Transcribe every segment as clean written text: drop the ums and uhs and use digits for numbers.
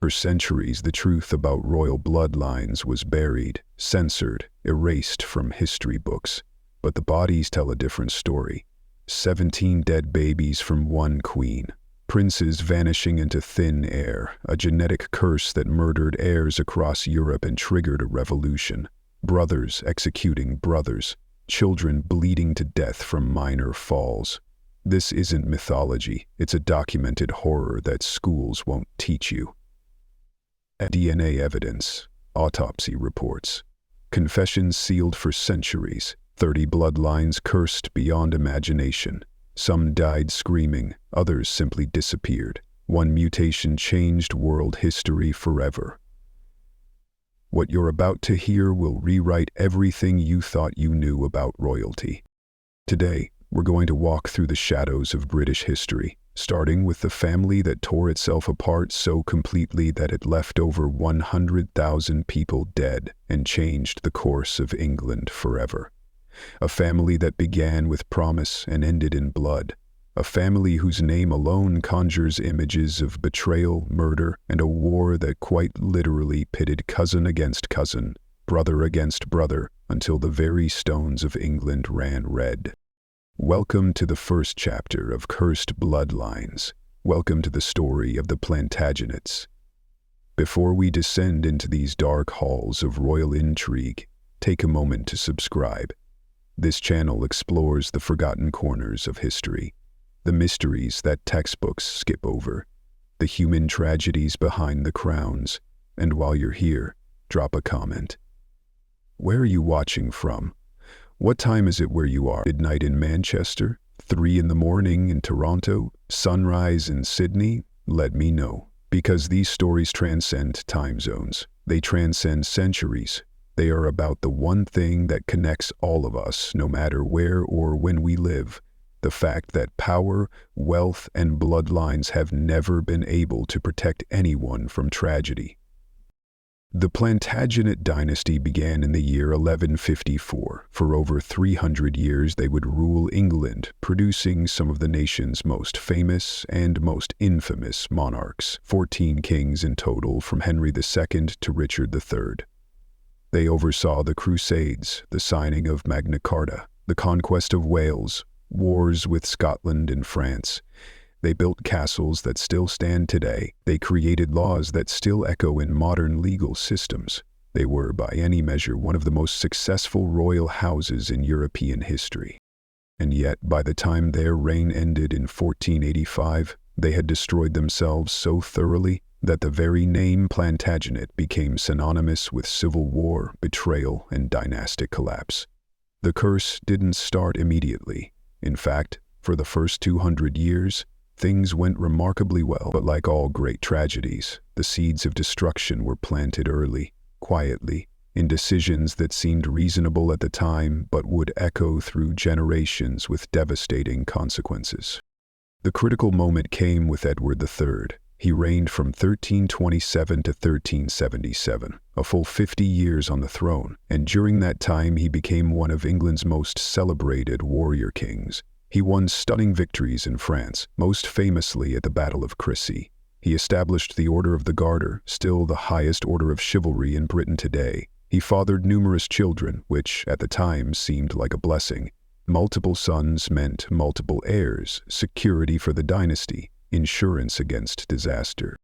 For centuries, the truth about royal bloodlines was buried, censored, erased from history books. But the bodies tell a different story. 17 dead babies from one queen. Princes vanishing into thin air, a genetic curse that murdered heirs across Europe and triggered a revolution. Brothers executing brothers. Children bleeding to death from minor falls. This isn't mythology, it's a documented horror that schools won't teach you. DNA evidence, autopsy reports, confessions sealed for centuries, 30 bloodlines cursed beyond imagination. Some died screaming, others simply disappeared. One mutation changed world history forever. What you're about to hear will rewrite everything you thought you knew about royalty. Today, we're going to walk through the shadows of British history, starting with the family that tore itself apart so completely that it left over 100,000 people dead and changed the course of England forever. A family that began with promise and ended in blood. A family whose name alone conjures images of betrayal, murder, and a war that quite literally pitted cousin against cousin, brother against brother, until the very stones of England ran red. Welcome to the first chapter of Cursed Bloodlines. Welcome to the story of the Plantagenets. Before we descend into these dark halls of royal intrigue, take a moment to subscribe. This channel explores the forgotten corners of history, the mysteries that textbooks skip over, the human tragedies behind the crowns, and while you're here, drop a comment. Where are you watching from? What time is it where you are? Midnight in Manchester? 3 in the morning in Toronto? Sunrise in Sydney? Let me know. Because these stories transcend time zones. They transcend centuries. They are about the one thing that connects all of us, no matter where or when we live. The fact that power, wealth, and bloodlines have never been able to protect anyone from tragedy. The Plantagenet dynasty began in the year 1154. For over 300 years they would rule England, producing some of the nation's most famous and most infamous monarchs, 14 kings in total from Henry II to Richard III. They oversaw the Crusades, the signing of Magna Carta, the conquest of Wales, wars with Scotland and France. They built castles that still stand today. They created laws that still echo in modern legal systems. They were, by any measure, one of the most successful royal houses in European history. And yet, by the time their reign ended in 1485, they had destroyed themselves so thoroughly that the very name Plantagenet became synonymous with civil war, betrayal, and dynastic collapse. The curse didn't start immediately. In fact, for the first 200 years, things went remarkably well, but like all great tragedies, the seeds of destruction were planted early, quietly, in decisions that seemed reasonable at the time but would echo through generations with devastating consequences. The critical moment came with Edward III. He reigned from 1327 to 1377, a full 50 years on the throne, and during that time he became one of England's most celebrated warrior kings. He won stunning victories in France, most famously at the Battle of Crécy. He established the Order of the Garter, still the highest order of chivalry in Britain today. He fathered numerous children, which, at the time, seemed like a blessing. Multiple sons meant multiple heirs, security for the dynasty, insurance against disaster.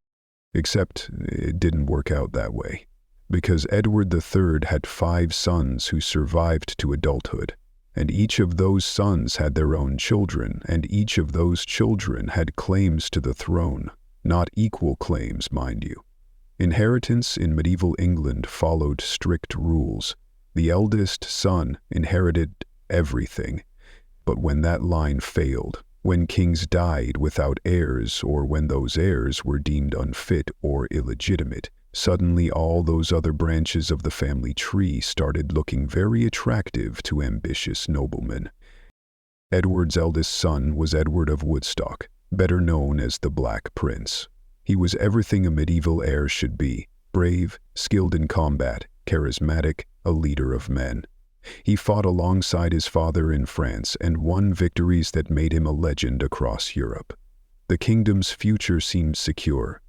Except it didn't work out that way, because Edward III had 5 sons who survived to adulthood. And each of those sons had their own children, and each of those children had claims to the throne. Not equal claims, mind you. Inheritance in medieval England followed strict rules. The eldest son inherited everything. But when that line failed, when kings died without heirs, or when those heirs were deemed unfit or illegitimate, suddenly all those other branches of the family tree started looking very attractive to ambitious noblemen. Edward's eldest son was Edward of Woodstock, better known as the Black Prince. He was everything a medieval heir should be: brave, skilled in combat, charismatic, a leader of men. He fought alongside his father in France and won victories that made him a legend across Europe. The kingdom's future seemed secure.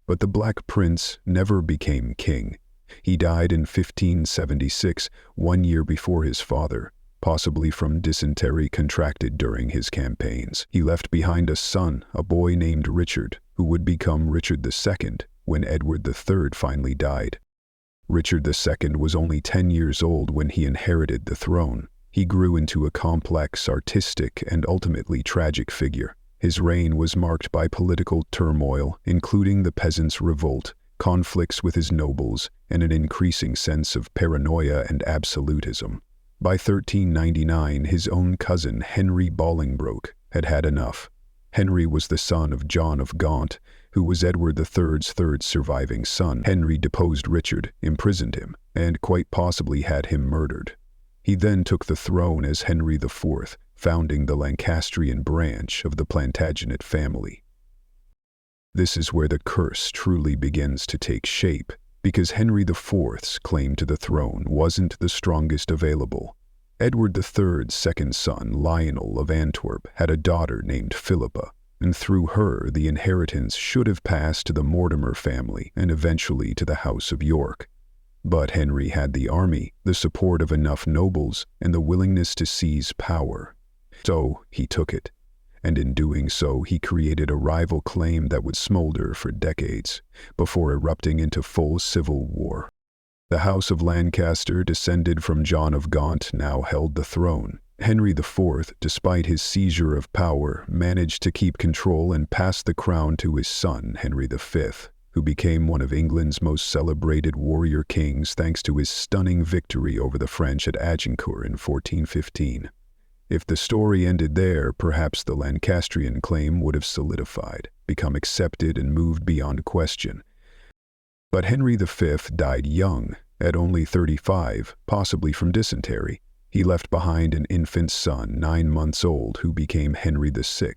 But the Black Prince never became king. He died in 1576, 1 year before his father, possibly from dysentery contracted during his campaigns. He left behind a son, a boy named Richard, who would become Richard II when Edward III finally died. Richard II was only 10 years old when he inherited the throne. He grew into a complex, artistic, and ultimately tragic figure. His reign was marked by political turmoil, including the peasants' revolt, conflicts with his nobles, and an increasing sense of paranoia and absolutism. By 1399, his own cousin, Henry Bolingbroke, had had enough. Henry was the son of John of Gaunt, who was Edward III's third surviving son. Henry deposed Richard, imprisoned him, and quite possibly had him murdered. He then took the throne as Henry IV, founding the Lancastrian branch of the Plantagenet family. This is where the curse truly begins to take shape, because Henry IV's claim to the throne wasn't the strongest available. Edward III's second son, Lionel of Antwerp, had a daughter named Philippa, and through her the inheritance should have passed to the Mortimer family and eventually to the House of York. But Henry had the army, the support of enough nobles, and the willingness to seize power. So he took it, and in doing so he created a rival claim that would smolder for decades, before erupting into full civil war. The House of Lancaster, descended from John of Gaunt, now held the throne. Henry IV, despite his seizure of power, managed to keep control and pass the crown to his son, Henry V, who became one of England's most celebrated warrior kings thanks to his stunning victory over the French at Agincourt in 1415. If the story ended there, perhaps the Lancastrian claim would have solidified, become accepted, and moved beyond question. But Henry V died young, at only 35, possibly from dysentery. He left behind an infant son, 9 months old, who became Henry VI.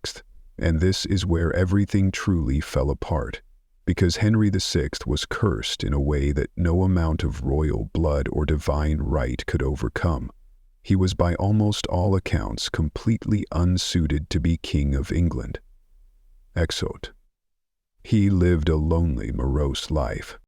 And this is where everything truly fell apart, because Henry VI was cursed in a way that no amount of royal blood or divine right could overcome. He was by almost all accounts completely unsuited to be King of England. Exot. He lived a lonely, morose life.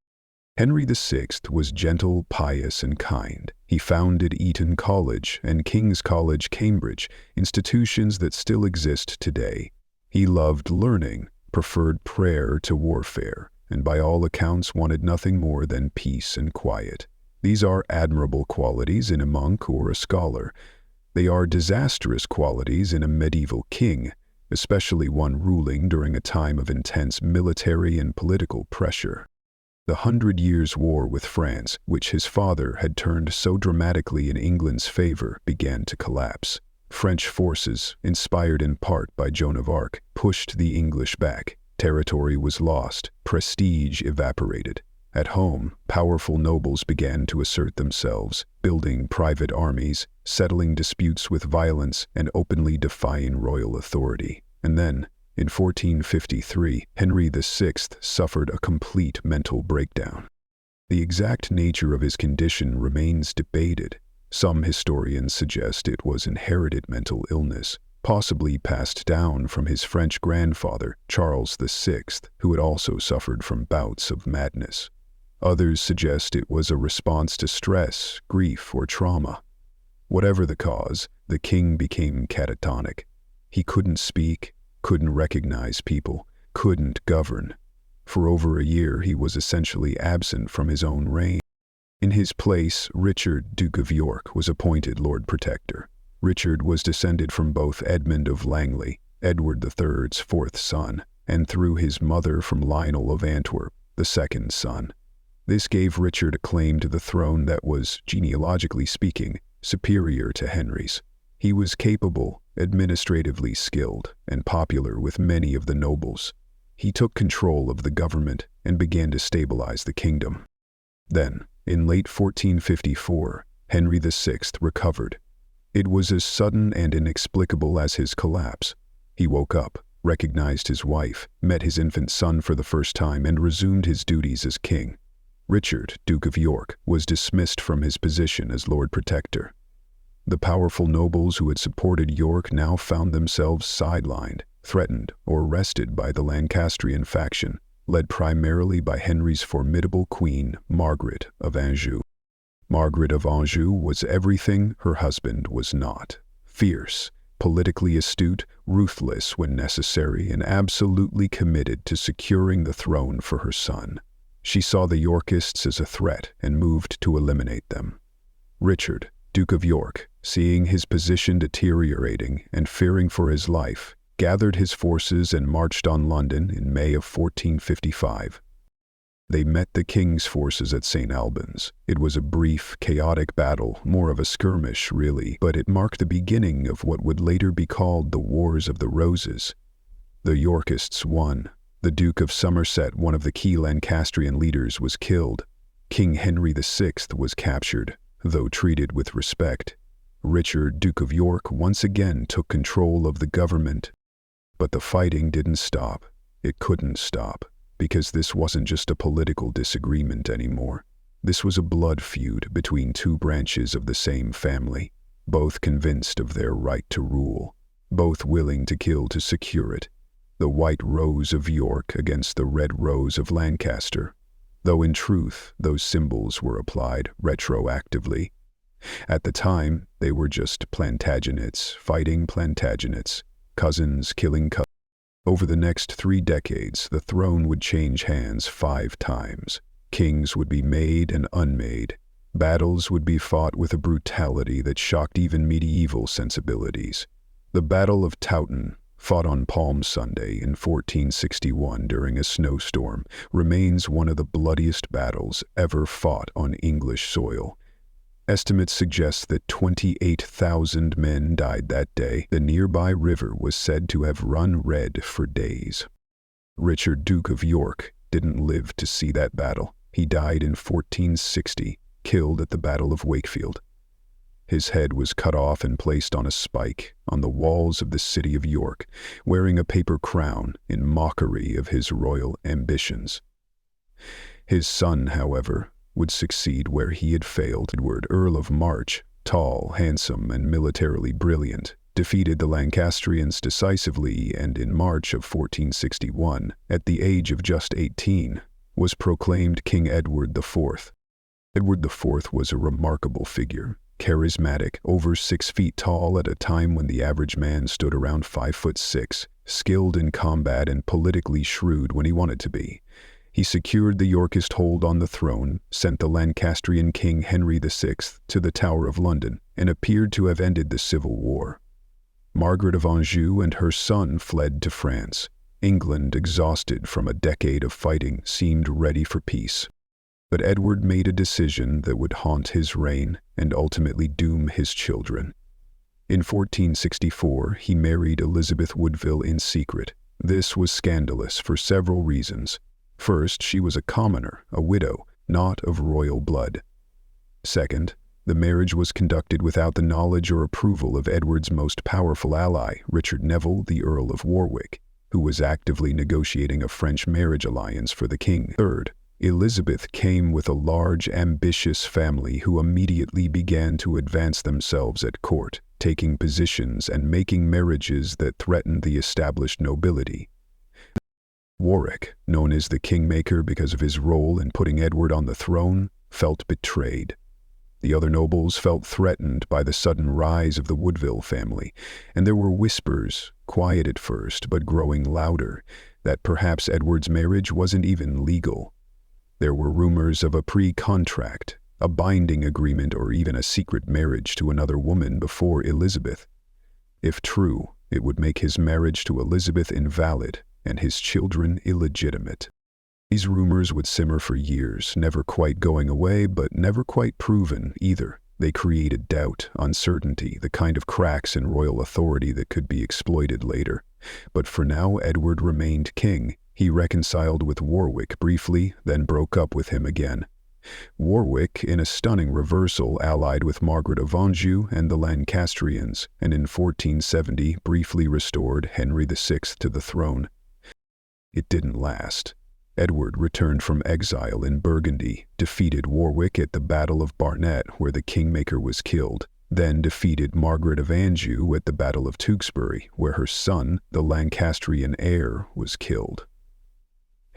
Henry VI was gentle, pious, and kind. He founded Eton College and King's College, Cambridge, institutions that still exist today. He loved learning, preferred prayer to warfare, and by all accounts wanted nothing more than peace and quiet. These are admirable qualities in a monk or a scholar. They are disastrous qualities in a medieval king, especially one ruling during a time of intense military and political pressure. The 100 Years' War with France, which his father had turned so dramatically in England's favor, began to collapse. French forces, inspired in part by Joan of Arc, pushed the English back. Territory was lost, prestige evaporated. At home, powerful nobles began to assert themselves, building private armies, settling disputes with violence, and openly defying royal authority. And then, in 1453, Henry VI suffered a complete mental breakdown. The exact nature of his condition remains debated. Some historians suggest it was inherited mental illness, possibly passed down from his French grandfather, Charles VI, who had also suffered from bouts of madness. Others suggest it was a response to stress, grief, or trauma. Whatever the cause, the king became catatonic. He couldn't speak, couldn't recognize people, couldn't govern. For over a year, he was essentially absent from his own reign. In his place, Richard, Duke of York, was appointed Lord Protector. Richard was descended from both Edmund of Langley, Edward III's fourth son, and through his mother from Lionel of Antwerp, the second son. This gave Richard a claim to the throne that was, genealogically speaking, superior to Henry's. He was capable, administratively skilled, and popular with many of the nobles. He took control of the government and began to stabilize the kingdom. Then, in late 1454, Henry VI recovered. It was as sudden and inexplicable as his collapse. He woke up, recognized his wife, met his infant son for the first time, and resumed his duties as king. Richard, Duke of York, was dismissed from his position as Lord Protector. The powerful nobles who had supported York now found themselves sidelined, threatened, or arrested by the Lancastrian faction. led primarily by Henry's formidable queen, Margaret of Anjou. Margaret of Anjou was everything her husband was not: fierce, politically astute, ruthless when necessary, and absolutely committed to securing the throne for her son. She saw the Yorkists as a threat and moved to eliminate them. Richard, Duke of York, seeing his position deteriorating and fearing for his life, gathered his forces and marched on London in May of 1455. They met the king's forces at St. Albans. It was a brief, chaotic battle, more of a skirmish, really, but it marked the beginning of what would later be called the Wars of the Roses. The Yorkists won. The Duke of Somerset, one of the key Lancastrian leaders, was killed. King Henry VI was captured, though treated with respect. Richard, Duke of York, once again took control of the government. But the fighting didn't stop. It couldn't stop, because this wasn't just a political disagreement anymore. This was a blood feud between two branches of the same family, both convinced of their right to rule, both willing to kill to secure it. The White Rose of York against the Red Rose of Lancaster, though in truth those symbols were applied retroactively. At the time, they were just Plantagenets fighting Plantagenets, cousins killing cousins. Over the next 3 decades, the throne would change hands 5 times. Kings would be made and unmade. Battles would be fought with a brutality that shocked even medieval sensibilities. The Battle of Towton, fought on Palm Sunday in 1461 during a snowstorm, remains one of the bloodiest battles ever fought on English soil. Estimates suggest that 28,000 men died that day. The nearby river was said to have run red for days. Richard, Duke of York, didn't live to see that battle. He died in 1460, killed at the Battle of Wakefield. His head was cut off and placed on a spike on the walls of the city of York, wearing a paper crown in mockery of his royal ambitions. His son, however, would succeed where he had failed. Edward, Earl of March, tall, handsome, and militarily brilliant, defeated the Lancastrians decisively and in March of 1461, at the age of just 18, was proclaimed King Edward IV. Edward IV was a remarkable figure, charismatic, over 6 feet tall at a time when the average man stood around 5'6", skilled in combat and politically shrewd when he wanted to be. He secured the Yorkist hold on the throne, sent the Lancastrian King Henry VI to the Tower of London, and appeared to have ended the Civil War. Margaret of Anjou and her son fled to France. England, exhausted from a decade of fighting, seemed ready for peace. But Edward made a decision that would haunt his reign and ultimately doom his children. In 1464, he married Elizabeth Woodville in secret. This was scandalous for several reasons. First, she was a commoner, a widow, not of royal blood. Second, the marriage was conducted without the knowledge or approval of Edward's most powerful ally, Richard Neville, the Earl of Warwick, who was actively negotiating a French marriage alliance for the king. Third, Elizabeth came with a large, ambitious family who immediately began to advance themselves at court, taking positions and making marriages that threatened the established nobility. Warwick, known as the Kingmaker because of his role in putting Edward on the throne, felt betrayed. The other nobles felt threatened by the sudden rise of the Woodville family, and there were whispers, quiet at first but growing louder, that perhaps Edward's marriage wasn't even legal. There were rumors of a pre-contract, a binding agreement, or even a secret marriage to another woman before Elizabeth. If true, it would make his marriage to Elizabeth invalid and his children illegitimate. These rumors would simmer for years, never quite going away, but never quite proven either. They created doubt, uncertainty, the kind of cracks in royal authority that could be exploited later. But for now, Edward remained king. He reconciled with Warwick briefly, then broke up with him again. Warwick, in a stunning reversal, allied with Margaret of Anjou and the Lancastrians, and in 1470 briefly restored Henry VI to the throne. It didn't last. Edward returned from exile in Burgundy, defeated Warwick at the Battle of Barnet, where the Kingmaker was killed, then defeated Margaret of Anjou at the Battle of Tewkesbury, where her son, the Lancastrian heir, was killed.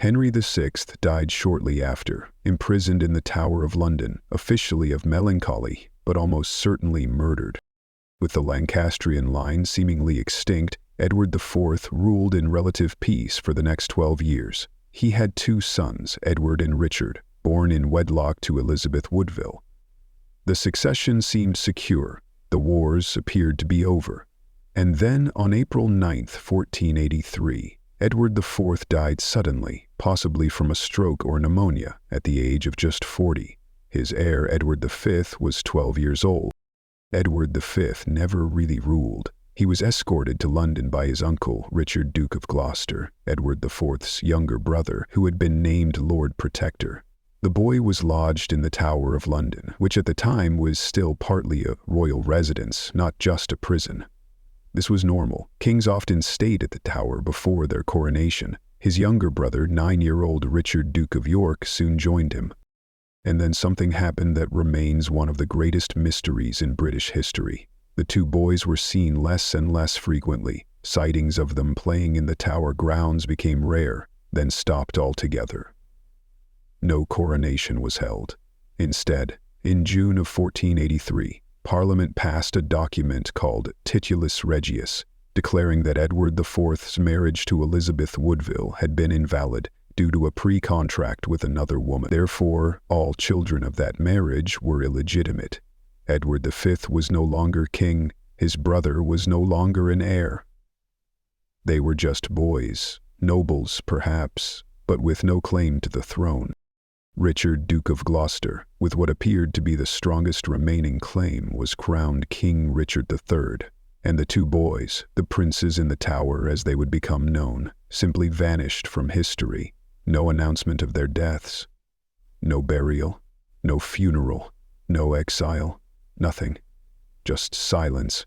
Henry VI died shortly after, imprisoned in the Tower of London, officially of melancholy, but almost certainly murdered. With the Lancastrian line seemingly extinct, Edward IV ruled in relative peace for the next 12 years. He had two sons, Edward and Richard, born in wedlock to Elizabeth Woodville. The succession seemed secure. The wars appeared to be over. And then, on April 9, 1483, Edward IV died suddenly, possibly from a stroke or pneumonia, at the age of just 40. His heir, Edward V, was 12 years old. Edward V never really ruled. He was escorted to London by his uncle, Richard, Duke of Gloucester, Edward IV's younger brother, who had been named Lord Protector. The boy was lodged in the Tower of London, which at the time was still partly a royal residence, not just a prison. This was normal. Kings often stayed at the Tower before their coronation. His younger brother, 9-year-old Richard, Duke of York, soon joined him. And then something happened that remains one of the greatest mysteries in British history. The two boys were seen less and less frequently. Sightings of them playing in the Tower grounds became rare, then stopped altogether. No coronation was held. Instead, in June of 1483, Parliament passed a document called Titulus Regius, declaring that Edward IV's marriage to Elizabeth Woodville had been invalid due to a pre-contract with another woman. Therefore, all children of that marriage were illegitimate. Edward V was no longer king. His brother was no longer an heir. They were just boys, nobles perhaps, but with no claim to the throne. Richard, Duke of Gloucester, with what appeared to be the strongest remaining claim, was crowned King Richard III, and the two boys, the princes in the Tower as they would become known, simply vanished from history. No announcement of their deaths. No burial, no funeral, no exile, nothing. Just silence.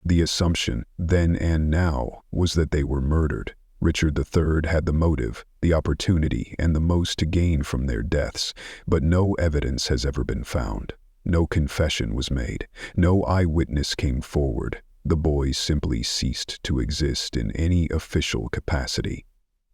The assumption, then and now, was that they were murdered. Richard III had the motive, the opportunity, and the most to gain from their deaths, but no evidence has ever been found. No confession was made. No eyewitness came forward. The boys simply ceased to exist in any official capacity.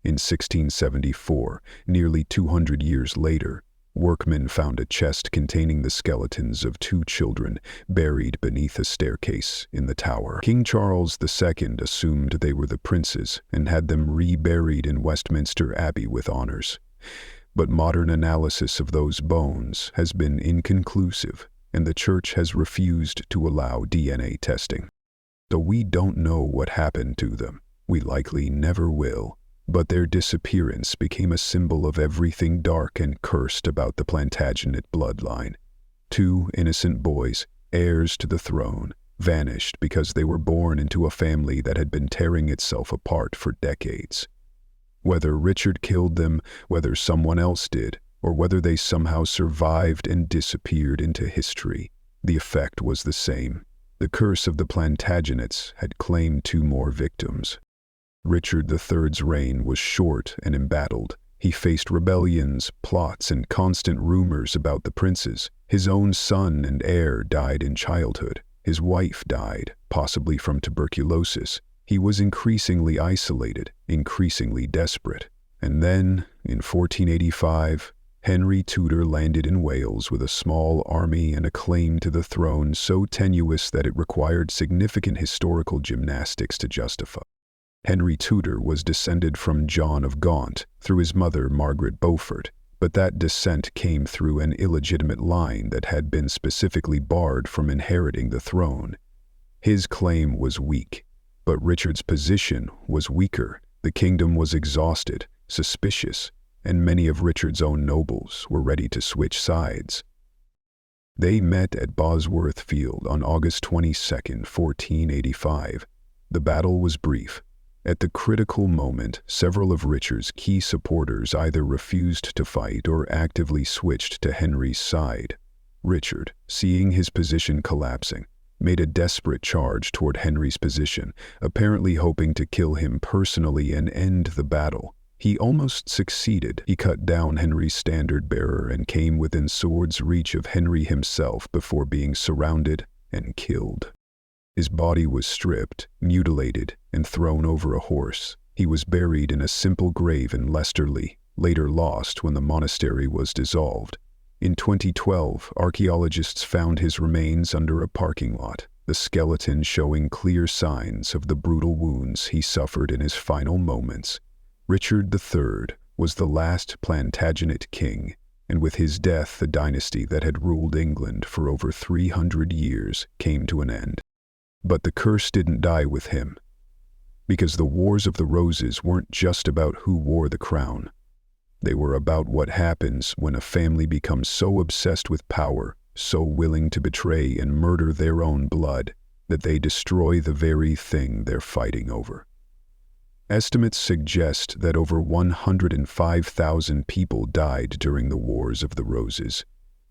In 1674, nearly 200 years later, workmen found a chest containing the skeletons of two children buried beneath a staircase in the Tower. King Charles II assumed they were the princes and had them reburied in Westminster Abbey with honors. But modern analysis of those bones has been inconclusive, and the Church has refused to allow DNA testing. Though we don't know what happened to them, we likely never will. But their disappearance became a symbol of everything dark and cursed about the Plantagenet bloodline. Two innocent boys, heirs to the throne, vanished because they were born into a family that had been tearing itself apart for decades. Whether Richard killed them, whether someone else did, or whether they somehow survived and disappeared into history, the effect was the same. The curse of the Plantagenets had claimed two more victims. Richard III's reign was short and embattled. He faced rebellions, plots, and constant rumors about the princes. His own son and heir died in childhood. His wife died, possibly from tuberculosis. He was increasingly isolated, increasingly desperate. And then, in 1485, Henry Tudor landed in Wales with a small army and a claim to the throne so tenuous that it required significant historical gymnastics to justify. Henry Tudor was descended from John of Gaunt through his mother Margaret Beaufort, but that descent came through an illegitimate line that had been specifically barred from inheriting the throne. His claim was weak, but Richard's position was weaker. The kingdom was exhausted, suspicious, and many of Richard's own nobles were ready to switch sides. They met at Bosworth Field on August 22, 1485. The battle was brief. At the critical moment, several of Richard's key supporters either refused to fight or actively switched to Henry's side. Richard, seeing his position collapsing, made a desperate charge toward Henry's position, apparently hoping to kill him personally and end the battle. He almost succeeded. He cut down Henry's standard-bearer and came within sword's reach of Henry himself before being surrounded and killed. His body was stripped, mutilated, and thrown over a horse. He was buried in a simple grave in Leicester-Lee, later lost when the monastery was dissolved. In 2012, archaeologists found his remains under a parking lot, the skeleton showing clear signs of the brutal wounds he suffered in his final moments. Richard III was the last Plantagenet king, and with his death the dynasty that had ruled England for over 300 years came to an end. But the curse didn't die with him, because the Wars of the Roses weren't just about who wore the crown. They were about what happens when a family becomes so obsessed with power, so willing to betray and murder their own blood, that they destroy the very thing they're fighting over. Estimates suggest that over 105,000 people died during the Wars of the Roses.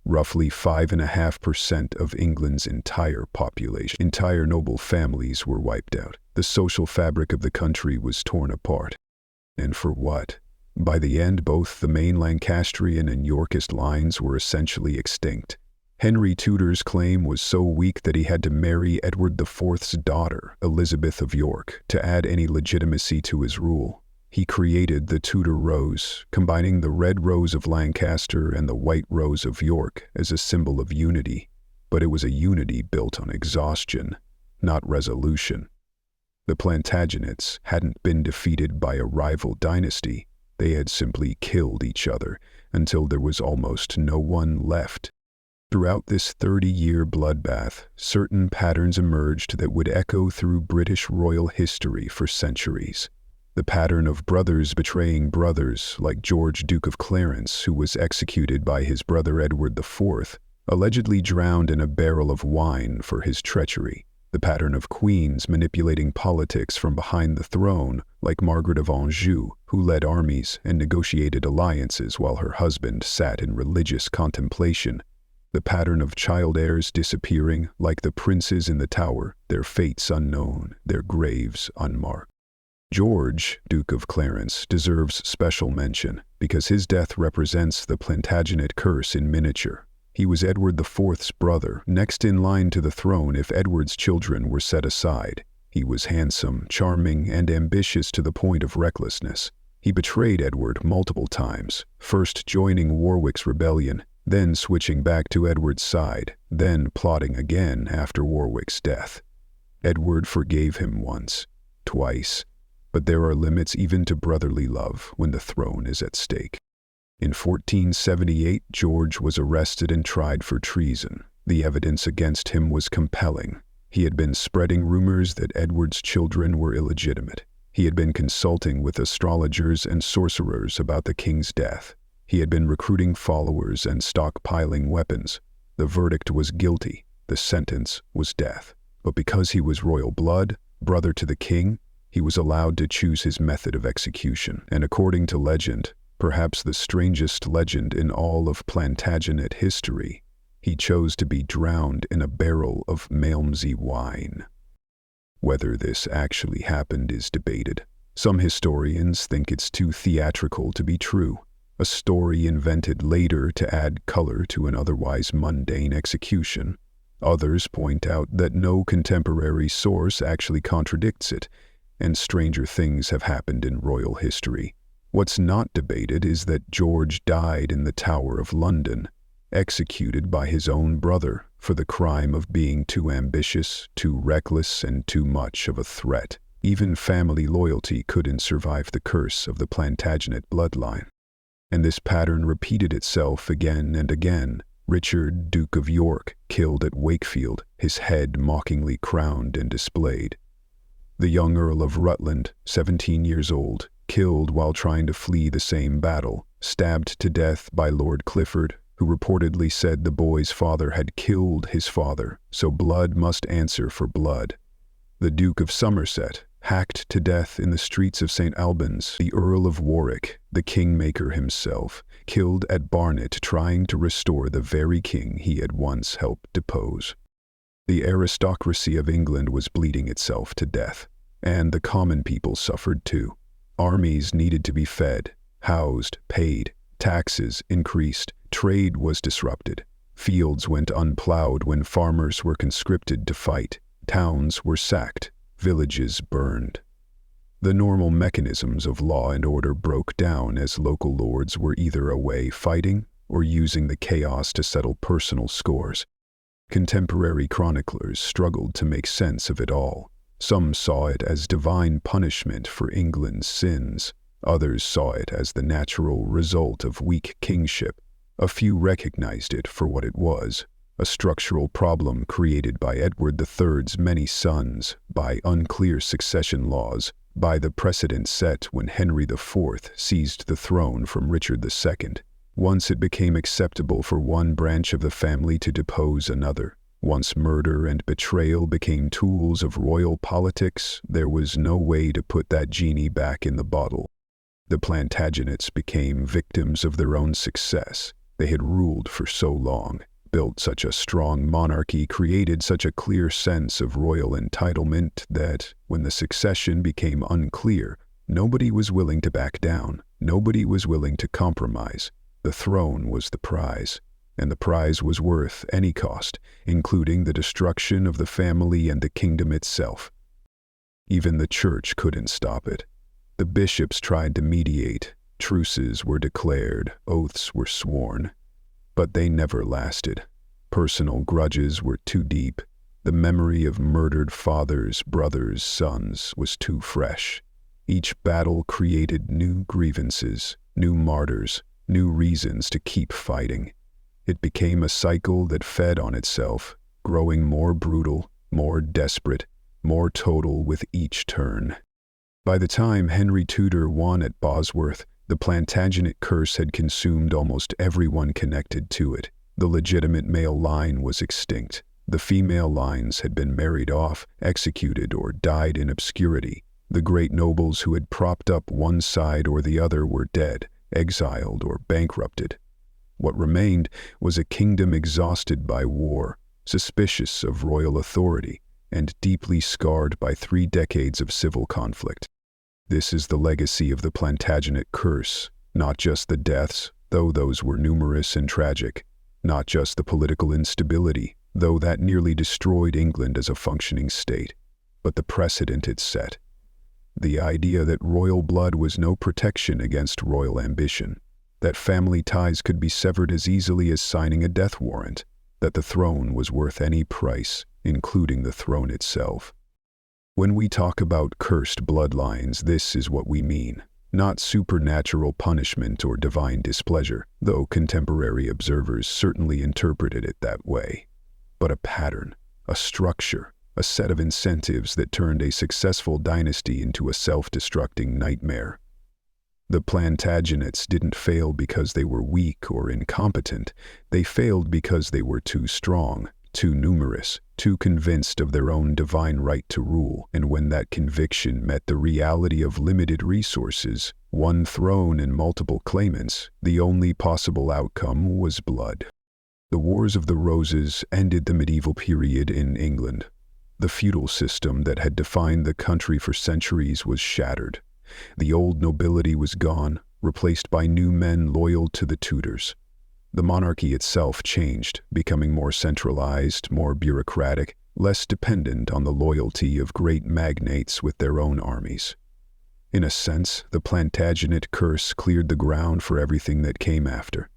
Roughly 5.5% of England's entire population. Entire noble families were wiped out. The social fabric of the country was torn apart. And for what? By the end, both the main Lancastrian and Yorkist lines were essentially extinct. Henry Tudor's claim was so weak that he had to marry Edward IV's daughter, Elizabeth of York, to add any legitimacy to his rule. He created the Tudor Rose, combining the red rose of Lancaster and the white rose of York as a symbol of unity. But it was a unity built on exhaustion, not resolution. The Plantagenets hadn't been defeated by a rival dynasty. They had simply killed each other until there was almost no one left. Throughout this 30-year bloodbath, certain patterns emerged that would echo through British royal history for centuries. The pattern of brothers betraying brothers, like George, Duke of Clarence, who was executed by his brother Edward IV, allegedly drowned in a barrel of wine for his treachery. The pattern of queens manipulating politics from behind the throne, like Margaret of Anjou, who led armies and negotiated alliances while her husband sat in religious contemplation. The pattern of child heirs disappearing, like the princes in the Tower, their fates unknown, their graves unmarked. George, Duke of Clarence, deserves special mention because his death represents the Plantagenet curse in miniature. He was Edward IV's brother, next in line to the throne if Edward's children were set aside. He was handsome, charming, and ambitious to the point of recklessness. He betrayed Edward multiple times, first joining Warwick's rebellion, then switching back to Edward's side, then plotting again after Warwick's death. Edward forgave him once, twice, but there are limits even to brotherly love when the throne is at stake. In 1478, George was arrested and tried for treason. The evidence against him was compelling. He had been spreading rumors that Edward's children were illegitimate. He had been consulting with astrologers and sorcerers about the king's death. He had been recruiting followers and stockpiling weapons. The verdict was guilty. The sentence was death. But because he was royal blood, brother to the king, he was allowed to choose his method of execution. And according to legend, perhaps the strangest legend in all of Plantagenet history, he chose to be drowned in a barrel of Malmsey wine. Whether this actually happened is debated. Some historians think it's too theatrical to be true, a story invented later to add color to an otherwise mundane execution. Others point out that no contemporary source actually contradicts it, and stranger things have happened in royal history. What's not debated is that George died in the Tower of London, executed by his own brother for the crime of being too ambitious, too reckless, and too much of a threat. Even family loyalty couldn't survive the curse of the Plantagenet bloodline. And this pattern repeated itself again and again. Richard, Duke of York, killed at Wakefield, his head mockingly crowned and displayed. The young Earl of Rutland, 17 years old, killed while trying to flee the same battle, stabbed to death by Lord Clifford, who reportedly said the boy's father had killed his father, so blood must answer for blood. The Duke of Somerset, hacked to death in the streets of St. Albans. The Earl of Warwick, the kingmaker himself, killed at Barnet trying to restore the very king he had once helped depose. The aristocracy of England was bleeding itself to death, and the common people suffered too. Armies needed to be fed, housed, paid, taxes increased, trade was disrupted. Fields went unplowed when farmers were conscripted to fight, towns were sacked, villages burned. The normal mechanisms of law and order broke down as local lords were either away fighting or using the chaos to settle personal scores. Contemporary chroniclers struggled to make sense of it all. Some saw it as divine punishment for England's sins. Others saw it as the natural result of weak kingship. A few recognized it for what it was, a structural problem created by Edward III's many sons, by unclear succession laws, by the precedent set when Henry IV seized the throne from Richard II. Once it became acceptable for one branch of the family to depose another, once murder and betrayal became tools of royal politics, there was no way to put that genie back in the bottle. The Plantagenets became victims of their own success. They had ruled for so long, built such a strong monarchy, created such a clear sense of royal entitlement that, when the succession became unclear, nobody was willing to back down. Nobody was willing to compromise. The throne was the prize, and the prize was worth any cost, including the destruction of the family and the kingdom itself. Even the church couldn't stop it. The bishops tried to mediate, truces were declared, oaths were sworn, but they never lasted. Personal grudges were too deep. The memory of murdered fathers, brothers, sons was too fresh. Each battle created new grievances, new martyrs, new reasons to keep fighting. It became a cycle that fed on itself, growing more brutal, more desperate, more total with each turn. By the time Henry Tudor won at Bosworth, the Plantagenet curse had consumed almost everyone connected to it. The legitimate male line was extinct. The female lines had been married off, executed, or died in obscurity. The great nobles who had propped up one side or the other were dead, exiled, or bankrupted. What remained was a kingdom exhausted by war, suspicious of royal authority, and deeply scarred by 3 decades of civil conflict. This is the legacy of the Plantagenet curse, not just the deaths, though those were numerous and tragic, not just the political instability, though that nearly destroyed England as a functioning state, but the precedent it set. The idea that royal blood was no protection against royal ambition, that family ties could be severed as easily as signing a death warrant, that the throne was worth any price, including the throne itself. When we talk about cursed bloodlines, this is what we mean. Not supernatural punishment or divine displeasure, though contemporary observers certainly interpreted it that way, but a pattern, a structure, a set of incentives that turned a successful dynasty into a self-destructing nightmare. The Plantagenets didn't fail because they were weak or incompetent. They failed because they were too strong, too numerous, too convinced of their own divine right to rule, and when that conviction met the reality of limited resources, one throne and multiple claimants, the only possible outcome was blood. The Wars of the Roses ended the medieval period in England. The feudal system that had defined the country for centuries was shattered. The old nobility was gone, replaced by new men loyal to the Tudors. The monarchy itself changed, becoming more centralized, more bureaucratic, less dependent on the loyalty of great magnates with their own armies. In a sense, the Plantagenet curse cleared the ground for everything that came after.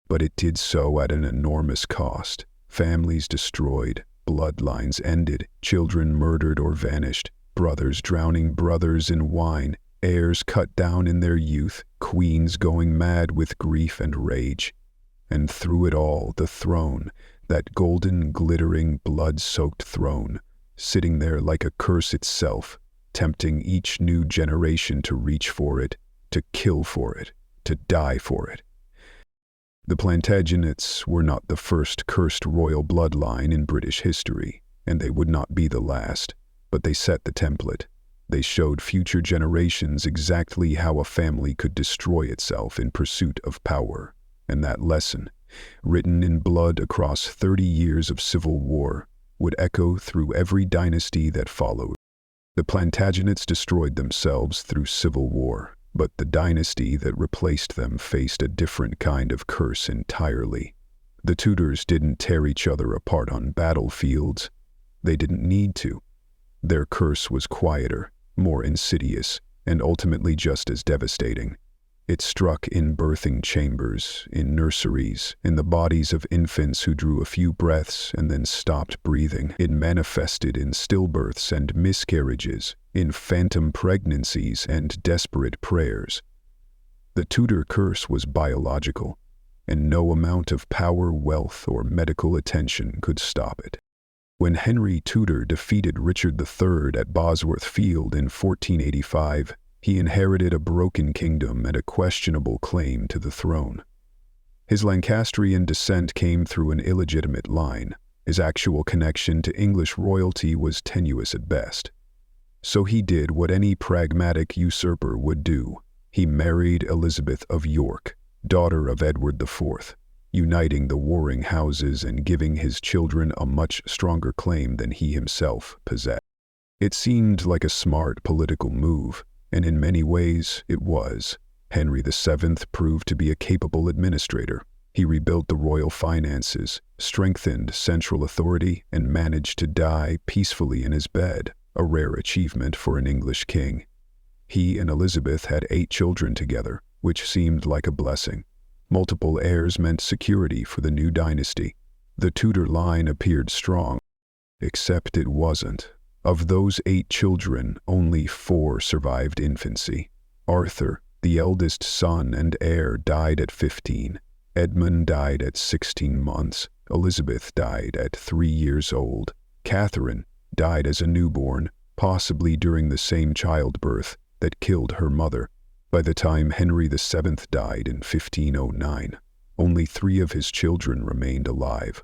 But it did so at an enormous cost. Families destroyed, bloodlines ended, children murdered or vanished, brothers drowning brothers in wine, heirs cut down in their youth, queens going mad with grief and rage. And through it all, the throne, that golden, glittering, blood-soaked throne, sitting there like a curse itself, tempting each new generation to reach for it, to kill for it, to die for it. The Plantagenets were not the first cursed royal bloodline in British history, and they would not be the last, but they set the template. They showed future generations exactly how a family could destroy itself in pursuit of power, and that lesson, written in blood across 30 years of civil war, would echo through every dynasty that followed. The Plantagenets destroyed themselves through civil war, but the dynasty that replaced them faced a different kind of curse entirely. The Tudors didn't tear each other apart on battlefields. They didn't need to. Their curse was quieter, more insidious, and ultimately just as devastating. It struck in birthing chambers, in nurseries, in the bodies of infants who drew a few breaths and then stopped breathing. It manifested in stillbirths and miscarriages, in phantom pregnancies and desperate prayers. The Tudor curse was biological, and no amount of power, wealth, or medical attention could stop it. When Henry Tudor defeated Richard III at Bosworth Field in 1485, he inherited a broken kingdom and a questionable claim to the throne. His Lancastrian descent came through an illegitimate line. His actual connection to English royalty was tenuous at best. So he did what any pragmatic usurper would do. He married Elizabeth of York, daughter of Edward IV, uniting the warring houses and giving his children a much stronger claim than he himself possessed. It seemed like a smart political move, and in many ways it was. Henry VII proved to be a capable administrator. He rebuilt the royal finances, strengthened central authority, and managed to die peacefully in his bed, a rare achievement for an English king. He and Elizabeth had 8 children together, which seemed like a blessing. Multiple heirs meant security for the new dynasty. The Tudor line appeared strong, except it wasn't. Of those 8 children, only 4 survived infancy. Arthur, the eldest son and heir, died at 15. Edmund died at 16 months. Elizabeth died at 3 years old. Catherine died as a newborn, possibly during the same childbirth that killed her mother. By the time Henry VII died in 1509, only 3 of his children remained alive.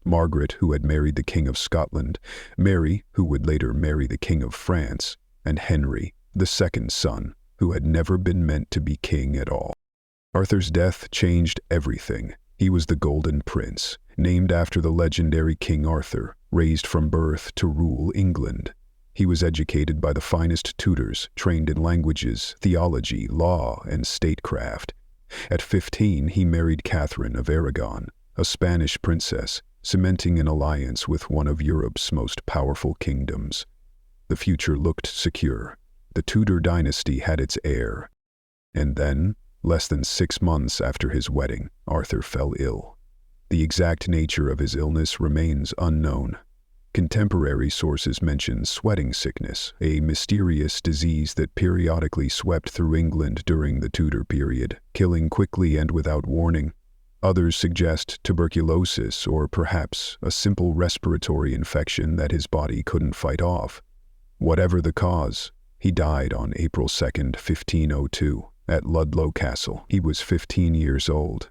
Margaret, who had married the King of Scotland, Mary, who would later marry the King of France, and Henry, the second son, who had never been meant to be king at all. Arthur's death changed everything. He was the Golden Prince, named after the legendary King Arthur, raised from birth to rule England. He was educated by the finest tutors, trained in languages, theology, law, and statecraft. At 15, he married Catherine of Aragon, a Spanish princess, cementing an alliance with one of Europe's most powerful kingdoms. The future looked secure. The Tudor dynasty had its heir. And then, less than 6 months after his wedding, Arthur fell ill. The exact nature of his illness remains unknown. Contemporary sources mention sweating sickness, a mysterious disease that periodically swept through England during the Tudor period, killing quickly and without warning. Others suggest tuberculosis or perhaps a simple respiratory infection that his body couldn't fight off. Whatever the cause, he died on April 2, 1502, at Ludlow Castle. He was 15 years old.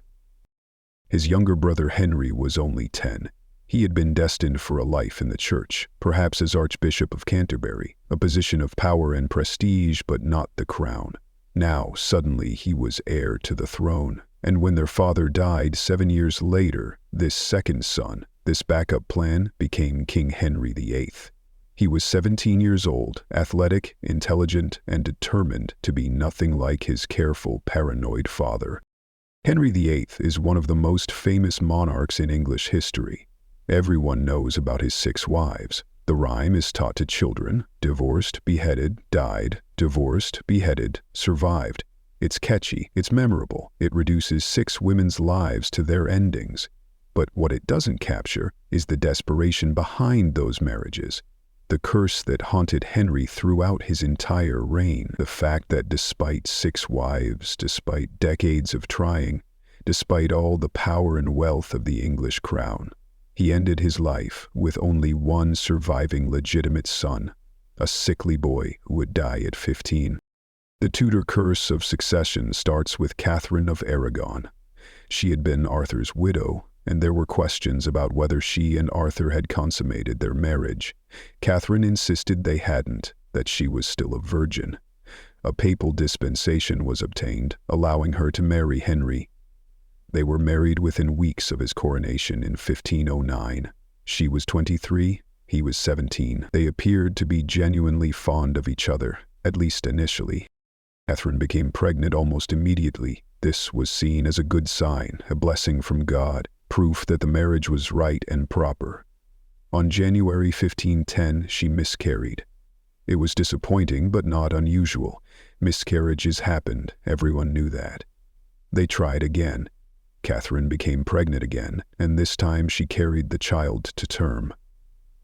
His younger brother Henry was only 10. He had been destined for a life in the church, perhaps as Archbishop of Canterbury, a position of power and prestige but not the crown. Now, suddenly, he was heir to the throne. And when their father died 7 years later, this second son, this backup plan, became King Henry VIII. He was 17 years old, athletic, intelligent, and determined to be nothing like his careful, paranoid father. Henry VIII is one of the most famous monarchs in English history. Everyone knows about his 6 wives. The rhyme is taught to children: divorced, beheaded, died, divorced, beheaded, survived. It's catchy, it's memorable, it reduces 6 women's lives to their endings. But what it doesn't capture is the desperation behind those marriages, the curse that haunted Henry throughout his entire reign, the fact that despite 6 wives, despite decades of trying, despite all the power and wealth of the English crown, he ended his life with only one surviving legitimate son, a sickly boy who would die at 15. The Tudor curse of succession starts with Catherine of Aragon. She had been Arthur's widow, and there were questions about whether she and Arthur had consummated their marriage. Catherine insisted they hadn't, that she was still a virgin. A papal dispensation was obtained, allowing her to marry Henry. They were married within weeks of his coronation in 1509. She was 23, he was 17. They appeared to be genuinely fond of each other, at least initially. Catherine became pregnant almost immediately. This was seen as a good sign, a blessing from God, proof that the marriage was right and proper. On January 1510, she miscarried. It was disappointing but not unusual. Miscarriages happened, everyone knew that. They tried again. Catherine became pregnant again, and this time she carried the child to term.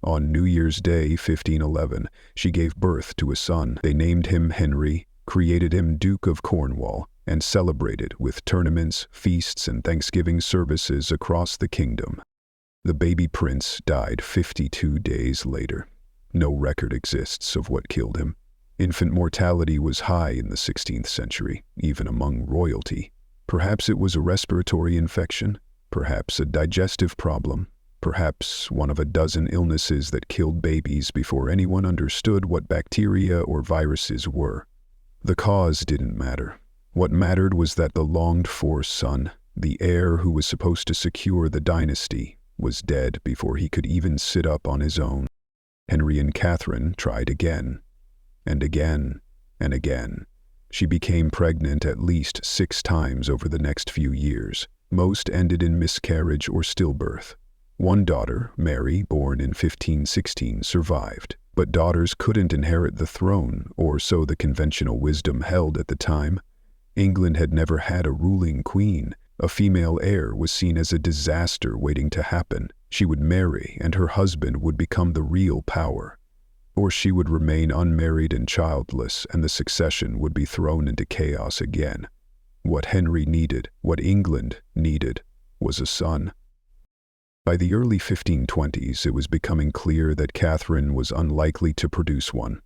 On New Year's Day, 1511, she gave birth to a son. They named him Henry, created him Duke of Cornwall, and celebrated with tournaments, feasts, and Thanksgiving services across the kingdom. The baby prince died 52 days later. No record exists of what killed him. Infant mortality was high in the 16th century, even among royalty. Perhaps it was a respiratory infection, perhaps a digestive problem, perhaps one of a dozen illnesses that killed babies before anyone understood what bacteria or viruses were. The cause didn't matter. What mattered was that the longed-for son, the heir who was supposed to secure the dynasty, was dead before he could even sit up on his own. Henry and Catherine tried again, and again, and again. She became pregnant at least 6 times over the next few years. Most ended in miscarriage or stillbirth. One daughter, Mary, born in 1516, survived, but daughters couldn't inherit the throne, or so the conventional wisdom held at the time. England had never had a ruling queen. A female heir was seen as a disaster waiting to happen. She would marry, and her husband would become the real power. Or she would remain unmarried and childless, and the succession would be thrown into chaos again. What Henry needed, what England needed, was a son. By the early 1520s, it was becoming clear that Catherine was unlikely to produce one.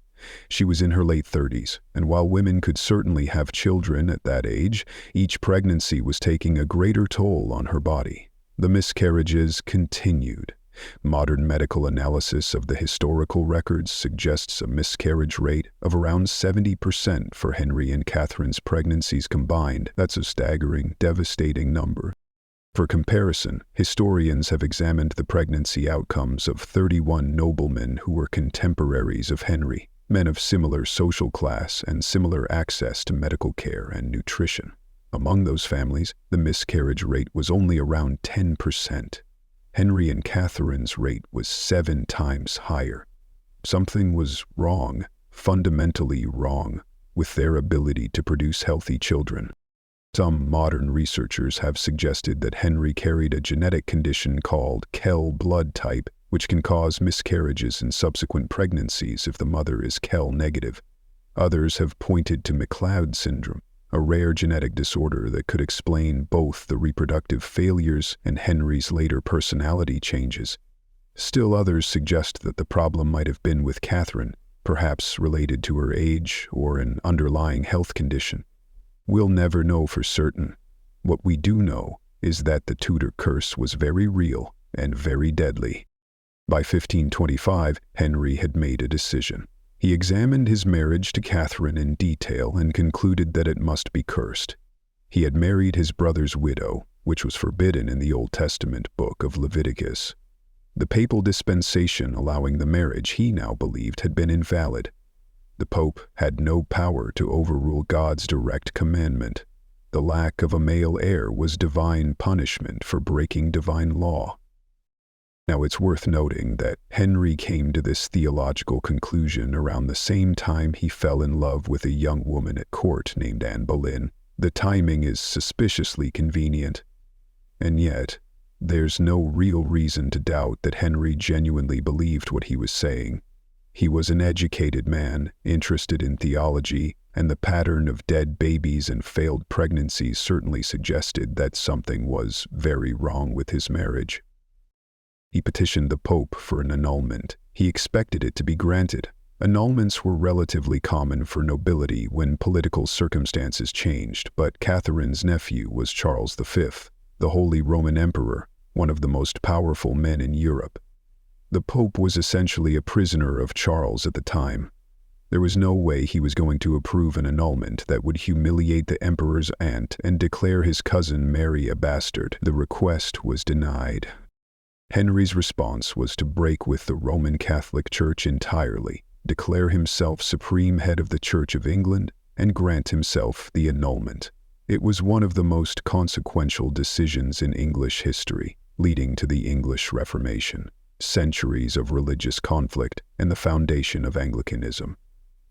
She was in her late 30s, and while women could certainly have children at that age, each pregnancy was taking a greater toll on her body. The miscarriages continued. Modern medical analysis of the historical records suggests a miscarriage rate of around 70% for Henry and Catherine's pregnancies combined. That's a staggering, devastating number. For comparison, historians have examined the pregnancy outcomes of 31 noblemen who were contemporaries of Henry, men of similar social class and similar access to medical care and nutrition. Among those families, the miscarriage rate was only around 10%. Henry and Catherine's rate was 7 times higher. Something was wrong, fundamentally wrong, with their ability to produce healthy children. Some modern researchers have suggested that Henry carried a genetic condition called Kell blood type, which can cause miscarriages in subsequent pregnancies if the mother is Kell negative. Others have pointed to McLeod syndrome, a rare genetic disorder that could explain both the reproductive failures and Henry's later personality changes. Still others suggest that the problem might have been with Catherine, perhaps related to her age or an underlying health condition. We'll never know for certain. What we do know is that the Tudor curse was very real and very deadly. By 1525, Henry had made a decision. He examined his marriage to Catherine in detail and concluded that it must be cursed. He had married his brother's widow, which was forbidden in the Old Testament book of Leviticus. The papal dispensation allowing the marriage he now believed had been invalid. The Pope had no power to overrule God's direct commandment. The lack of a male heir was divine punishment for breaking divine law. Now it's worth noting that Henry came to this theological conclusion around the same time he fell in love with a young woman at court named Anne Boleyn. The timing is suspiciously convenient. And yet, there's no real reason to doubt that Henry genuinely believed what he was saying. He was an educated man, interested in theology, and the pattern of dead babies and failed pregnancies certainly suggested that something was very wrong with his marriage. He petitioned the Pope for an annulment. He expected it to be granted. Annulments were relatively common for nobility when political circumstances changed, but Catherine's nephew was Charles V, the Holy Roman Emperor, one of the most powerful men in Europe. The Pope was essentially a prisoner of Charles at the time. There was no way he was going to approve an annulment that would humiliate the emperor's aunt and declare his cousin Mary a bastard. The request was denied. Henry's response was to break with the Roman Catholic Church entirely, declare himself supreme head of the Church of England, and grant himself the annulment. It was one of the most consequential decisions in English history, leading to the English Reformation, centuries of religious conflict, and the foundation of Anglicanism.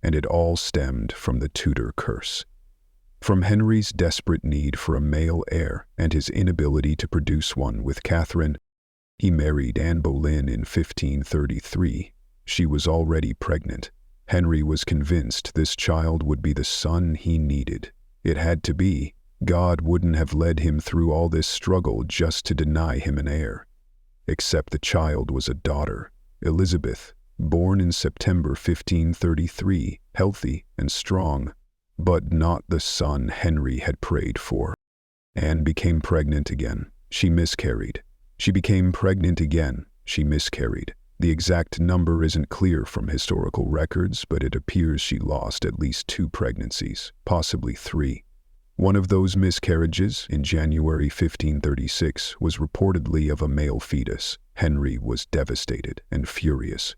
and it all stemmed from the Tudor curse. From Henry's desperate need for a male heir and his inability to produce one with Catherine, he married Anne Boleyn in 1533. She was already pregnant. Henry was convinced this child would be the son he needed. It had to be. God wouldn't have led him through all this struggle just to deny him an heir. Except the child was a daughter, Elizabeth, born in September 1533, healthy and strong, but not the son Henry had prayed for. Anne became pregnant again. She miscarried. She became pregnant again. She miscarried. The exact number isn't clear from historical records, but it appears she lost at least 2 pregnancies, possibly 3. One of those miscarriages, in January 1536, was reportedly of a male fetus. Henry was devastated and furious.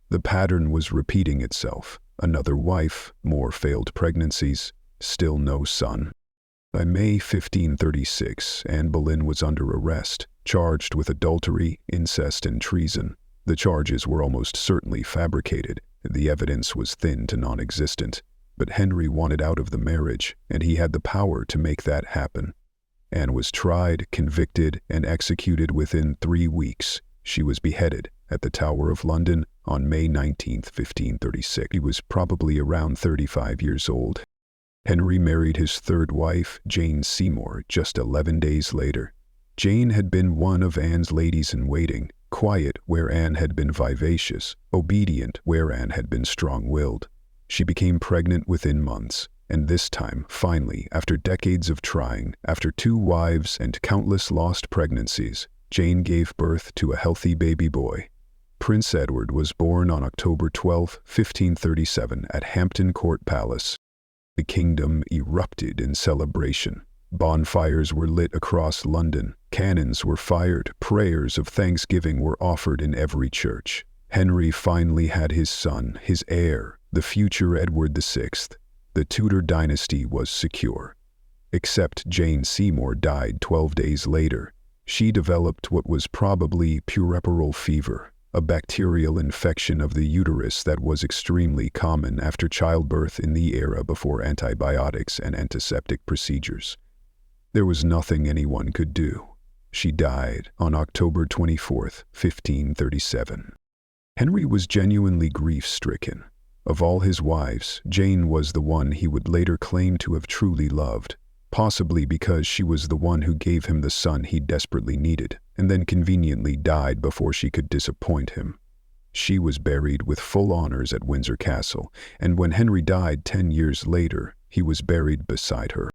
The pattern was repeating itself. Another wife, more failed pregnancies, still no son. By May 1536, Anne Boleyn was under arrest, charged with adultery, incest, and treason. The charges were almost certainly fabricated. The evidence was thin to non-existent. But Henry wanted out of the marriage, and he had the power to make that happen. Anne was tried, convicted, and executed within 3 weeks. She was beheaded at the Tower of London on May 19, 1536. He was probably around 35 years old. Henry married his 3rd wife, Jane Seymour, just 11 days later. Jane had been one of Anne's ladies-in-waiting, quiet where Anne had been vivacious, obedient where Anne had been strong-willed. She became pregnant within months, and this time, finally, after decades of trying, after 2 wives and countless lost pregnancies, Jane gave birth to a healthy baby boy. Prince Edward was born on October 12, 1537, at Hampton Court Palace. The kingdom erupted in celebration. Bonfires were lit across London, cannons were fired, prayers of thanksgiving were offered in every church. Henry finally had his son, his heir, the future Edward VI. The Tudor dynasty was secure. Except Jane Seymour died 12 days later. She developed what was probably puerperal fever, a bacterial infection of the uterus that was extremely common after childbirth in the era before antibiotics and antiseptic procedures. There was nothing anyone could do. She died on October 24, 1537. Henry was genuinely grief-stricken. Of all his wives, Jane was the one he would later claim to have truly loved, possibly because she was the one who gave him the son he desperately needed, and then conveniently died before she could disappoint him. She was buried with full honors at Windsor Castle, and when Henry died 10 years later, he was buried beside her.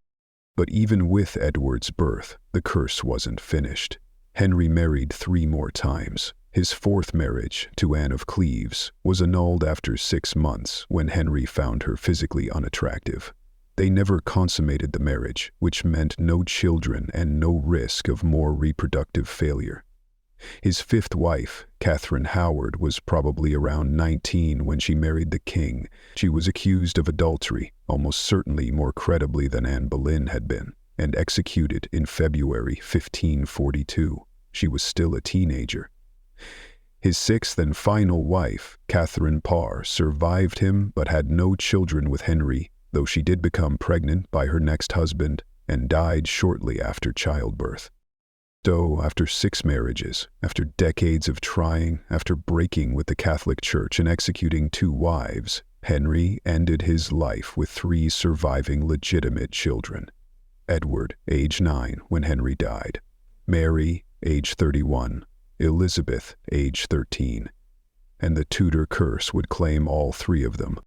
But even with Edward's birth, the curse wasn't finished. Henry married 3 more times. His 4th marriage, to Anne of Cleves, was annulled after 6 months when Henry found her physically unattractive. They never consummated the marriage, which meant no children and no risk of more reproductive failure. His 5th wife, Catherine Howard, was probably around 19 when she married the king. She was accused of adultery, almost certainly more credibly than Anne Boleyn had been, and executed in February 1542. She was still a teenager. His 6th and final wife, Catherine Parr, survived him but had no children with Henry, though she did become pregnant by her next husband and died shortly after childbirth. So, after 6 marriages, after decades of trying, after breaking with the Catholic Church and executing 2 wives, Henry ended his life with 3 surviving legitimate children. Edward, age 9 when Henry died. Mary, age 31. Elizabeth, age 13. And the Tudor curse would claim all 3 of them.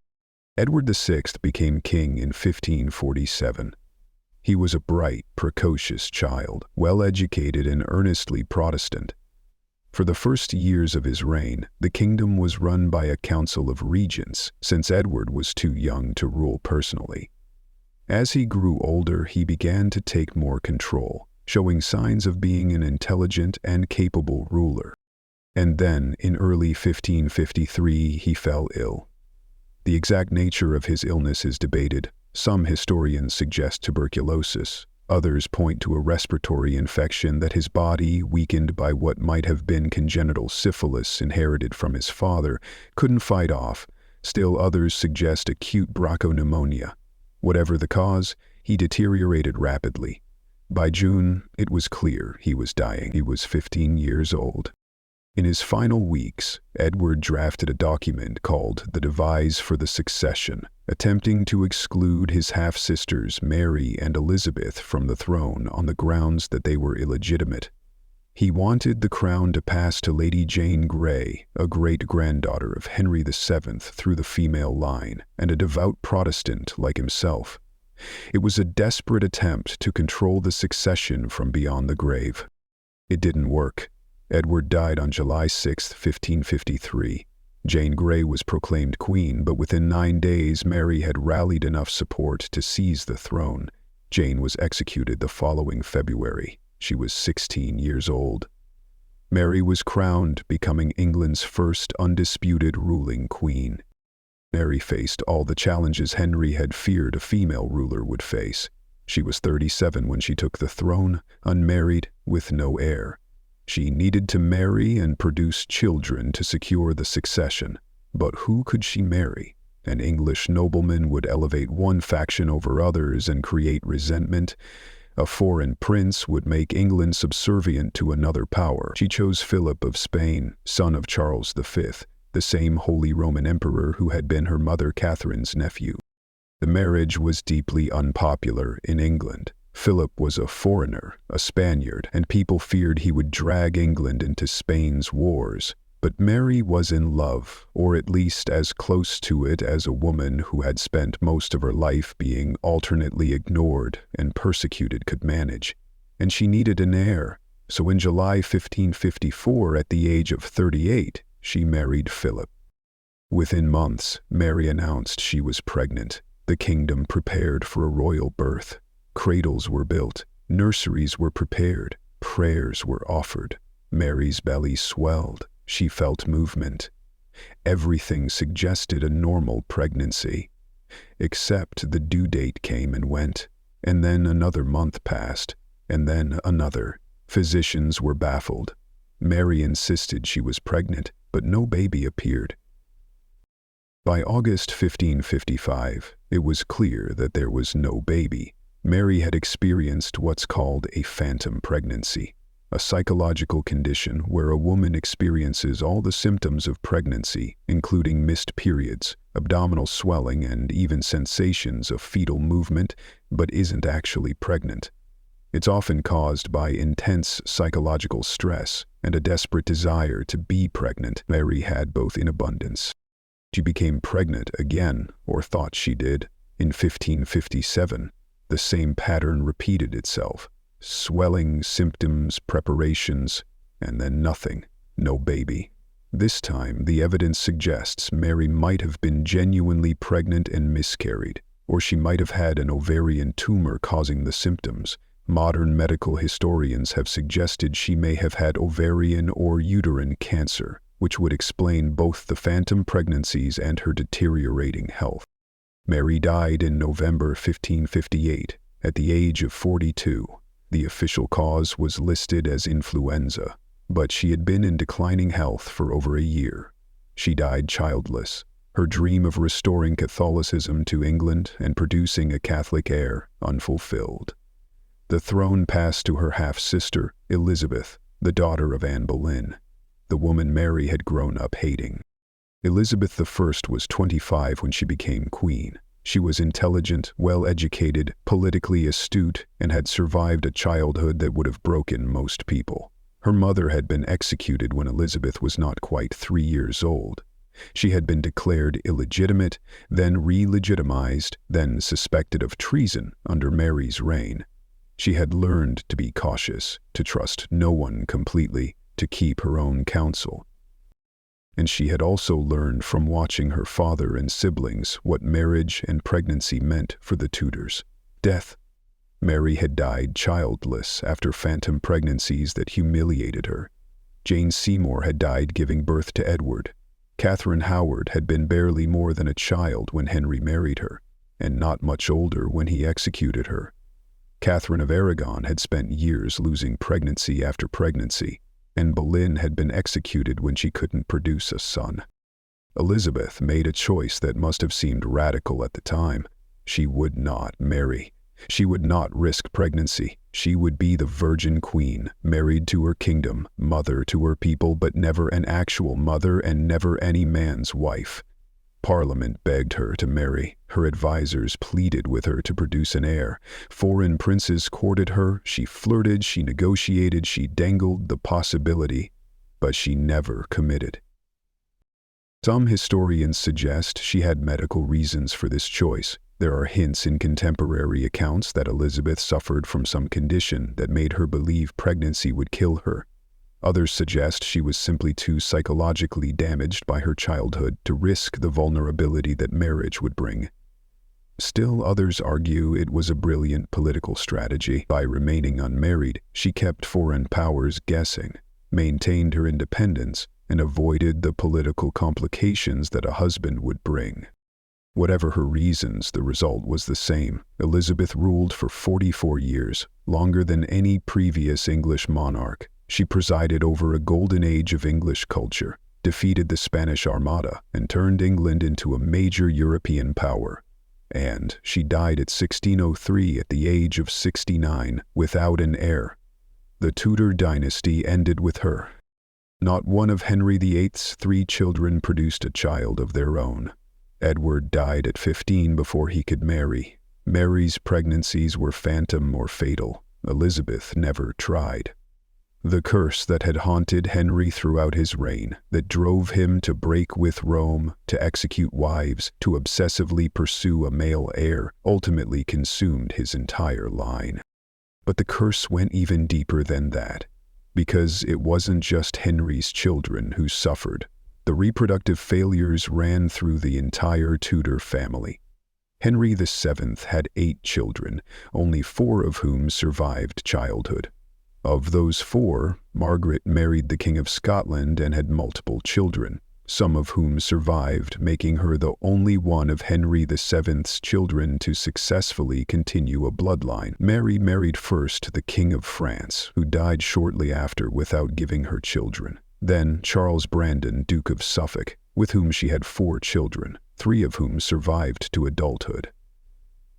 Edward VI became king in 1547. He was a bright, precocious child, well-educated and earnestly Protestant. For the first years of his reign, the kingdom was run by a council of regents, since Edward was too young to rule personally. As he grew older, he began to take more control, showing signs of being an intelligent and capable ruler. And then, in early 1553, he fell ill. The exact nature of his illness is debated. Some historians suggest tuberculosis. Others point to a respiratory infection that his body, weakened by what might have been congenital syphilis inherited from his father, couldn't fight off. Still others suggest acute bronchopneumonia. Whatever the cause, he deteriorated rapidly. By June, it was clear he was dying. He was 15 years old. In his final weeks, Edward drafted a document called the Devise for the Succession, attempting to exclude his half-sisters Mary and Elizabeth from the throne on the grounds that they were illegitimate. He wanted the crown to pass to Lady Jane Grey, a great-granddaughter of Henry VII through the female line, and a devout Protestant like himself. It was a desperate attempt to control the succession from beyond the grave. It didn't work. Edward died on July 6, 1553. Jane Grey was proclaimed queen, but within 9 days Mary had rallied enough support to seize the throne. Jane was executed the following February. She was 16 years old. Mary was crowned, becoming England's first undisputed ruling queen. Mary faced all the challenges Henry had feared a female ruler would face. She was 37 when she took the throne, unmarried, with no heir. She needed to marry and produce children to secure the succession. But who could she marry? An English nobleman would elevate one faction over others and create resentment. A foreign prince would make England subservient to another power. She chose Philip of Spain, son of Charles V, the same Holy Roman Emperor who had been her mother Catherine's nephew. The marriage was deeply unpopular in England. Philip was a foreigner, a Spaniard, and people feared he would drag England into Spain's wars. But Mary was in love, or at least as close to it as a woman who had spent most of her life being alternately ignored and persecuted could manage. And she needed an heir, so in July 1554, at the age of 38, she married Philip. Within months, Mary announced she was pregnant. The kingdom prepared for a royal birth. Cradles were built, nurseries were prepared, prayers were offered. Mary's belly swelled. She felt movement. Everything suggested a normal pregnancy. Except the due date came and went, and then another month passed, and then another. Physicians were baffled. Mary insisted she was pregnant, but no baby appeared. By August 1555, it was clear that there was no baby. Mary had experienced what's called a phantom pregnancy, a psychological condition where a woman experiences all the symptoms of pregnancy, including missed periods, abdominal swelling, and even sensations of fetal movement, but isn't actually pregnant. It's often caused by intense psychological stress and a desperate desire to be pregnant. Mary had both in abundance. She became pregnant again, or thought she did, in 1557. The same pattern repeated itself. Swelling, symptoms, preparations, and then nothing. No baby. This time, the evidence suggests Mary might have been genuinely pregnant and miscarried, or she might have had an ovarian tumor causing the symptoms. Modern medical historians have suggested she may have had ovarian or uterine cancer, which would explain both the phantom pregnancies and her deteriorating health. Mary died in November 1558, at the age of 42. The official cause was listed as influenza, but she had been in declining health for over a year. She died childless, her dream of restoring Catholicism to England and producing a Catholic heir unfulfilled. The throne passed to her half-sister, Elizabeth, the daughter of Anne Boleyn, the woman Mary had grown up hating. Elizabeth I was 25 when she became queen. She was intelligent, well-educated, politically astute, and had survived a childhood that would have broken most people. Her mother had been executed when Elizabeth was not quite 3 years old. She had been declared illegitimate, then re-legitimized, then suspected of treason under Mary's reign. She had learned to be cautious, to trust no one completely, to keep her own counsel. And she had also learned from watching her father and siblings what marriage and pregnancy meant for the Tudors. Death. Mary had died childless after phantom pregnancies that humiliated her. Jane Seymour had died giving birth to Edward. Catherine Howard had been barely more than a child when Henry married her, and not much older when he executed her. Catherine of Aragon had spent years losing pregnancy after pregnancy, and Boleyn had been executed when she couldn't produce a son. Elizabeth made a choice that must have seemed radical at the time. She would not marry. She would not risk pregnancy. She would be the Virgin Queen, married to her kingdom, mother to her people, but never an actual mother and never any man's wife. Parliament begged her to marry. Her advisors pleaded with her to produce an heir. Foreign princes courted her. She flirted, she negotiated, she dangled the possibility, but she never committed. Some historians suggest she had medical reasons for this choice. There are hints in contemporary accounts that Elizabeth suffered from some condition that made her believe pregnancy would kill her. Others suggest she was simply too psychologically damaged by her childhood to risk the vulnerability that marriage would bring. Still, others argue it was a brilliant political strategy. By remaining unmarried, she kept foreign powers guessing, maintained her independence, and avoided the political complications that a husband would bring. Whatever her reasons, the result was the same. Elizabeth ruled for 44 years, longer than any previous English monarch. She presided over a golden age of English culture, defeated the Spanish Armada, and turned England into a major European power. And she died at 1603 at the age of 69, without an heir. The Tudor dynasty ended with her. Not one of Henry VIII's 3 children produced a child of their own. Edward died at 15 before he could marry. Mary's pregnancies were phantom or fatal. Elizabeth never tried. The curse that had haunted Henry throughout his reign, that drove him to break with Rome, to execute wives, to obsessively pursue a male heir, ultimately consumed his entire line. But the curse went even deeper than that, because it wasn't just Henry's children who suffered. The reproductive failures ran through the entire Tudor family. Henry VII had 8 children, only 4 of whom survived childhood. Of those 4, Margaret married the King of Scotland and had multiple children, some of whom survived, making her the only one of Henry VII's children to successfully continue a bloodline. Mary married first the King of France, who died shortly after without giving her children. Then Charles Brandon, Duke of Suffolk, with whom she had 4 children, 3 of whom survived to adulthood.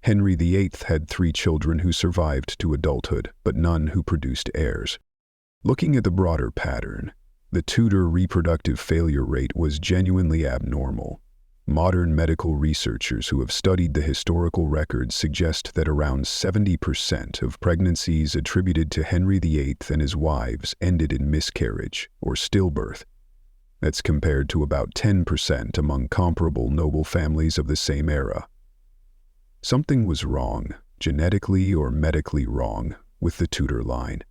Henry VIII had 3 children who survived to adulthood, but none who produced heirs. Looking at the broader pattern, the Tudor reproductive failure rate was genuinely abnormal. Modern medical researchers who have studied the historical records suggest that around 70% of pregnancies attributed to Henry VIII and his wives ended in miscarriage or stillbirth. That's compared to about 10% among comparable noble families of the same era. Something was wrong, genetically or medically wrong, with the Tudor line.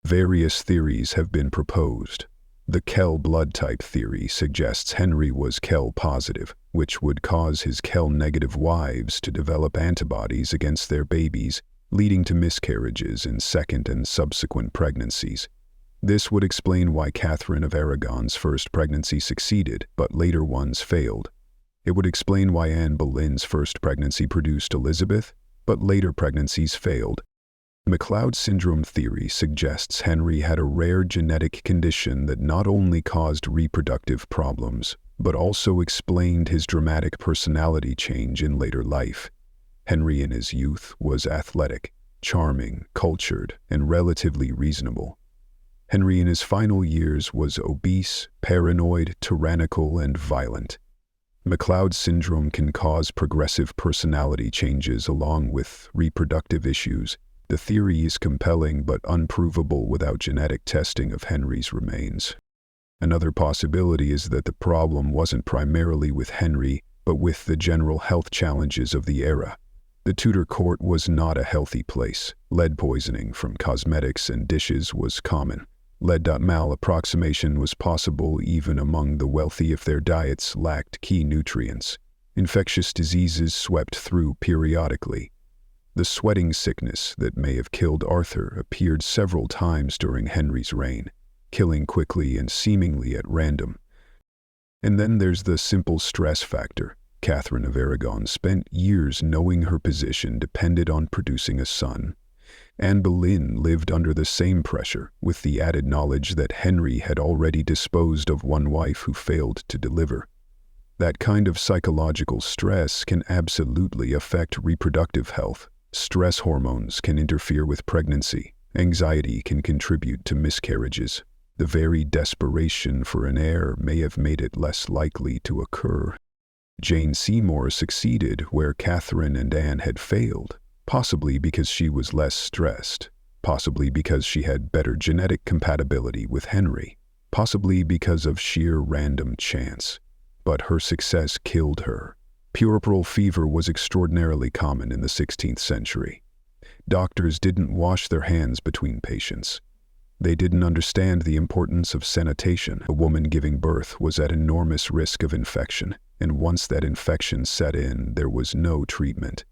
Various theories have been proposed. The Kell blood type theory suggests Henry was Kell positive, which would cause his Kell negative wives to develop antibodies against their babies, leading to miscarriages in second and subsequent pregnancies. This would explain why Catherine of Aragon's first pregnancy succeeded, but later ones failed. It would explain why Anne Boleyn's first pregnancy produced Elizabeth, but later pregnancies failed. McLeod syndrome theory suggests Henry had a rare genetic condition that not only caused reproductive problems, but also explained his dramatic personality change in later life. Henry in his youth was athletic, charming, cultured, and relatively reasonable. Henry in his final years was obese, paranoid, tyrannical, and violent. McLeod syndrome can cause progressive personality changes along with reproductive issues. The theory is compelling but unprovable without genetic testing of Henry's remains. Another possibility is that the problem wasn't primarily with Henry, but with the general health challenges of the era. The Tudor court was not a healthy place. Lead poisoning from cosmetics and dishes was common. Lead malapproximation was possible even among the wealthy if their diets lacked key nutrients. Infectious diseases swept through periodically. The sweating sickness that may have killed Arthur appeared several times during Henry's reign, killing quickly and seemingly at random. And then there's the simple stress factor. Catherine of Aragon spent years knowing her position depended on producing a son. Anne Boleyn lived under the same pressure, with the added knowledge that Henry had already disposed of one wife who failed to deliver. That kind of psychological stress can absolutely affect reproductive health. Stress hormones can interfere with pregnancy. Anxiety can contribute to miscarriages. The very desperation for an heir may have made it less likely to occur. Jane Seymour succeeded where Catherine and Anne had failed, possibly because she was less stressed, possibly because she had better genetic compatibility with Henry, possibly because of sheer random chance. But her success killed her. Puerperal fever was extraordinarily common in the 16th century. Doctors didn't wash their hands between patients. They didn't understand the importance of sanitation. A woman giving birth was at enormous risk of infection, and once that infection set in, there was no treatment.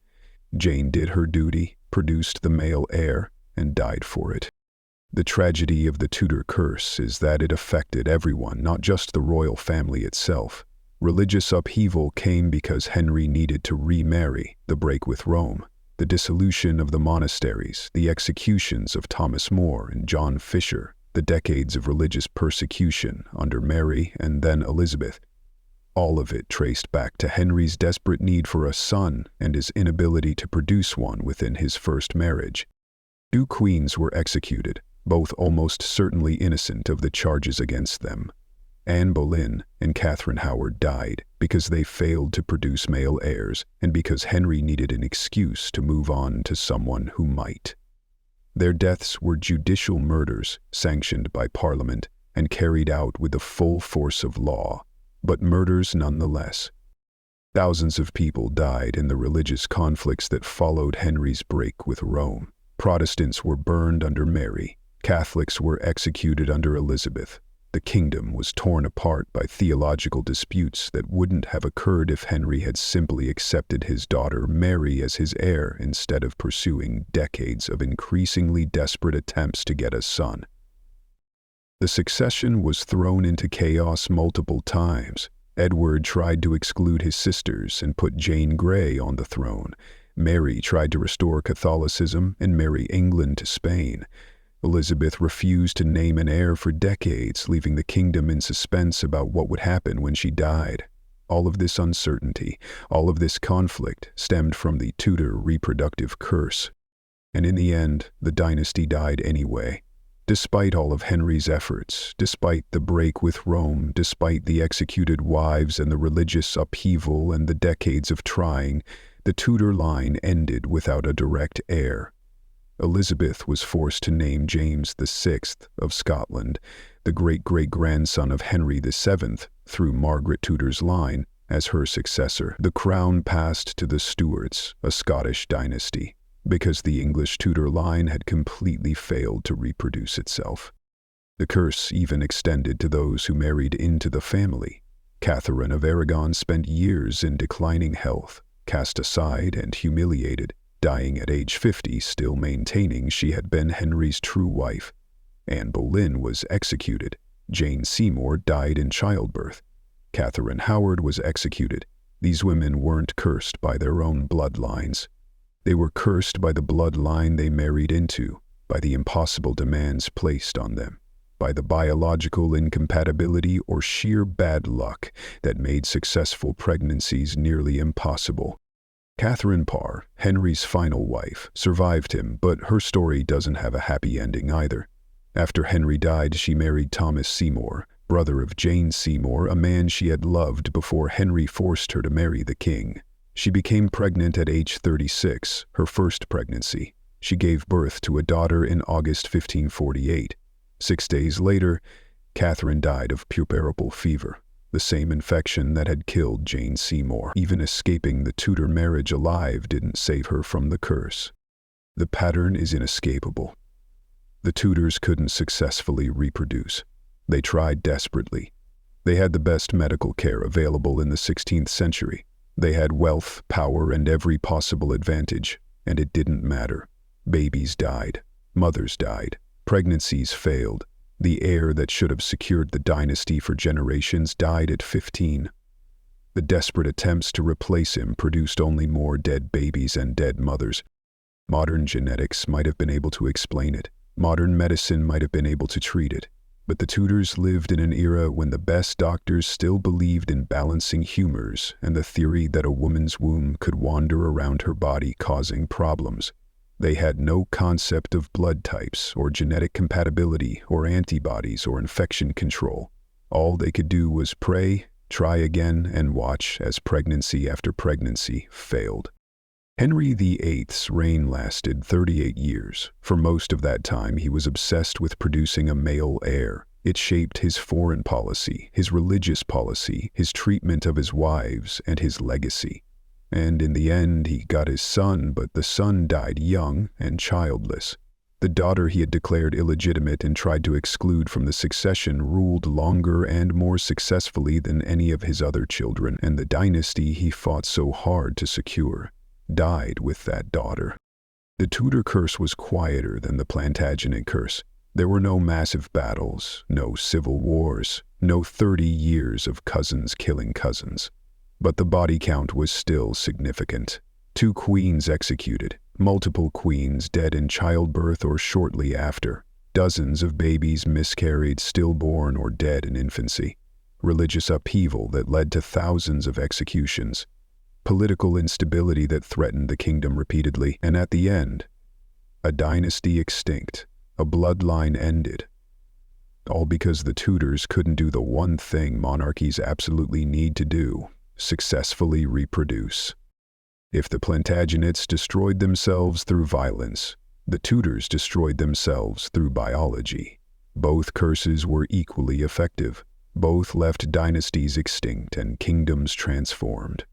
Jane did her duty, produced the male heir, and died for it. The tragedy of the Tudor curse is that it affected everyone, not just the royal family itself. Religious upheaval came because Henry needed to remarry, the break with Rome, the dissolution of the monasteries, the executions of Thomas More and John Fisher, the decades of religious persecution under Mary and then Elizabeth. All of it traced back to Henry's desperate need for a son and his inability to produce one within his first marriage. 2 queens were executed, both almost certainly innocent of the charges against them. Anne Boleyn and Catherine Howard died because they failed to produce male heirs and because Henry needed an excuse to move on to someone who might. Their deaths were judicial murders sanctioned by Parliament and carried out with the full force of law, but murders nonetheless. Thousands of people died in the religious conflicts that followed Henry's break with Rome. Protestants were burned under Mary. Catholics were executed under Elizabeth. The kingdom was torn apart by theological disputes that wouldn't have occurred if Henry had simply accepted his daughter Mary as his heir instead of pursuing decades of increasingly desperate attempts to get a son. The succession was thrown into chaos multiple times. Edward tried to exclude his sisters and put Jane Grey on the throne. Mary tried to restore Catholicism and marry England to Spain. Elizabeth refused to name an heir for decades, leaving the kingdom in suspense about what would happen when she died. All of this uncertainty, all of this conflict stemmed from the Tudor reproductive curse. And in the end, the dynasty died anyway. Despite all of Henry's efforts, despite the break with Rome, despite the executed wives and the religious upheaval and the decades of trying, the Tudor line ended without a direct heir. Elizabeth was forced to name James VI of Scotland, the great-great-grandson of Henry VII, through Margaret Tudor's line, as her successor. The crown passed to the Stuarts, a Scottish dynasty, because the English Tudor line had completely failed to reproduce itself. The curse even extended to those who married into the family. Catherine of Aragon spent years in declining health, cast aside and humiliated, dying at age 50, still maintaining she had been Henry's true wife. Anne Boleyn was executed. Jane Seymour died in childbirth. Catherine Howard was executed. These women weren't cursed by their own bloodlines. They were cursed by the bloodline they married into, by the impossible demands placed on them, by the biological incompatibility or sheer bad luck that made successful pregnancies nearly impossible. Catherine Parr, Henry's final wife, survived him, but her story doesn't have a happy ending either. After Henry died, she married Thomas Seymour, brother of Jane Seymour, a man she had loved before Henry forced her to marry the king. She became pregnant at age 36, her first pregnancy. She gave birth to a daughter in August 1548. 6 days later, Catherine died of puerperal fever, the same infection that had killed Jane Seymour. Even escaping the Tudor marriage alive didn't save her from the curse. The pattern is inescapable. The Tudors couldn't successfully reproduce. They tried desperately. They had the best medical care available in the 16th century. They had wealth, power, and every possible advantage, and it didn't matter. Babies died. Mothers died. Pregnancies failed. The heir that should have secured the dynasty for generations died at 15. The desperate attempts to replace him produced only more dead babies and dead mothers. Modern genetics might have been able to explain it. Modern medicine might have been able to treat it. But the Tudors lived in an era when the best doctors still believed in balancing humors and the theory that a woman's womb could wander around her body causing problems. They had no concept of blood types or genetic compatibility or antibodies or infection control. All they could do was pray, try again, and watch as pregnancy after pregnancy failed. Henry VIII's reign lasted 38 years. For most of that time, he was obsessed with producing a male heir. It shaped his foreign policy, his religious policy, his treatment of his wives, and his legacy. And in the end, he got his son, but the son died young and childless. The daughter he had declared illegitimate and tried to exclude from the succession ruled longer and more successfully than any of his other children, and the dynasty he fought so hard to secure died with that daughter. The Tudor curse was quieter than the Plantagenet curse. There were no massive battles, no civil wars, no 30 years of cousins killing cousins. But the body count was still significant. 2 queens executed, multiple queens dead in childbirth or shortly after, dozens of babies miscarried, stillborn, or dead in infancy, religious upheaval that led to thousands of executions, political instability that threatened the kingdom repeatedly, and at the end, a dynasty extinct, a bloodline ended. All because the Tudors couldn't do the one thing monarchies absolutely need to do: successfully reproduce. If the Plantagenets destroyed themselves through violence, the Tudors destroyed themselves through biology. Both curses were equally effective. Both left dynasties extinct and kingdoms transformed.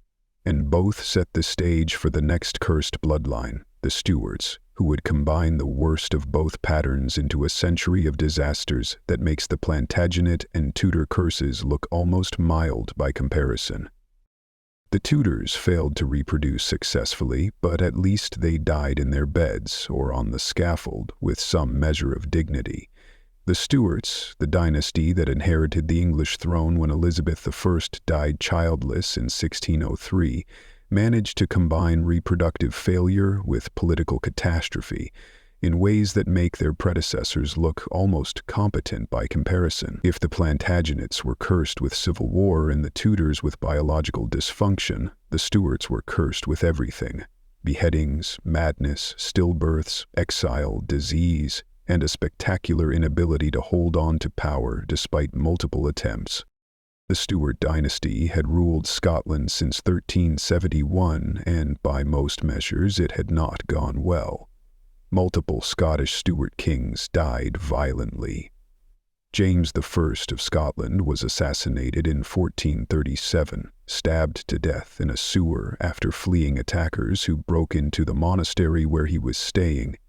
And both set the stage for the next cursed bloodline, the Stuarts, who would combine the worst of both patterns into a century of disasters that makes the Plantagenet and Tudor curses look almost mild by comparison. The Tudors failed to reproduce successfully, but at least they died in their beds or on the scaffold with some measure of dignity. The Stuarts, the dynasty that inherited the English throne when Elizabeth I died childless in 1603, managed to combine reproductive failure with political catastrophe in ways that make their predecessors look almost competent by comparison. If the Plantagenets were cursed with civil war and the Tudors with biological dysfunction, the Stuarts were cursed with everything: beheadings, madness, stillbirths, exile, disease, and a spectacular inability to hold on to power despite multiple attempts. The Stuart dynasty had ruled Scotland since 1371, and by most measures it had not gone well. Multiple Scottish Stuart kings died violently. James I of Scotland was assassinated in 1437, stabbed to death in a sewer after fleeing attackers who broke into the monastery where he was staying.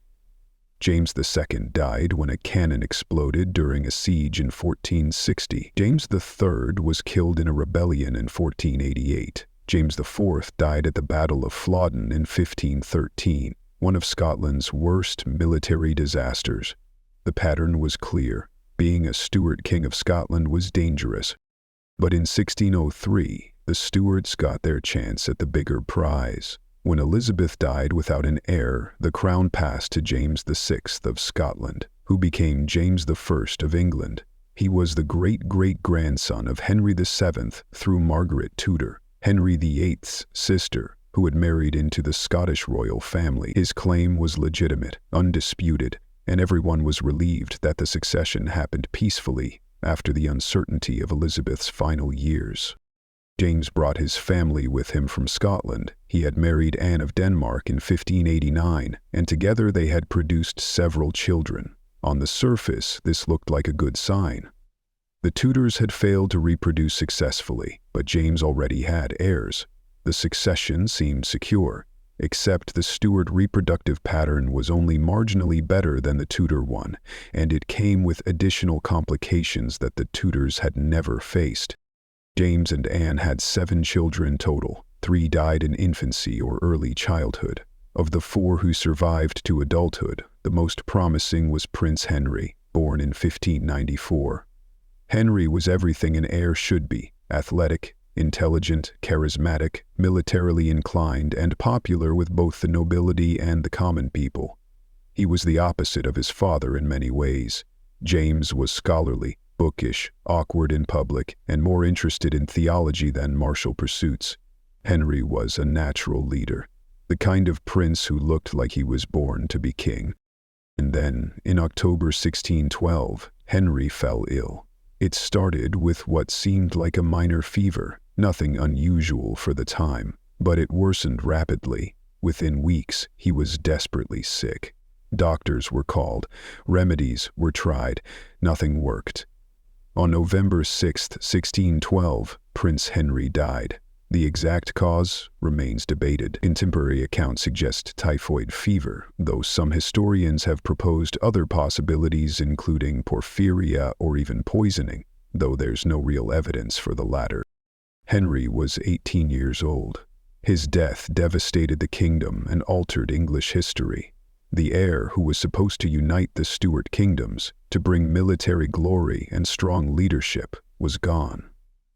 James II died when a cannon exploded during a siege in 1460. James III was killed in a rebellion in 1488. James IV died at the Battle of Flodden in 1513, one of Scotland's worst military disasters. The pattern was clear: being a Stuart king of Scotland was dangerous. But in 1603, the Stuarts got their chance at the bigger prize. When Elizabeth died without an heir, the crown passed to James VI of Scotland, who became James I of England. He was the great-great-grandson of Henry VII through Margaret Tudor, Henry VIII's sister, who had married into the Scottish royal family. His claim was legitimate, undisputed, and everyone was relieved that the succession happened peacefully after the uncertainty of Elizabeth's final years. James brought his family with him from Scotland. He had married Anne of Denmark in 1589, and together they had produced several children. On the surface, this looked like a good sign. The Tudors had failed to reproduce successfully, but James already had heirs. The succession seemed secure, except the Stuart reproductive pattern was only marginally better than the Tudor one, and it came with additional complications that the Tudors had never faced. James and Anne had 7 children total. 3 died in infancy or early childhood. Of the 4 who survived to adulthood, the most promising was Prince Henry, born in 1594. Henry was everything an heir should be: athletic, intelligent, charismatic, militarily inclined, and popular with both the nobility and the common people. He was the opposite of his father in many ways. James was scholarly, bookish, awkward in public, and more interested in theology than martial pursuits. Henry was a natural leader, the kind of prince who looked like he was born to be king. And then, in October 1612, Henry fell ill. It started with what seemed like a minor fever, nothing unusual for the time, but it worsened rapidly. Within weeks, he was desperately sick. Doctors were called, remedies were tried, nothing worked. On November 6, 1612, Prince Henry died. The exact cause remains debated. Contemporary accounts suggest typhoid fever, though some historians have proposed other possibilities including porphyria or even poisoning, though there's no real evidence for the latter. Henry was 18 years old. His death devastated the kingdom and altered English history. The heir who was supposed to unite the Stuart kingdoms, to bring military glory and strong leadership, was gone.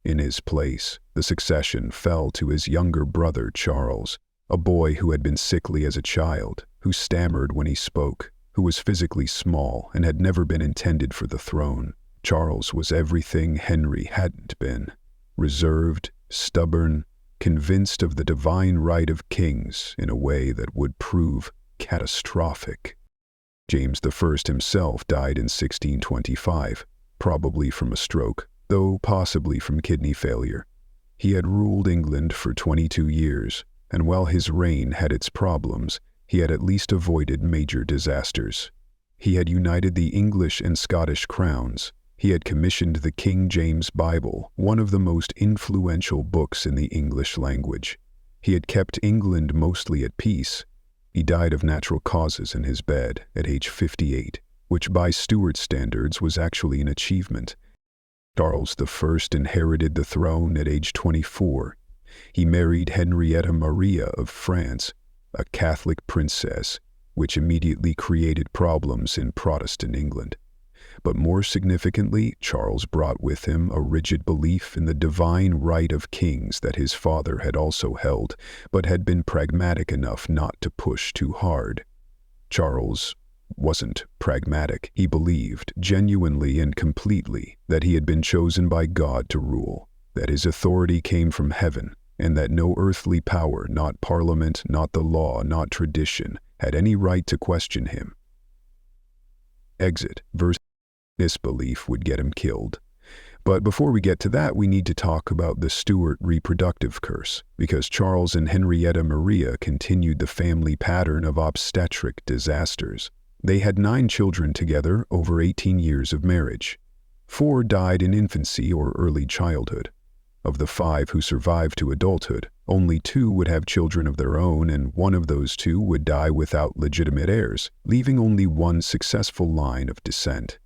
In his place, the succession fell to his younger brother Charles, a boy who had been sickly as a child, who stammered when he spoke, who was physically small and had never been intended for the throne. Charles was everything Henry hadn't been: reserved, stubborn, convinced of the divine right of kings in a way that would prove catastrophic. James I himself died in 1625, probably from a stroke, though possibly from kidney failure. He had ruled England for 22 years, and while his reign had its problems, he had at least avoided major disasters. He had united the English and Scottish crowns. He had commissioned the King James Bible, one of the most influential books in the English language. He had kept England mostly at peace. He died of natural causes in his bed at age 58, which by Stuart standards was actually an achievement. Charles I inherited the throne at age 24. He married Henrietta Maria of France, a Catholic princess, which immediately created problems in Protestant England. But more significantly, Charles brought with him a rigid belief in the divine right of kings that his father had also held, but had been pragmatic enough not to push too hard. Charles wasn't pragmatic. He believed, genuinely and completely, that he had been chosen by God to rule, that his authority came from heaven, and that no earthly power, not parliament, not the law, not tradition, had any right to question him. Exit verse. This belief would get him killed. But before we get to that, we need to talk about the Stuart reproductive curse, because Charles and Henrietta Maria continued the family pattern of obstetric disasters. They had 9 children together over 18 years of marriage. 4 died in infancy or early childhood. Of the 5 who survived to adulthood, only 2 would have children of their own, and one of those 2 would die without legitimate heirs, leaving only one successful line of descent.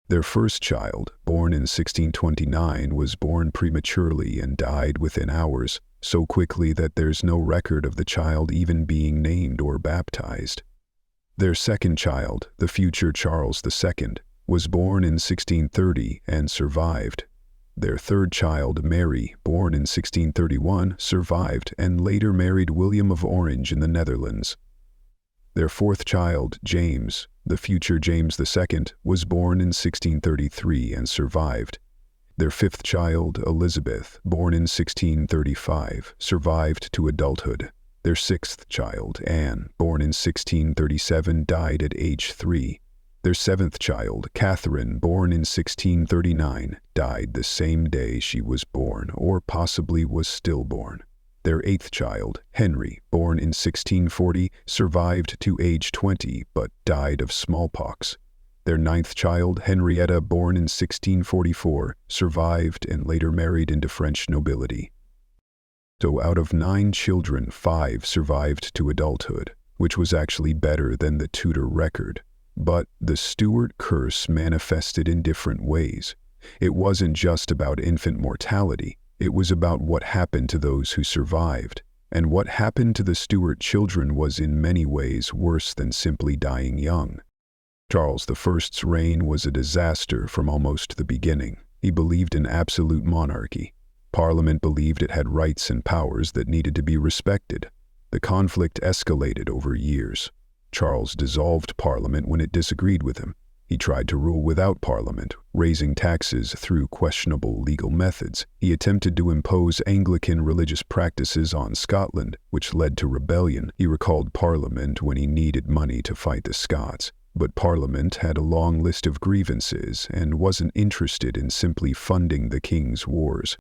Their first child, born in 1629, was born prematurely and died within hours, so quickly that there's no record of the child even being named or baptized. Their second child, the future Charles II, was born in 1630 and survived. Their third child, Mary, born in 1631, survived and later married William of Orange in the Netherlands. Their fourth child, James, the future James II, was born in 1633 and survived. Their fifth child, Elizabeth, born in 1635, survived to adulthood. Their sixth child, Anne, born in 1637, died at age 3. Their seventh child, Catherine, born in 1639, died the same day she was born, or possibly was stillborn. Their eighth child, Henry, born in 1640, survived to age 20 but died of smallpox. Their ninth child, Henrietta, born in 1644, survived and later married into French nobility. So out of 9 children, 5 survived to adulthood, which was actually better than the Tudor record. But the Stuart curse manifested in different ways. It wasn't just about infant mortality. It was about what happened to those who survived. And what happened to the Stuart children was in many ways worse than simply dying young. Charles I's reign was a disaster from almost the beginning. He believed in absolute monarchy. Parliament believed it had rights and powers that needed to be respected. The conflict escalated over years. Charles dissolved Parliament when it disagreed with him. He tried to rule without Parliament, raising taxes through questionable legal methods. He attempted to impose Anglican religious practices on Scotland, which led to rebellion. He recalled Parliament when he needed money to fight the Scots. But Parliament had a long list of grievances and wasn't interested in simply funding the king's wars.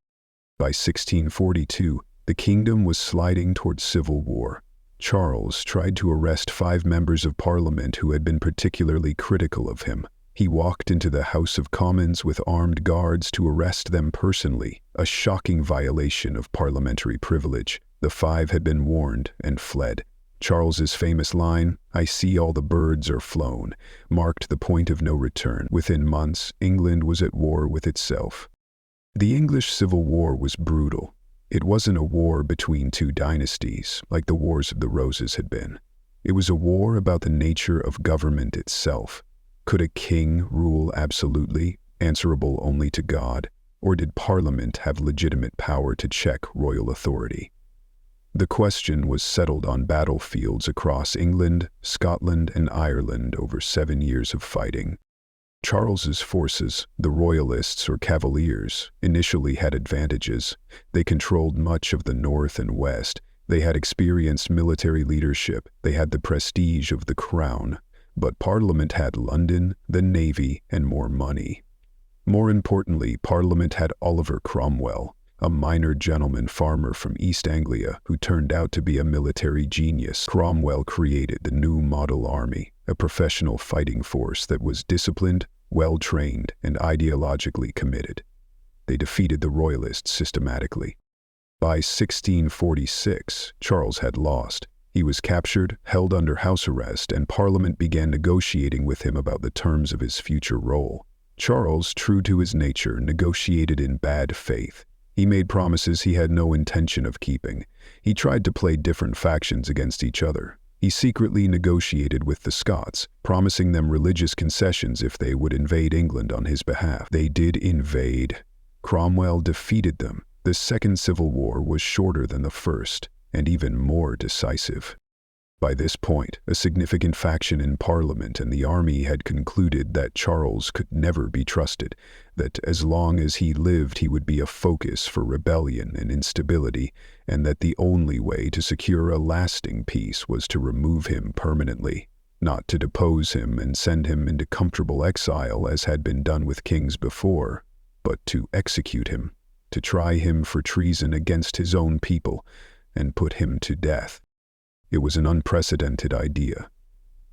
By 1642, the kingdom was sliding towards civil war. Charles tried to arrest 5 members of Parliament who had been particularly critical of him. He walked into the House of Commons with armed guards to arrest them personally, a shocking violation of parliamentary privilege. The 5 had been warned and fled. Charles's famous line, "I see all the birds are flown," marked the point of no return. Within months, England was at war with itself. The English Civil War was brutal. It wasn't a war between 2 dynasties, like the Wars of the Roses had been. It was a war about the nature of government itself. Could a king rule absolutely, answerable only to God, or did Parliament have legitimate power to check royal authority? The question was settled on battlefields across England, Scotland, and Ireland over 7 years of fighting. Charles's forces, the Royalists or Cavaliers, initially had advantages. They controlled much of the north and west. They had experienced military leadership. They had the prestige of the crown. But Parliament had London, the Navy, and more money. More importantly, Parliament had Oliver Cromwell, a minor gentleman farmer from East Anglia who turned out to be a military genius. Cromwell created the new model army, a professional fighting force that was disciplined, well-trained, and ideologically committed. They defeated the Royalists systematically. By 1646, Charles had lost. He was captured, held under house arrest, and Parliament began negotiating with him about the terms of his future role. Charles, true to his nature, negotiated in bad faith. He made promises he had no intention of keeping. He tried to play different factions against each other. He secretly negotiated with the Scots, promising them religious concessions if they would invade England on his behalf. They did invade. Cromwell defeated them. The Second Civil War was shorter than the first, and even more decisive. By this point, a significant faction in Parliament and the army had concluded that Charles could never be trusted, that as long as he lived he would be a focus for rebellion and instability, and that the only way to secure a lasting peace was to remove him permanently, not to depose him and send him into comfortable exile as had been done with kings before, but to execute him, to try him for treason against his own people, and put him to death. It was an unprecedented idea.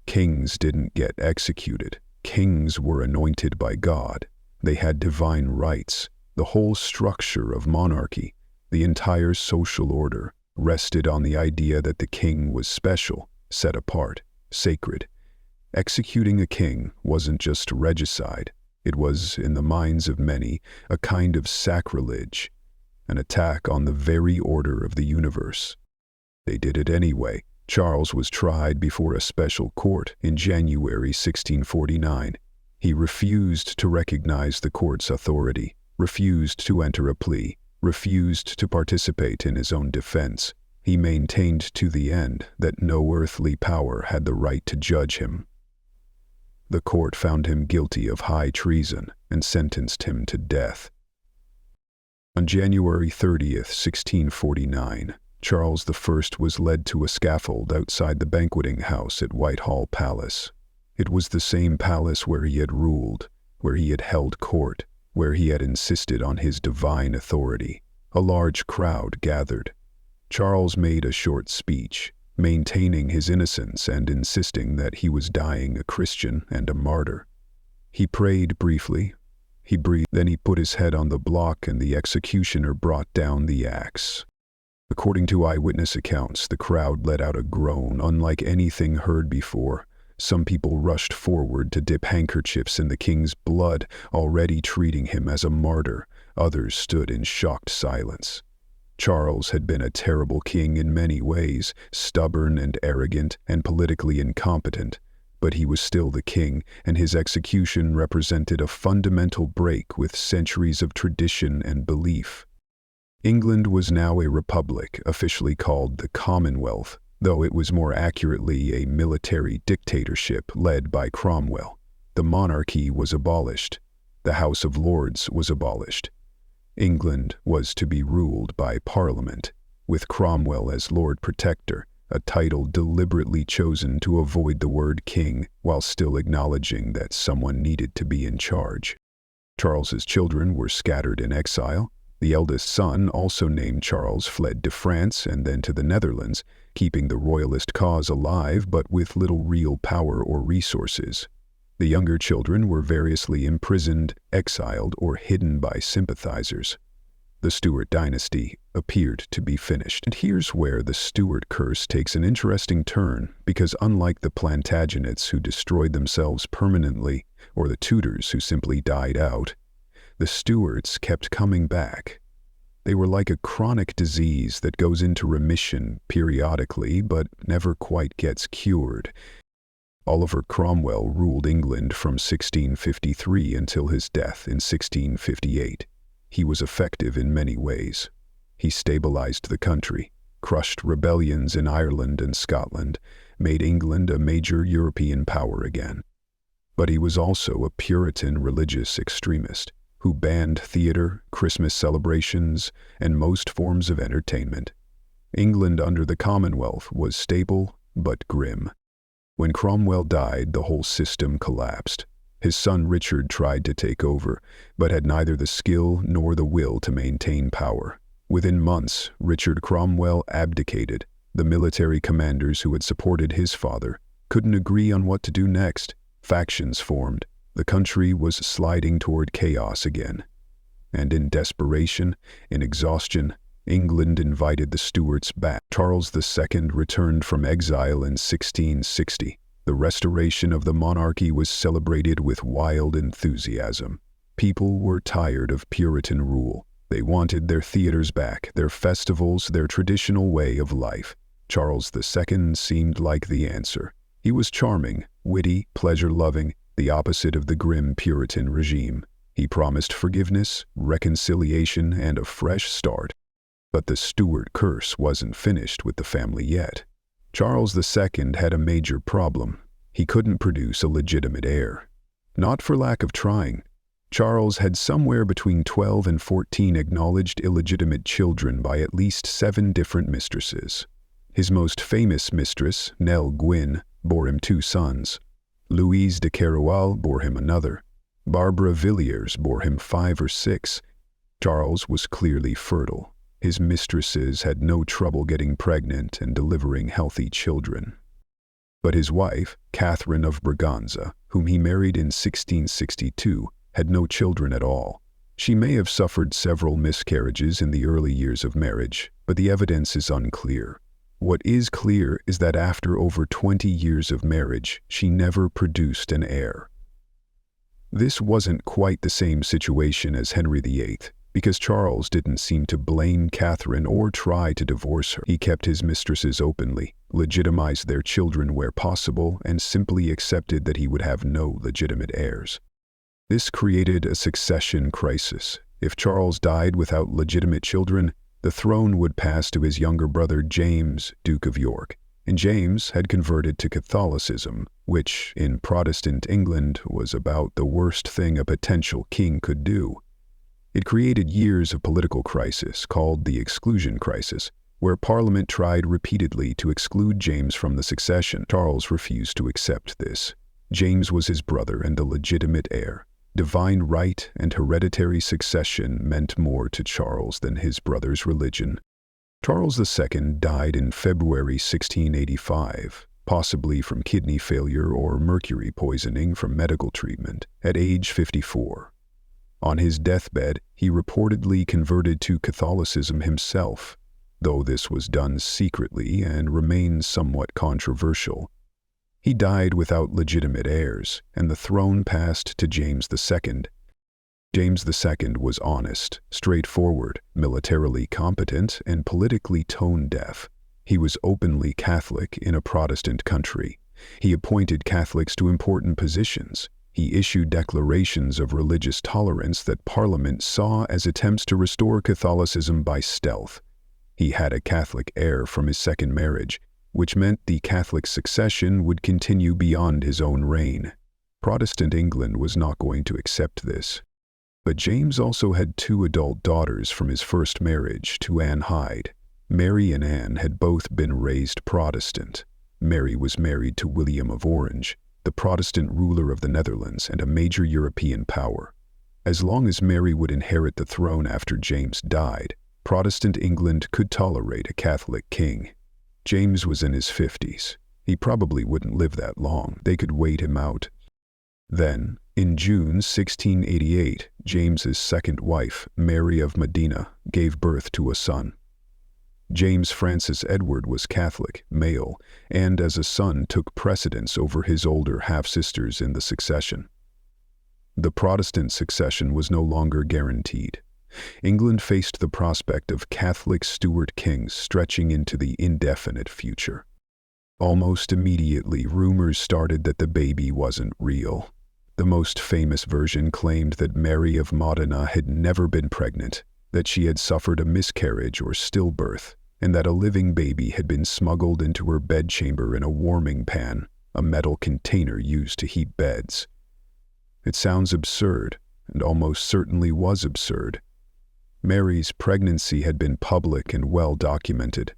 Kings didn't get executed. Kings were anointed by God. They had divine rights. The whole structure of monarchy, the entire social order, rested on the idea that the king was special, set apart, sacred. Executing a king wasn't just regicide. It was, in the minds of many, a kind of sacrilege, an attack on the very order of the universe. They did it anyway. Charles was tried before a special court in January 1649. He refused to recognize the court's authority, refused to enter a plea, refused to participate in his own defense. He maintained to the end that no earthly power had the right to judge him. The court found him guilty of high treason and sentenced him to death. On January 30th, 1649, Charles I was led to a scaffold outside the banqueting house at Whitehall Palace. It was the same palace where he had ruled, where he had held court, where he had insisted on his divine authority. A large crowd gathered. Charles made a short speech, maintaining his innocence and insisting that he was dying a Christian and a martyr. He prayed briefly. He breathed, then he put his head on the block and the executioner brought down the axe. According to eyewitness accounts, the crowd let out a groan unlike anything heard before. Some people rushed forward to dip handkerchiefs in the king's blood, already treating him as a martyr. Others stood in shocked silence. Charles had been a terrible king in many ways, stubborn and arrogant and politically incompetent. But he was still the king, and his execution represented a fundamental break with centuries of tradition and belief. England was now a republic, officially called the Commonwealth, though it was more accurately a military dictatorship led by Cromwell. The monarchy was abolished. The House of Lords was abolished. England was to be ruled by Parliament, with Cromwell as Lord Protector, a title deliberately chosen to avoid the word king while still acknowledging that someone needed to be in charge. Charles's children were scattered in exile. The eldest son, also named Charles, fled to France and then to the Netherlands, keeping the royalist cause alive but with little real power or resources. The younger children were variously imprisoned, exiled, or hidden by sympathizers. The Stuart dynasty appeared to be finished. And here's where the Stuart curse takes an interesting turn, because unlike the Plantagenets who destroyed themselves permanently, or the Tudors who simply died out, the Stuarts kept coming back. They were like a chronic disease that goes into remission periodically but never quite gets cured. Oliver Cromwell ruled England from 1653 until his death in 1658. He was effective in many ways. He stabilized the country, crushed rebellions in Ireland and Scotland, made England a major European power again. But he was also a Puritan religious extremist who banned theater, Christmas celebrations, and most forms of entertainment. England under the Commonwealth was stable but grim. When Cromwell died, the whole system collapsed. His son Richard tried to take over, but had neither the skill nor the will to maintain power. Within months, Richard Cromwell abdicated. The military commanders who had supported his father couldn't agree on what to do next. Factions formed. The country was sliding toward chaos again. And in desperation, in exhaustion, England invited the Stuarts back. Charles II returned from exile in 1660. The restoration of the monarchy was celebrated with wild enthusiasm. People were tired of Puritan rule. They wanted their theaters back, their festivals, their traditional way of life. Charles II seemed like the answer. He was charming, witty, pleasure-loving, the opposite of the grim Puritan regime. He promised forgiveness, reconciliation, and a fresh start. But the Stuart curse wasn't finished with the family yet. Charles II had a major problem. He couldn't produce a legitimate heir. Not for lack of trying. Charles had somewhere between 12 and 14 acknowledged illegitimate children by at least 7 different mistresses. His most famous mistress, Nell Gwynn, bore him 2 sons. Louise de Keroualle bore him another. Barbara Villiers bore him 5 or 6. Charles was clearly fertile. His mistresses had no trouble getting pregnant and delivering healthy children. But his wife, Catherine of Braganza, whom he married in 1662, had no children at all. She may have suffered several miscarriages in the early years of marriage, but the evidence is unclear. What is clear is that after over 20 years of marriage, she never produced an heir. This wasn't quite the same situation as Henry VIII. Because Charles didn't seem to blame Catherine or try to divorce her. He kept his mistresses openly, legitimized their children where possible, and simply accepted that he would have no legitimate heirs. This created a succession crisis. If Charles died without legitimate children, the throne would pass to his younger brother James, Duke of York. And James had converted to Catholicism, which, in Protestant England, was about the worst thing a potential king could do. It created years of political crisis called the Exclusion Crisis, where Parliament tried repeatedly to exclude James from the succession. Charles refused to accept this. James was his brother and the legitimate heir. Divine right and hereditary succession meant more to Charles than his brother's religion. Charles II died in February 1685, possibly from kidney failure or mercury poisoning from medical treatment, at age 54. On his deathbed, he reportedly converted to Catholicism himself, though this was done secretly and remains somewhat controversial. He died without legitimate heirs, and the throne passed to James II. James II was honest, straightforward, militarily competent, and politically tone-deaf. He was openly Catholic in a Protestant country. He appointed Catholics to important positions. He issued declarations of religious tolerance that Parliament saw as attempts to restore Catholicism by stealth. He had a Catholic heir from his second marriage, which meant the Catholic succession would continue beyond his own reign. Protestant England was not going to accept this. But James also had two adult daughters from his first marriage to Anne Hyde. Mary and Anne had both been raised Protestant. Mary was married to William of Orange, the Protestant ruler of the Netherlands and a major European power. As long as Mary would inherit the throne after James died, Protestant England could tolerate a Catholic king. James was in his 50s. He probably wouldn't live that long. They could wait him out. Then, in June 1688, James's second wife, Mary of Modena, gave birth to a son. James Francis Edward was Catholic, male, and as a son took precedence over his older half-sisters in the succession. The Protestant succession was no longer guaranteed. England faced the prospect of Catholic Stuart kings stretching into the indefinite future. Almost immediately, rumors started that the baby wasn't real. The most famous version claimed that Mary of Modena had never been pregnant, that she had suffered a miscarriage or stillbirth, and that a living baby had been smuggled into her bedchamber in a warming pan, a metal container used to heat beds. It sounds absurd, and almost certainly was absurd. Mary's pregnancy had been public and well documented.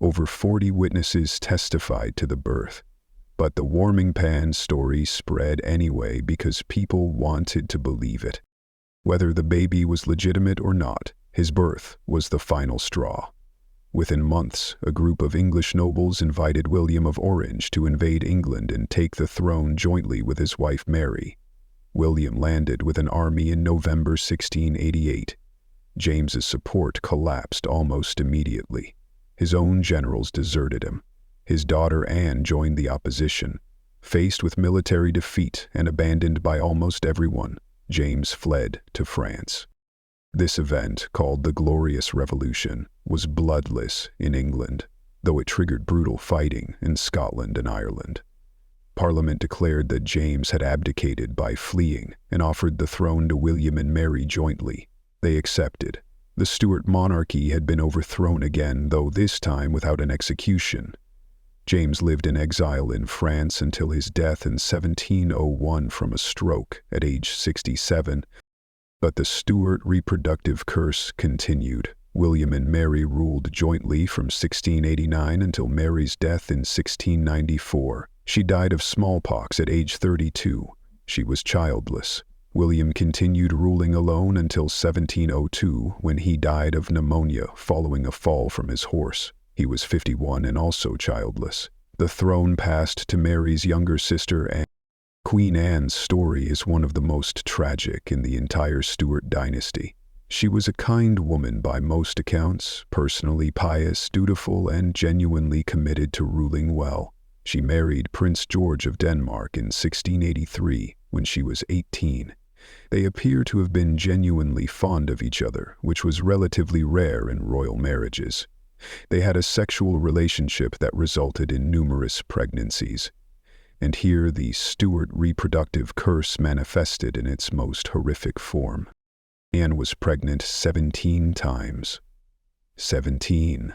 Over 40 witnesses testified to the birth. But the warming pan story spread anyway because people wanted to believe it. Whether the baby was legitimate or not, his birth was the final straw. Within months, a group of English nobles invited William of Orange to invade England and take the throne jointly with his wife Mary. William landed with an army in November 1688. James's support collapsed almost immediately. His own generals deserted him. His daughter Anne joined the opposition. Faced with military defeat and abandoned by almost everyone, James fled to France. This event, called the Glorious Revolution, was bloodless in England, though it triggered brutal fighting in Scotland and Ireland. Parliament declared that James had abdicated by fleeing and offered the throne to William and Mary jointly. They accepted. The Stuart monarchy had been overthrown again, though this time without an execution. James lived in exile in France until his death in 1701 from a stroke at age 67. But the Stuart reproductive curse continued. William and Mary ruled jointly from 1689 until Mary's death in 1694. She died of smallpox at age 32. She was childless. William continued ruling alone until 1702, when he died of pneumonia following a fall from his horse. He was 51 and also childless. The throne passed to Mary's younger sister Anne. Queen Anne's story is one of the most tragic in the entire Stuart dynasty. She was a kind woman by most accounts, personally pious, dutiful, and genuinely committed to ruling well. She married Prince George of Denmark in 1683 when she was 18. They appear to have been genuinely fond of each other, which was relatively rare in royal marriages. They had a sexual relationship that resulted in numerous pregnancies. And here the Stuart reproductive curse manifested in its most horrific form. Anne was pregnant 17 times. 17.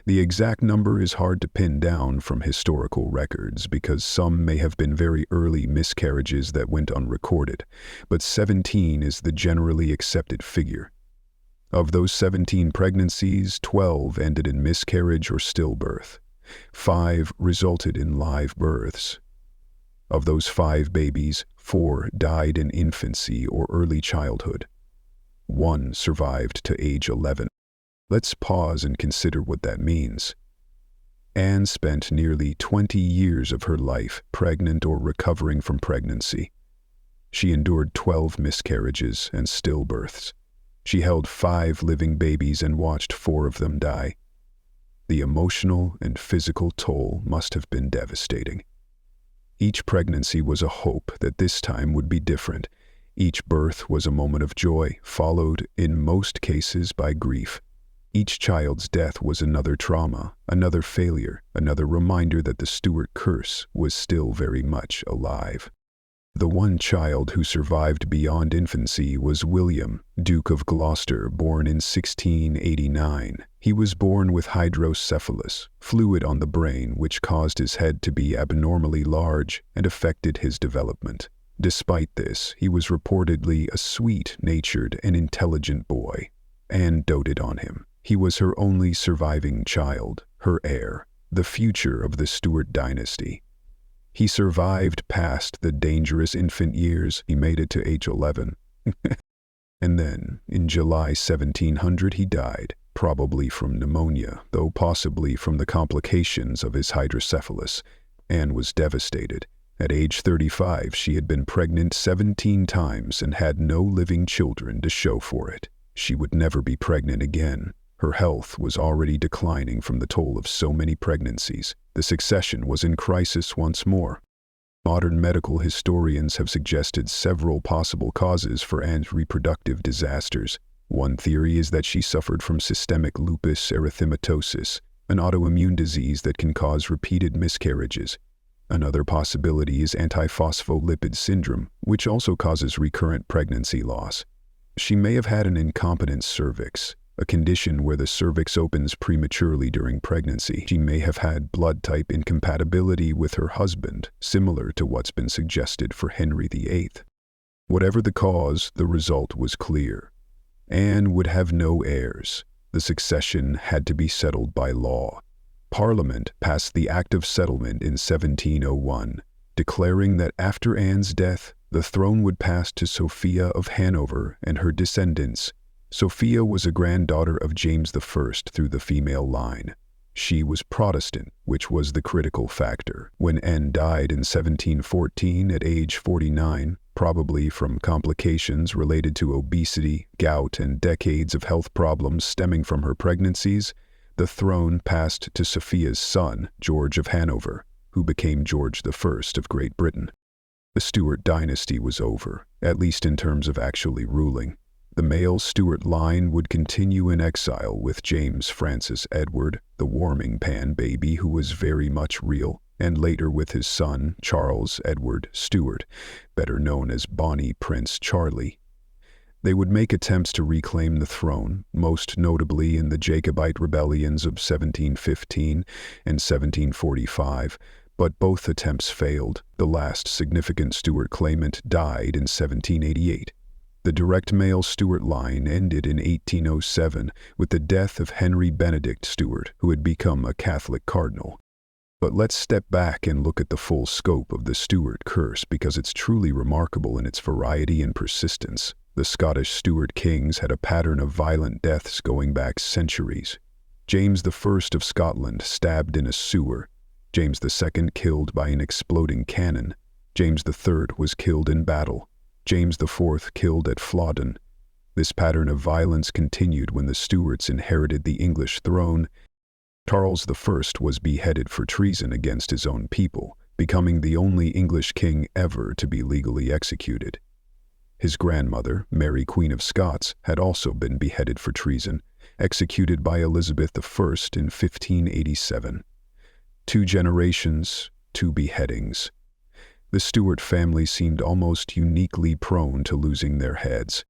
The exact number is hard to pin down from historical records because some may have been very early miscarriages that went unrecorded, but 17 is the generally accepted figure. Of those 17 pregnancies, 12 ended in miscarriage or stillbirth. 5 resulted in live births. Of those 5 babies, 4 died in infancy or early childhood. 1 survived to age 11. Let's pause and consider what that means. Anne spent nearly 20 years of her life pregnant or recovering from pregnancy. She endured 12 miscarriages and stillbirths. She held 5 living babies and watched 4 of them die. The emotional and physical toll must have been devastating. Each pregnancy was a hope that this time would be different. Each birth was a moment of joy, followed, in most cases, by grief. Each child's death was another trauma, another failure, another reminder that the Stuart curse was still very much alive. The one child who survived beyond infancy was William, Duke of Gloucester, born in 1689. He was born with hydrocephalus, fluid on the brain which caused his head to be abnormally large and affected his development. Despite this, he was reportedly a sweet-natured and intelligent boy. Anne doted on him. He was her only surviving child, her heir, the future of the Stuart dynasty. He survived past the dangerous infant years. He made it to age 11. And then, in July 1700, he died, probably from pneumonia, though possibly from the complications of his hydrocephalus. Anne was devastated. At age 35, she had been pregnant 17 times and had no living children to show for it. She would never be pregnant again. Her health was already declining from the toll of so many pregnancies. The succession was in crisis once more. Modern medical historians have suggested several possible causes for Anne's reproductive disasters. One theory is that she suffered from systemic lupus erythematosus, an autoimmune disease that can cause repeated miscarriages. Another possibility is antiphospholipid syndrome, which also causes recurrent pregnancy loss. She may have had an incompetent cervix, a condition where the cervix opens prematurely during pregnancy. She may have had blood type incompatibility with her husband, similar to what's been suggested for Henry VIII. Whatever the cause, the result was clear. Anne would have no heirs. The succession had to be settled by law. Parliament passed the Act of Settlement in 1701, declaring that after Anne's death, the throne would pass to Sophia of Hanover and her descendants. Sophia was a granddaughter of James I through the female line. She was Protestant, which was the critical factor. When Anne died in 1714 at age 49, probably from complications related to obesity, gout, and decades of health problems stemming from her pregnancies, the throne passed to Sophia's son, George of Hanover, who became George I of Great Britain. The Stuart dynasty was over, at least in terms of actually ruling. The male Stuart line would continue in exile with James Francis Edward, the warming pan baby who was very much real, and later with his son, Charles Edward Stuart, better known as Bonnie Prince Charlie. They would make attempts to reclaim the throne, most notably in the Jacobite rebellions of 1715 and 1745, but both attempts failed. The last significant Stuart claimant died in 1788. The direct male Stuart line ended in 1807 with the death of Henry Benedict Stuart, who had become a Catholic cardinal. But let's step back and look at the full scope of the Stuart curse because it's truly remarkable in its variety and persistence. The Scottish Stuart kings had a pattern of violent deaths going back centuries. James I of Scotland stabbed in a sewer. James II killed by an exploding cannon. James III was killed in battle. James IV killed at Flodden. This pattern of violence continued when the Stuarts inherited the English throne. Charles I was beheaded for treason against his own people, becoming the only English king ever to be legally executed. His grandmother, Mary Queen of Scots, had also been beheaded for treason, executed by Elizabeth I in 1587. 2 generations, 2 beheadings. The Stuart family seemed almost uniquely prone to losing their heads.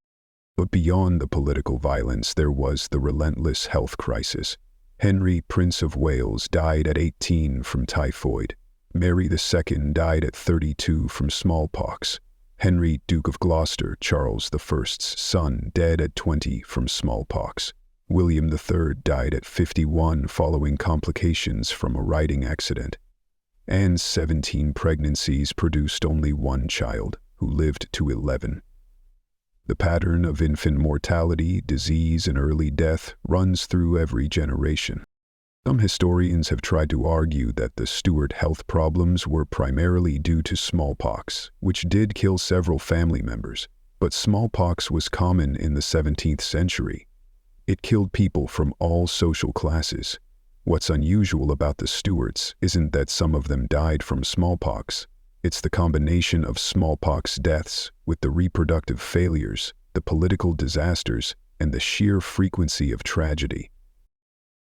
But beyond the political violence, there was the relentless health crisis. Henry, Prince of Wales, died at 18 from typhoid. Mary II died at 32 from smallpox. Henry, Duke of Gloucester, Charles I's son, dead at 20 from smallpox. William III died at 51 following complications from a riding accident. Anne's 17 pregnancies produced only 1 child, who lived to 11. The pattern of infant mortality, disease, and early death runs through every generation. Some historians have tried to argue that the Stuart health problems were primarily due to smallpox, which did kill several family members, but smallpox was common in the 17th century. It killed people from all social classes. What's unusual about the Stuarts isn't that some of them died from smallpox. It's the combination of smallpox deaths with the reproductive failures, the political disasters, and the sheer frequency of tragedy.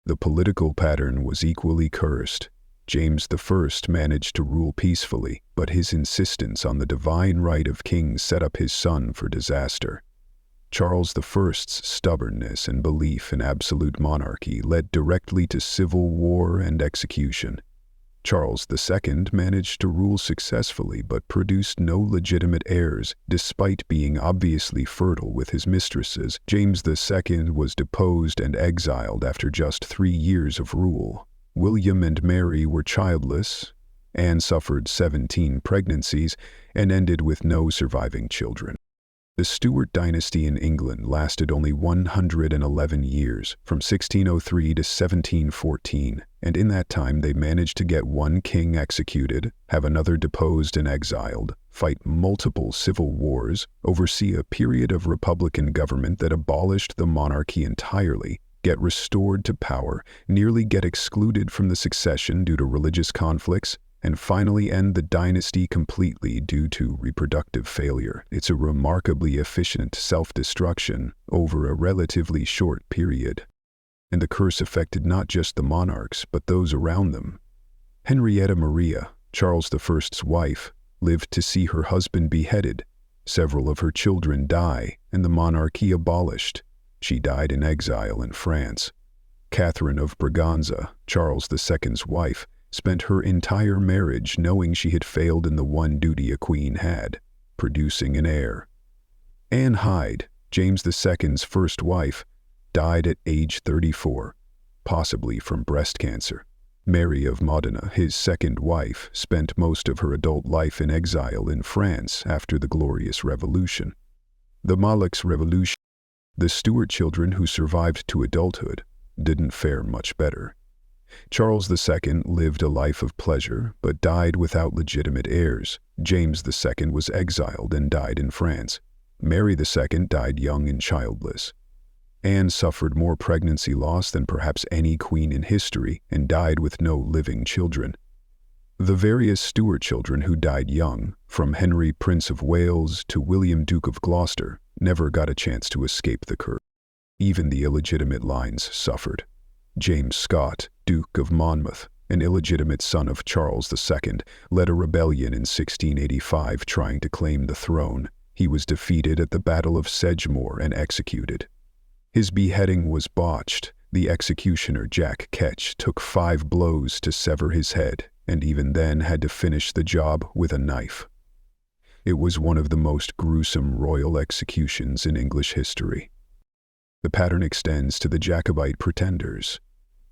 The political pattern was equally cursed. James I managed to rule peacefully, but his insistence on the divine right of kings set up his son for disaster. Charles I's stubbornness and belief in absolute monarchy led directly to civil war and execution. Charles II managed to rule successfully but produced no legitimate heirs, despite being obviously fertile with his mistresses. James II was deposed and exiled after just 3 years of rule. William and Mary were childless. Anne suffered 17 pregnancies and ended with no surviving children. The Stuart dynasty in England lasted only 111 years, from 1603 to 1714, and in that time they managed to get one king executed, have another deposed and exiled, fight multiple civil wars, oversee a period of republican government that abolished the monarchy entirely, get restored to power, nearly get excluded from the succession due to religious conflicts, and finally end the dynasty completely due to reproductive failure. It's a remarkably efficient self-destruction over a relatively short period. And the curse affected not just the monarchs, but those around them. Henrietta Maria, Charles I's wife, lived to see her husband beheaded, several of her children die, and the monarchy abolished. She died in exile in France. Catherine of Braganza, Charles II's wife, spent her entire marriage knowing she had failed in the one duty a queen had, producing an heir. Anne Hyde, James II's first wife, died at age 34, possibly from breast cancer. Mary of Modena, his second wife, spent most of her adult life in exile in France after the Glorious Revolution. The Malix Revolution. The Stuart children who survived to adulthood didn't fare much better. Charles II lived a life of pleasure, but died without legitimate heirs. James II was exiled and died in France. Mary II died young and childless. Anne suffered more pregnancy loss than perhaps any queen in history and died with no living children. The various Stuart children who died young, from Henry Prince of Wales to William Duke of Gloucester, never got a chance to escape the curse. Even the illegitimate lines suffered. James Scott, Duke of Monmouth, an illegitimate son of Charles II, led a rebellion in 1685 trying to claim the throne. He was defeated at the Battle of Sedgemoor and executed. His beheading was botched. The executioner, Jack Ketch, took 5 blows to sever his head, and even then had to finish the job with a knife. It was one of the most gruesome royal executions in English history. The pattern extends to the Jacobite pretenders.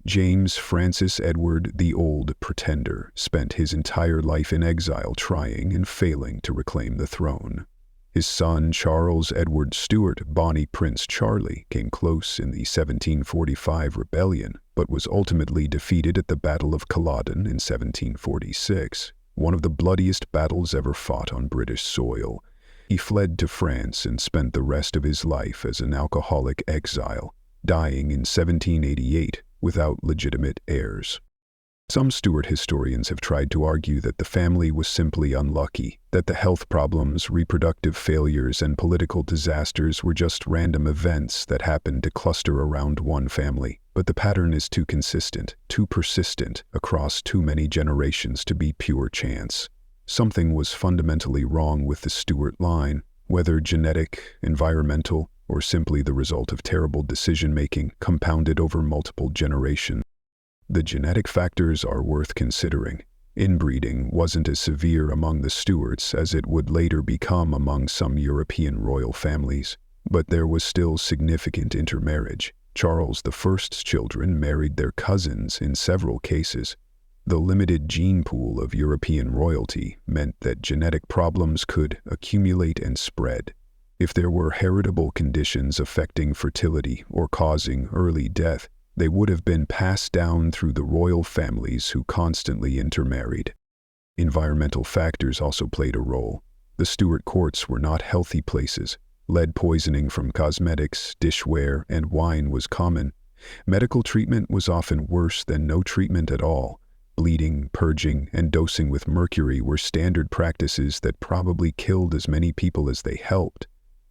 James Francis Edward, the Old Pretender, spent his entire life in exile trying and failing to reclaim the throne. His son, Charles Edward Stuart, Bonnie Prince Charlie, came close in the 1745 rebellion, but was ultimately defeated at the Battle of Culloden in 1746, one of the bloodiest battles ever fought on British soil. He fled to France and spent the rest of his life as an alcoholic exile, dying in 1788 without legitimate heirs. Some Stuart historians have tried to argue that the family was simply unlucky, that the health problems, reproductive failures, and political disasters were just random events that happened to cluster around one family. But the pattern is too consistent, too persistent, across too many generations to be pure chance. Something was fundamentally wrong with the Stuart line, whether genetic, environmental, or simply the result of terrible decision-making compounded over multiple generations. The genetic factors are worth considering. Inbreeding wasn't as severe among the Stuarts as it would later become among some European royal families, but there was still significant intermarriage. Charles I's children married their cousins in several cases. The limited gene pool of European royalty meant that genetic problems could accumulate and spread. If there were heritable conditions affecting fertility or causing early death, they would have been passed down through the royal families who constantly intermarried. Environmental factors also played a role. The Stuart courts were not healthy places. Lead poisoning from cosmetics, dishware, and wine was common. Medical treatment was often worse than no treatment at all. Bleeding, purging, and dosing with mercury were standard practices that probably killed as many people as they helped.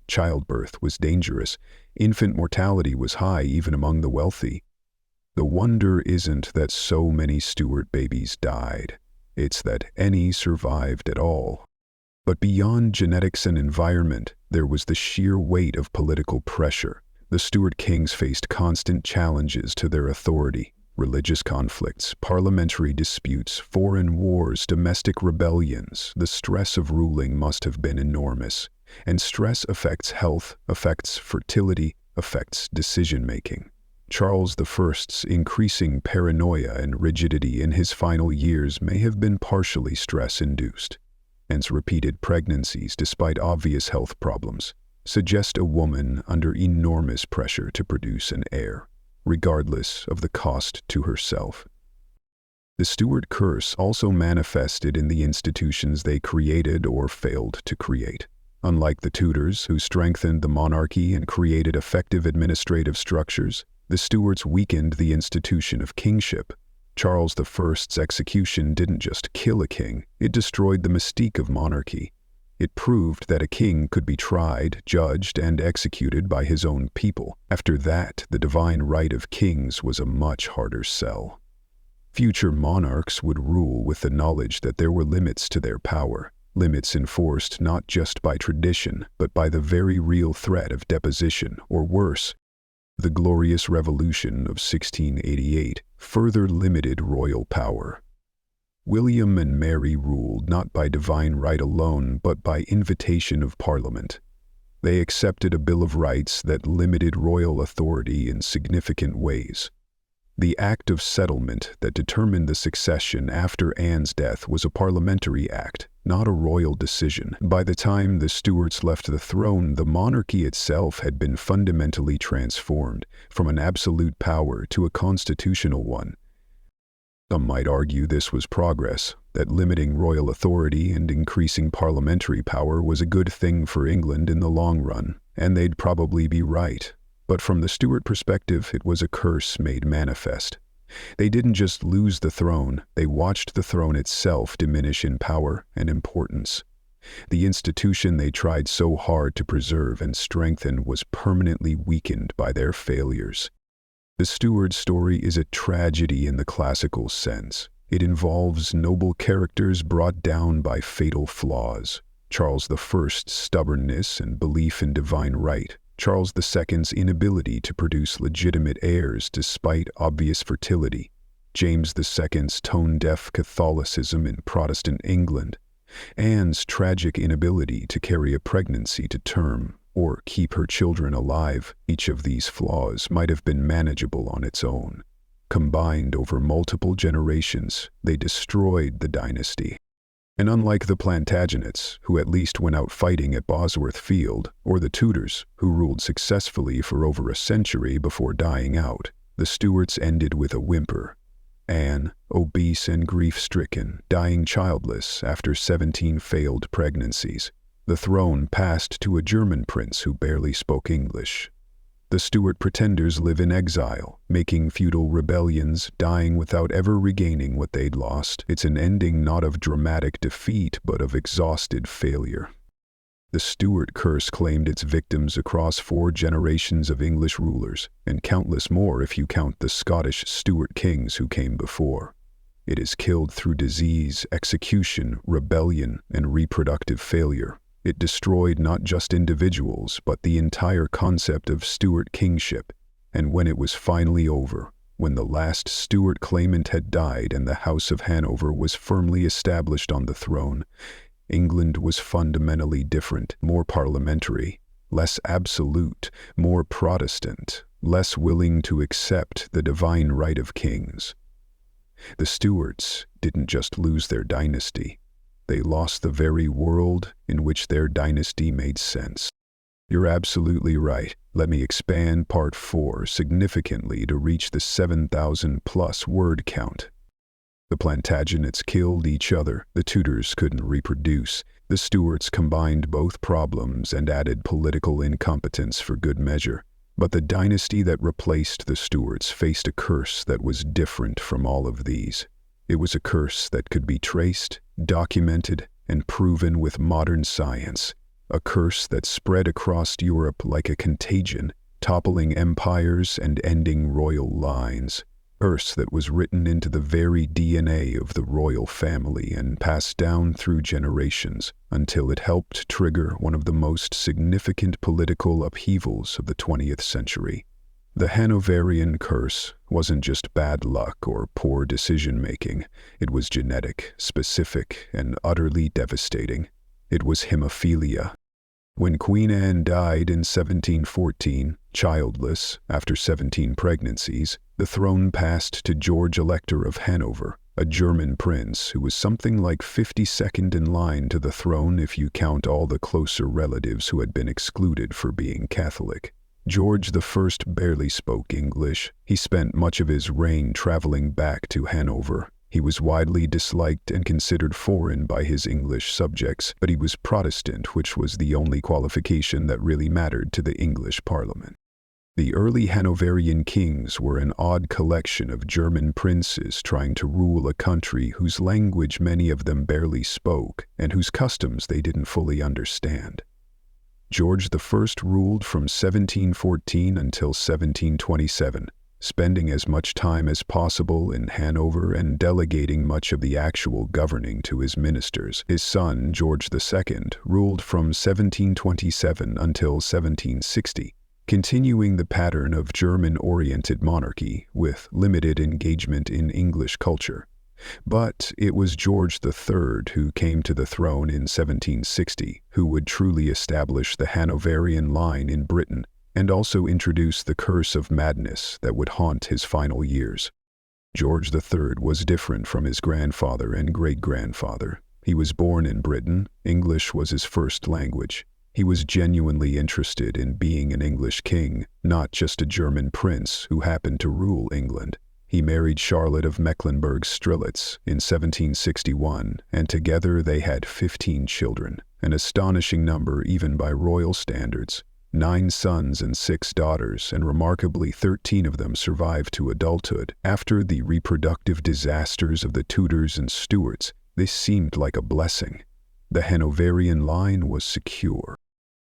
Childbirth was dangerous. Infant mortality was high even among the wealthy. The wonder isn't that so many Stuart babies died. It's that any survived at all. But beyond genetics and environment, There was the sheer weight of political pressure. The Stuart kings faced constant challenges to their authority: religious conflicts, parliamentary disputes, foreign wars, domestic rebellions. The stress of ruling must have been enormous. And stress affects health, affects fertility, affects decision-making. Charles I's increasing paranoia and rigidity in his final years may have been partially stress-induced. Hence, repeated pregnancies, despite obvious health problems, suggest a woman under enormous pressure to produce an heir, regardless of the cost to herself. The Stuart curse also manifested in the institutions they created or failed to create. Unlike the Tudors, who strengthened the monarchy and created effective administrative structures, the Stuarts weakened the institution of kingship. Charles I's execution didn't just kill a king, it destroyed the mystique of monarchy. It proved that a king could be tried, judged, and executed by his own people. After that, the divine right of kings was a much harder sell. Future monarchs would rule with the knowledge that there were limits to their power, limits enforced not just by tradition, but by the very real threat of deposition, or worse. The Glorious Revolution of 1688 further limited royal power. William and Mary ruled not by divine right alone, but by invitation of Parliament. They accepted a Bill of Rights that limited royal authority in significant ways. The Act of Settlement that determined the succession after Anne's death was a parliamentary act, not a royal decision. By the time the Stuarts left the throne, the monarchy itself had been fundamentally transformed from an absolute power to a constitutional one. Some might argue this was progress, that limiting royal authority and increasing parliamentary power was a good thing for England in the long run, and they'd probably be right. But from the Stuart perspective, it was a curse made manifest. They didn't just lose the throne, they watched the throne itself diminish in power and importance. The institution they tried so hard to preserve and strengthen was permanently weakened by their failures. The Stuart story is a tragedy in the classical sense. It involves noble characters brought down by fatal flaws. Charles I's stubbornness and belief in divine right, Charles II's inability to produce legitimate heirs despite obvious fertility, James II's tone-deaf Catholicism in Protestant England, Anne's tragic inability to carry a pregnancy to term or keep her children alive. Each of these flaws might have been manageable on its own. Combined over multiple generations, they destroyed the dynasty. And unlike the Plantagenets, who at least went out fighting at Bosworth Field, or the Tudors, who ruled successfully for over a century before dying out, the Stuarts ended with a whimper. Anne, obese and grief-stricken, dying childless after 17 failed pregnancies. The throne passed to a German prince who barely spoke English. The Stuart pretenders live in exile, making futile rebellions, dying without ever regaining what they'd lost. It's an ending not of dramatic defeat, but of exhausted failure. The Stuart curse claimed its victims across 4 generations of English rulers, and countless more if you count the Scottish Stuart kings who came before. It is killed through disease, execution, rebellion, and reproductive failure. It destroyed not just individuals, but the entire concept of Stuart kingship. And when it was finally over, when the last Stuart claimant had died and the House of Hanover was firmly established on the throne, England was fundamentally different, more parliamentary, less absolute, more Protestant, less willing to accept the divine right of kings. The Stuarts didn't just lose their dynasty. They lost the very world in which their dynasty made sense. You're absolutely right. Let me expand Part 4 significantly to reach the 7,000-plus word count. The Plantagenets killed each other. The Tudors couldn't reproduce. The Stuarts combined both problems and added political incompetence for good measure. But the dynasty that replaced the Stuarts faced a curse that was different from all of these. It was a curse that could be traced, documented, and proven with modern science. A curse that spread across Europe like a contagion, toppling empires and ending royal lines. curse that was written into the very DNA of the royal family and passed down through generations until it helped trigger one of the most significant political upheavals of the 20th century. The Hanoverian curse wasn't just bad luck or poor decision-making. It was genetic, specific, and utterly devastating. It was hemophilia. When Queen Anne died in 1714, childless, after 17 pregnancies, the throne passed to George Elector of Hanover, a German prince who was something like 52nd in line to the throne if you count all the closer relatives who had been excluded for being Catholic. George I barely spoke English. He spent much of his reign traveling back to Hanover. He was widely disliked and considered foreign by his English subjects, but he was Protestant, which was the only qualification that really mattered to the English Parliament. The early Hanoverian kings were an odd collection of German princes trying to rule a country whose language many of them barely spoke and whose customs they didn't fully understand. George I ruled from 1714 until 1727, spending as much time as possible in Hanover and delegating much of the actual governing to his ministers. His son, George II, ruled from 1727 until 1760, continuing the pattern of German-oriented monarchy with limited engagement in English culture. But it was George III who came to the throne in 1760, who would truly establish the Hanoverian line in Britain and also introduce the curse of madness that would haunt his final years. George III was different from his grandfather and great-grandfather. He was born in Britain. English was his first language. He was genuinely interested in being an English king, not just a German prince who happened to rule England. He married Charlotte of Mecklenburg-Strelitz in 1761, and together they had 15 children, an astonishing number even by royal standards. 9 sons and 6 daughters, and remarkably 13 of them survived to adulthood. After the reproductive disasters of the Tudors and Stuarts, this seemed like a blessing. The Hanoverian line was secure.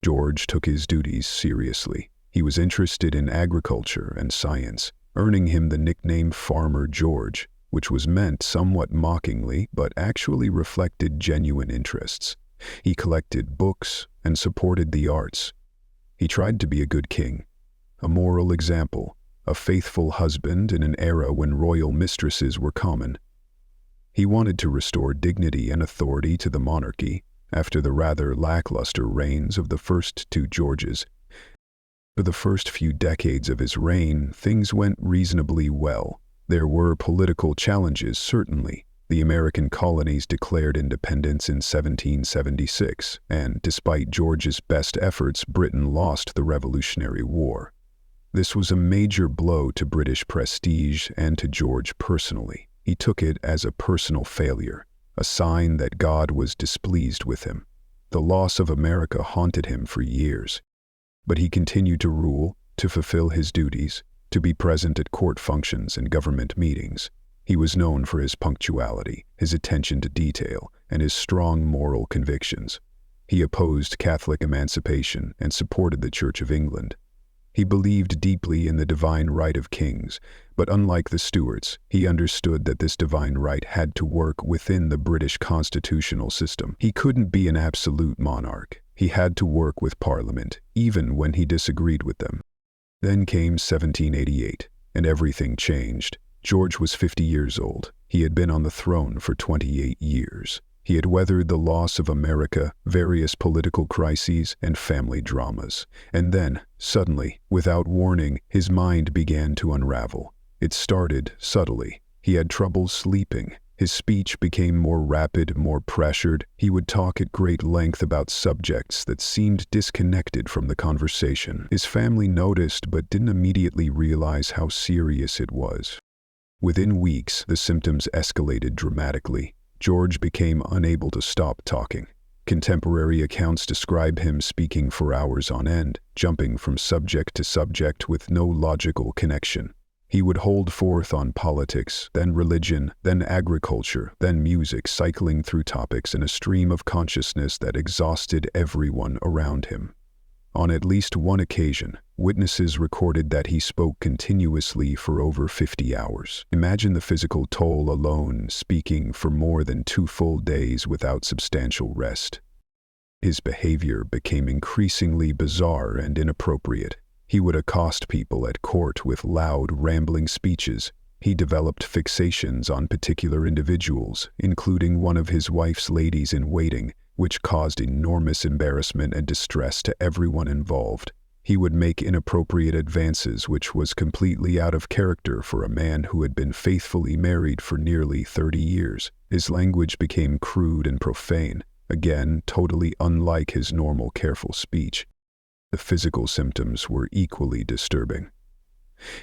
George took his duties seriously. He was interested in agriculture and science, earning him the nickname Farmer George, which was meant somewhat mockingly but actually reflected genuine interests. He collected books and supported the arts. He tried to be a good king, a moral example, a faithful husband in an era when royal mistresses were common. He wanted to restore dignity and authority to the monarchy after the rather lackluster reigns of the first 2 Georges. For the first few decades of his reign, things went reasonably well. There were political challenges, certainly. The American colonies declared independence in 1776, and despite George's best efforts, Britain lost the Revolutionary War. This was a major blow to British prestige and to George personally. He took it as a personal failure, a sign that God was displeased with him. The loss of America haunted him for years. But he continued to rule, to fulfill his duties, to be present at court functions and government meetings. He was known for his punctuality, his attention to detail, and his strong moral convictions. He opposed Catholic emancipation and supported the Church of England. He believed deeply in the divine right of kings, but unlike the Stuarts, he understood that this divine right had to work within the British constitutional system. He couldn't be an absolute monarch. He had to work with Parliament, even when he disagreed with them. Then came 1788, and everything changed. George was 50 years old. He had been on the throne for 28 years. He had weathered the loss of America, various political crises, and family dramas. And then, suddenly, without warning, his mind began to unravel. It started subtly. He had trouble sleeping. His speech became more rapid, more pressured. He would talk at great length about subjects that seemed disconnected from the conversation. His family noticed but didn't immediately realize how serious it was. Within weeks, the symptoms escalated dramatically. George became unable to stop talking. Contemporary accounts describe him speaking for hours on end, jumping from subject to subject with no logical connection. He would hold forth on politics, then religion, then agriculture, then music, cycling through topics in a stream of consciousness that exhausted everyone around him. On at least one occasion, witnesses recorded that he spoke continuously for over 50 hours. Imagine the physical toll alone, speaking for more than 2 full days without substantial rest. His behavior became increasingly bizarre and inappropriate. He would accost people at court with loud, rambling speeches. He developed fixations on particular individuals, including one of his wife's ladies-in-waiting, which caused enormous embarrassment and distress to everyone involved. He would make inappropriate advances, which was completely out of character for a man who had been faithfully married for nearly 30 years. His language became crude and profane, again totally unlike his normal careful speech. The physical symptoms were equally disturbing.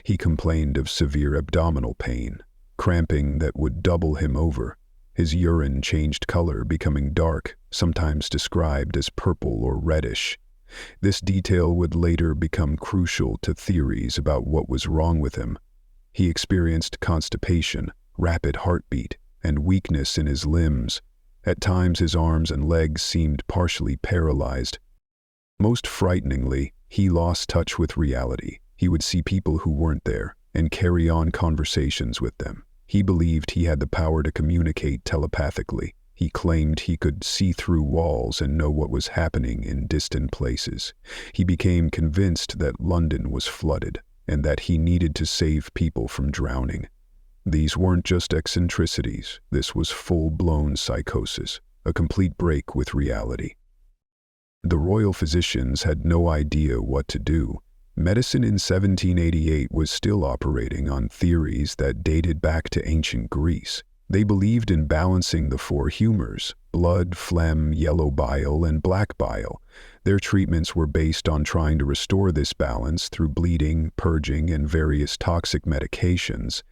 He complained of severe abdominal pain, cramping that would double him over. His urine changed color, becoming dark, sometimes described as purple or reddish. This detail would later become crucial to theories about what was wrong with him. He experienced constipation, rapid heartbeat, and weakness in his limbs. At times his arms and legs seemed partially paralyzed. Most frighteningly, he lost touch with reality. He would see people who weren't there and carry on conversations with them. He believed he had the power to communicate telepathically. He claimed he could see through walls and know what was happening in distant places. He became convinced that London was flooded and that he needed to save people from drowning. These weren't just eccentricities. This was full-blown psychosis, a complete break with reality. The royal physicians had no idea what to do. Medicine in 1788 was still operating on theories that dated back to ancient Greece. They believed in balancing the 4 humors: blood, phlegm, yellow bile, and black bile. Their treatments were based on trying to restore this balance through bleeding, purging, and various toxic medications.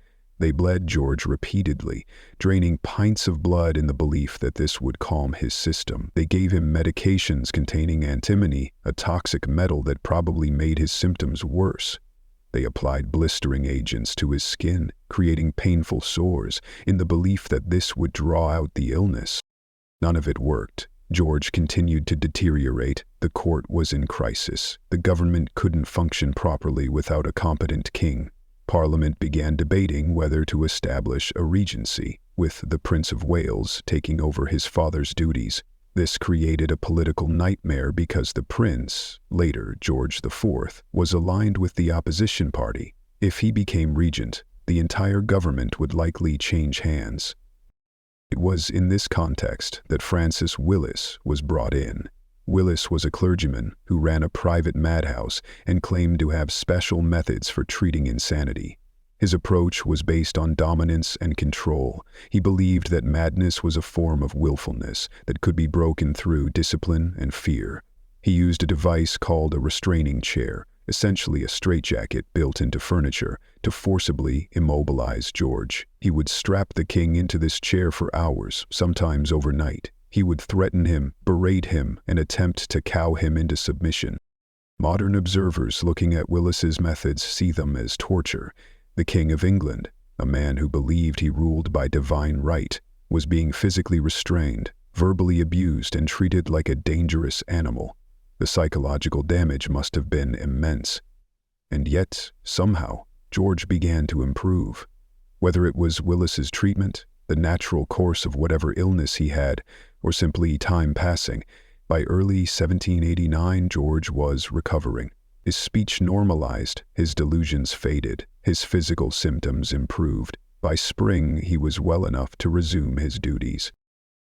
They bled George repeatedly, draining pints of blood in the belief that this would calm his system. They gave him medications containing antimony, a toxic metal that probably made his symptoms worse. They applied blistering agents to his skin, creating painful sores, in the belief that this would draw out the illness. None of it worked. George continued to deteriorate. The court was in crisis. The government couldn't function properly without a competent king. Parliament began debating whether to establish a regency, with the Prince of Wales taking over his father's duties. This created a political nightmare because the prince, later George IV, was aligned with the opposition party. If he became regent, the entire government would likely change hands. It was in this context that Francis Willis was brought in. Willis was a clergyman who ran a private madhouse and claimed to have special methods for treating insanity. His approach was based on dominance and control. He believed that madness was a form of willfulness that could be broken through discipline and fear. He used a device called a restraining chair, essentially a straitjacket built into furniture, to forcibly immobilize George. He would strap the king into this chair for hours, sometimes overnight. He would threaten him, berate him, and attempt to cow him into submission. Modern observers looking at Willis's methods see them as torture. The King of England, a man who believed he ruled by divine right, was being physically restrained, verbally abused, and treated like a dangerous animal. The psychological damage must have been immense. And yet, somehow, George began to improve. Whether it was Willis's treatment, the natural course of whatever illness he had, or simply time passing, by early 1789 George was recovering. His speech normalized, his delusions faded, his physical symptoms improved. By spring, he was well enough to resume his duties.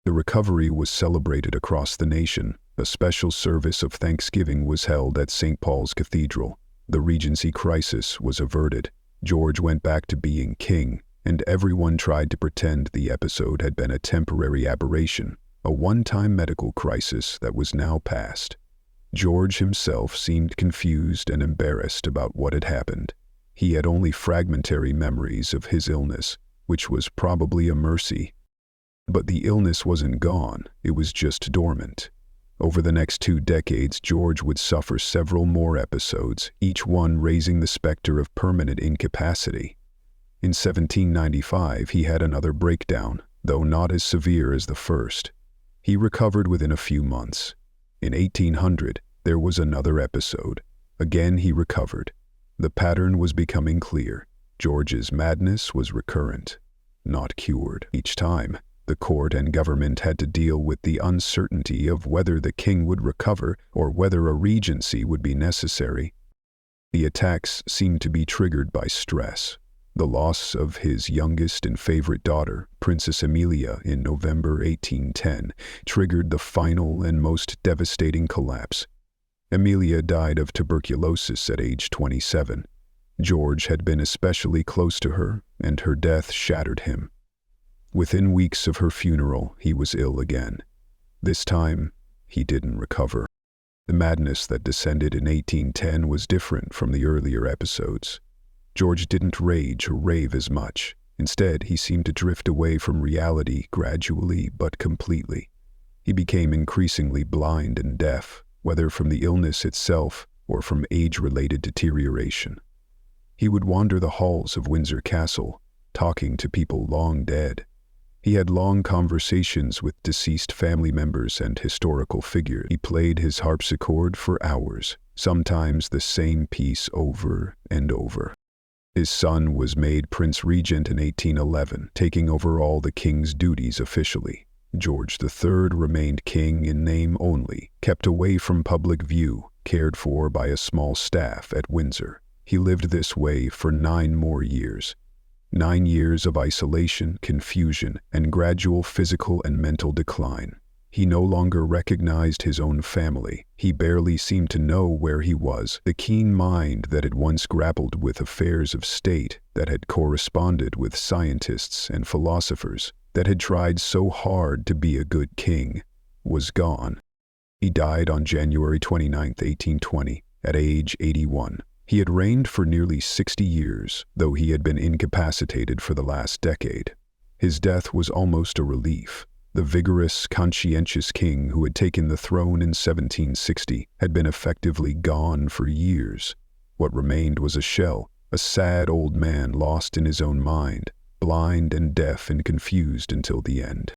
The recovery was celebrated across the nation. A special service of Thanksgiving was held at St. Paul's Cathedral. The Regency crisis was averted. George went back to being king, and everyone tried to pretend the episode had been a temporary aberration, a one-time medical crisis that was now past. George himself seemed confused and embarrassed about what had happened. He had only fragmentary memories of his illness, which was probably a mercy. But the illness wasn't gone, it was just dormant. Over the next 2 decades, George would suffer several more episodes, each one raising the specter of permanent incapacity. In 1795, he had another breakdown, though not as severe as the first. He recovered within a few months. In 1800, There was another episode. Again he recovered. The pattern was becoming clear. George's madness was recurrent, not cured. Each time, the court and government had to deal with the uncertainty of whether the king would recover or whether a regency would be necessary. The attacks seemed to be triggered by stress. The loss of his youngest and favorite daughter, Princess Amelia, in November 1810, triggered the final and most devastating collapse. Amelia died of tuberculosis at age 27. George had been especially close to her, and her death shattered him. Within weeks of her funeral, he was ill again. This time, he didn't recover. The madness that descended in 1810 was different from the earlier episodes. George didn't rage or rave as much. Instead, he seemed to drift away from reality gradually but completely. He became increasingly blind and deaf, whether from the illness itself or from age-related deterioration. He would wander the halls of Windsor Castle, talking to people long dead. He had long conversations with deceased family members and historical figures. He played his harpsichord for hours, sometimes the same piece over and over. His son was made Prince Regent in 1811, taking over all the king's duties officially. George III remained king in name only, kept away from public view, cared for by a small staff at Windsor. He lived this way for 9 more years. 9 years of isolation, confusion, and gradual physical and mental decline. He no longer recognized his own family. He barely seemed to know where he was. The keen mind that had once grappled with affairs of state, that had corresponded with scientists and philosophers, that had tried so hard to be a good king, was gone. He died on January 29, 1820, at age 81. He had reigned for nearly 60 years, though he had been incapacitated for the last decade. His death was almost a relief. The vigorous, conscientious king who had taken the throne in 1760 had been effectively gone for years. What remained was a shell, a sad old man lost in his own mind, blind and deaf and confused until the end.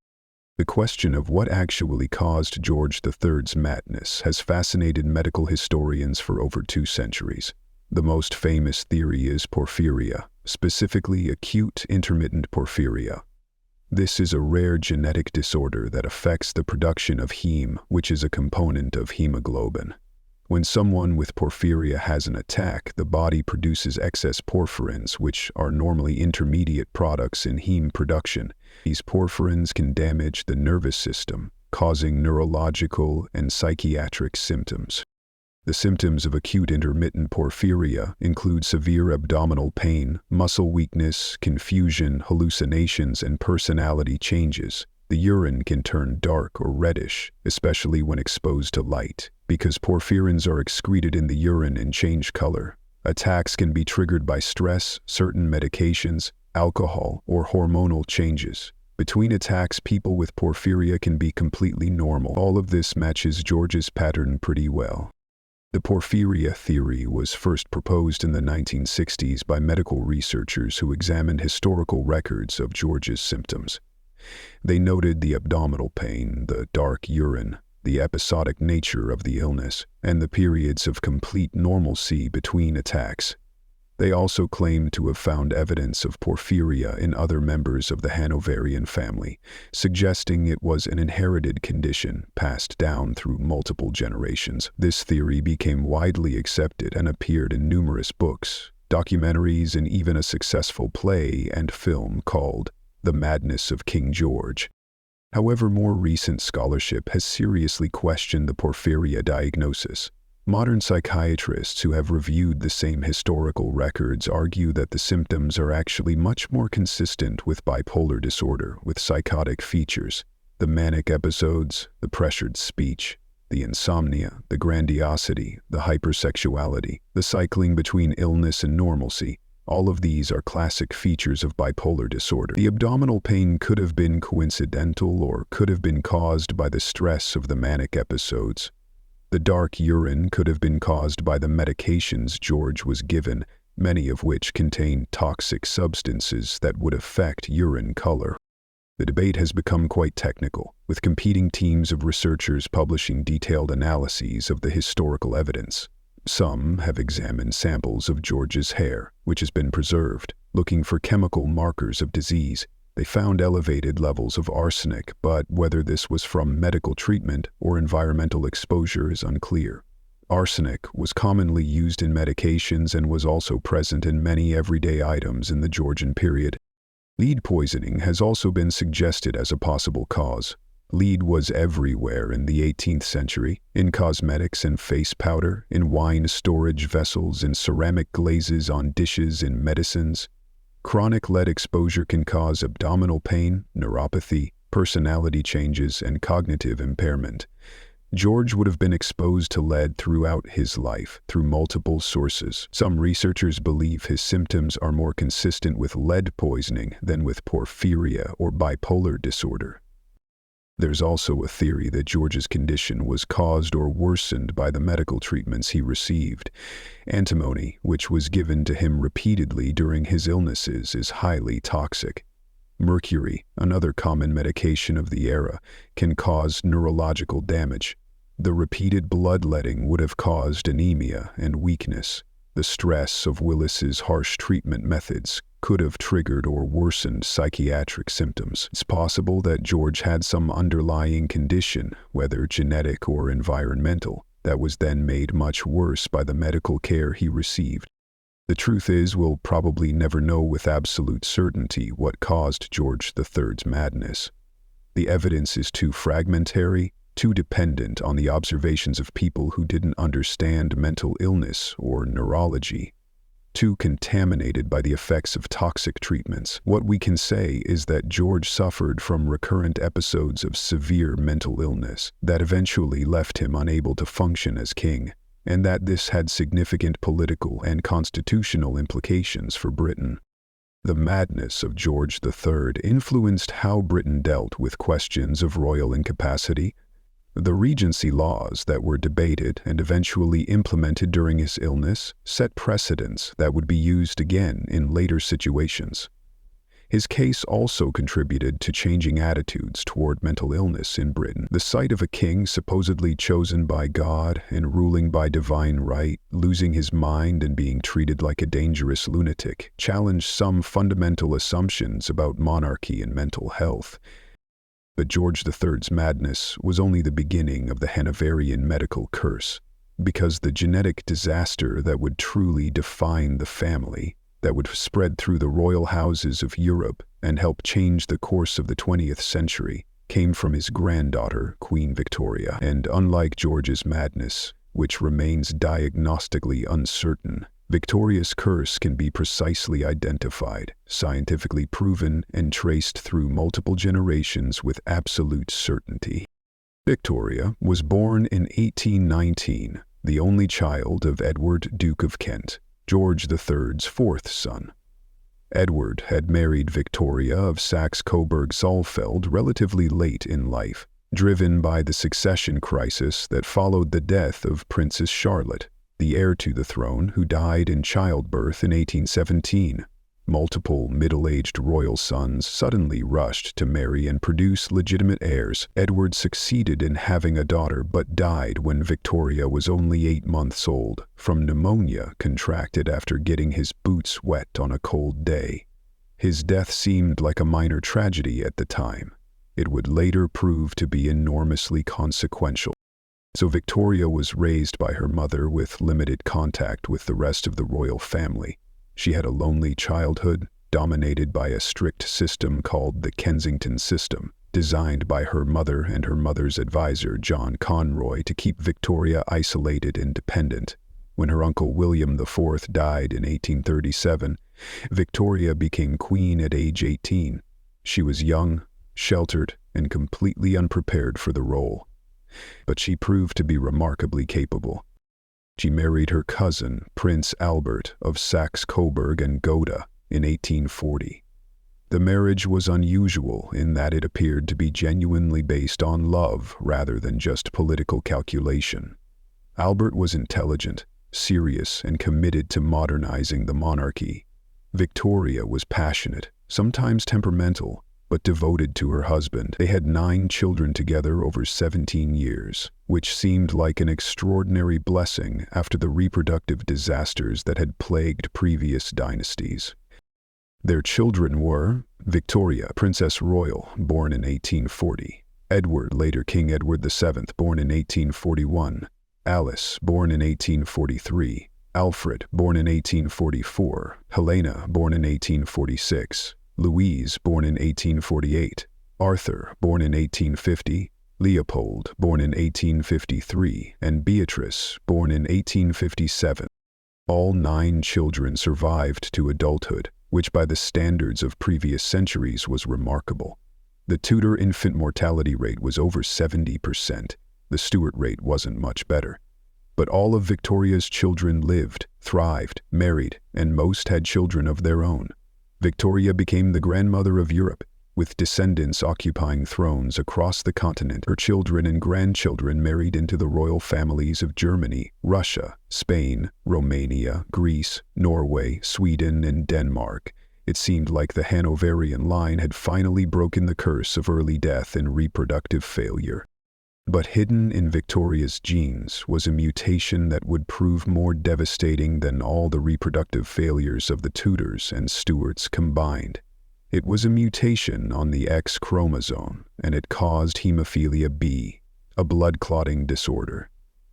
The question of what actually caused George III's madness has fascinated medical historians for over 2 centuries. The most famous theory is porphyria, specifically acute intermittent porphyria. This is a rare genetic disorder that affects the production of heme, which is a component of hemoglobin. When someone with porphyria has an attack, the body produces excess porphyrins, which are normally intermediate products in heme production. These porphyrins can damage the nervous system, causing neurological and psychiatric symptoms. The symptoms of acute intermittent porphyria include severe abdominal pain, muscle weakness, confusion, hallucinations, and personality changes. The urine can turn dark or reddish, especially when exposed to light, because porphyrins are excreted in the urine and change color. Attacks can be triggered by stress, certain medications, alcohol, or hormonal changes. Between attacks, people with porphyria can be completely normal. All of this matches George's pattern pretty well. The porphyria theory was first proposed in the 1960s by medical researchers who examined historical records of George's symptoms. They noted the abdominal pain, the dark urine, the episodic nature of the illness, and the periods of complete normalcy between attacks. They also claimed to have found evidence of porphyria in other members of the Hanoverian family, suggesting it was an inherited condition passed down through multiple generations. This theory became widely accepted and appeared in numerous books, documentaries, and even a successful play and film called The Madness of King George. However, more recent scholarship has seriously questioned the porphyria diagnosis. Modern psychiatrists who have reviewed the same historical records argue that the symptoms are actually much more consistent with bipolar disorder, with psychotic features. The manic episodes, the pressured speech, the insomnia, the grandiosity, the hypersexuality, the cycling between illness and normalcy, all of these are classic features of bipolar disorder. The abdominal pain could have been coincidental or could have been caused by the stress of the manic episodes. The dark urine could have been caused by the medications George was given, many of which contained toxic substances that would affect urine color. The debate has become quite technical, with competing teams of researchers publishing detailed analyses of the historical evidence. Some have examined samples of George's hair, which has been preserved, looking for chemical markers of disease. They found elevated levels of arsenic, but whether this was from medical treatment or environmental exposure is unclear. Arsenic was commonly used in medications and was also present in many everyday items in the Georgian period. Lead poisoning has also been suggested as a possible cause. Lead was everywhere in the 18th century, in cosmetics and face powder, in wine storage vessels, in ceramic glazes on dishes, in medicines. Chronic lead exposure can cause abdominal pain, neuropathy, personality changes, and cognitive impairment. George would have been exposed to lead throughout his life, through multiple sources. Some researchers believe his symptoms are more consistent with lead poisoning than with porphyria or bipolar disorder. There's also a theory that George's condition was caused or worsened by the medical treatments he received. Antimony, which was given to him repeatedly during his illnesses, is highly toxic. Mercury, another common medication of the era, can cause neurological damage. The repeated bloodletting would have caused anemia and weakness. The stress of Willis's harsh treatment methods could have triggered or worsened psychiatric symptoms. It's possible that George had some underlying condition, whether genetic or environmental, that was then made much worse by the medical care he received. The truth is, we'll probably never know with absolute certainty what caused George III's madness. The evidence is too fragmentary, too dependent on the observations of people who didn't understand mental illness or neurology, too contaminated by the effects of toxic treatments. What we can say is that George suffered from recurrent episodes of severe mental illness that eventually left him unable to function as king, and that this had significant political and constitutional implications for Britain. The madness of George III influenced how Britain dealt with questions of royal incapacity. The regency laws that were debated and eventually implemented during his illness set precedents that would be used again in later situations. His case also contributed to changing attitudes toward mental illness in Britain. The sight of a king supposedly chosen by God and ruling by divine right, losing his mind and being treated like a dangerous lunatic, challenged some fundamental assumptions about monarchy and mental health. But George III's madness was only the beginning of the Hanoverian medical curse, because the genetic disaster that would truly define the family, that would spread through the royal houses of Europe and help change the course of the 20th century, came from his granddaughter, Queen Victoria. And unlike George's madness, which remains diagnostically uncertain, Victoria's curse can be precisely identified, scientifically proven, and traced through multiple generations with absolute certainty. Victoria was born in 1819, the only child of Edward, Duke of Kent, George III's fourth son. Edward had married Victoria of Saxe-Coburg-Saalfeld relatively late in life, driven by the succession crisis that followed the death of Princess Charlotte, the heir to the throne, who died in childbirth in 1817. Multiple middle-aged royal sons suddenly rushed to marry and produce legitimate heirs. Edward succeeded in having a daughter but died when Victoria was only 8 months old, from pneumonia contracted after getting his boots wet on a cold day. His death seemed like a minor tragedy at the time. It would later prove to be enormously consequential. So Victoria was raised by her mother with limited contact with the rest of the royal family. She had a lonely childhood, dominated by a strict system called the Kensington system, designed by her mother and her mother's advisor, John Conroy, to keep Victoria isolated and dependent. When her uncle William IV died in 1837, Victoria became queen at age 18. She was young, sheltered, and completely unprepared for the role. But she proved to be remarkably capable. She married her cousin, Prince Albert of Saxe-Coburg and Gotha, in 1840. The marriage was unusual in that it appeared to be genuinely based on love rather than just political calculation. Albert was intelligent, serious, and committed to modernizing the monarchy. Victoria was passionate, sometimes temperamental, but devoted to her husband. They had 9 children together over 17 years, which seemed like an extraordinary blessing after the reproductive disasters that had plagued previous dynasties. Their children were Victoria, Princess Royal, born in 1840, Edward, later King Edward VII, born in 1841, Alice, born in 1843, Alfred, born in 1844, Helena, born in 1846, Louise, born in 1848, Arthur, born in 1850, Leopold, born in 1853, and Beatrice, born in 1857. All 9 children survived to adulthood, which by the standards of previous centuries was remarkable. The Tudor infant mortality rate was over 70%. The Stuart rate wasn't much better. But all of Victoria's children lived, thrived, married, and most had children of their own. Victoria became the grandmother of Europe, with descendants occupying thrones across the continent. Her children and grandchildren married into the royal families of Germany, Russia, Spain, Romania, Greece, Norway, Sweden, and Denmark. It seemed like the Hanoverian line had finally broken the curse of early death and reproductive failure. But hidden in Victoria's genes was a mutation that would prove more devastating than all the reproductive failures of the Tudors and Stuarts combined. It was a mutation on the X chromosome, and it caused hemophilia B, a blood clotting disorder.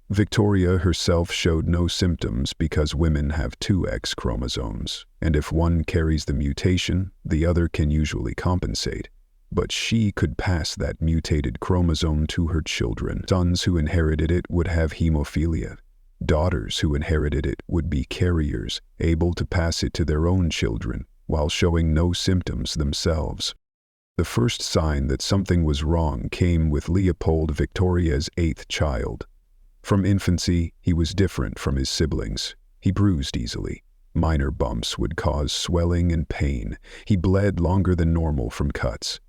Victoria herself showed no symptoms because women have 2 X chromosomes, and if one carries the mutation, the other can usually compensate. But she could pass that mutated chromosome to her children. Sons who inherited it would have hemophilia. Daughters who inherited it would be carriers, able to pass it to their own children, while showing no symptoms themselves. The first sign that something was wrong came with Leopold, Victoria's 8th child. From infancy, he was different from his siblings. He bruised easily. Minor bumps would cause swelling and pain. He bled longer than normal from cuts.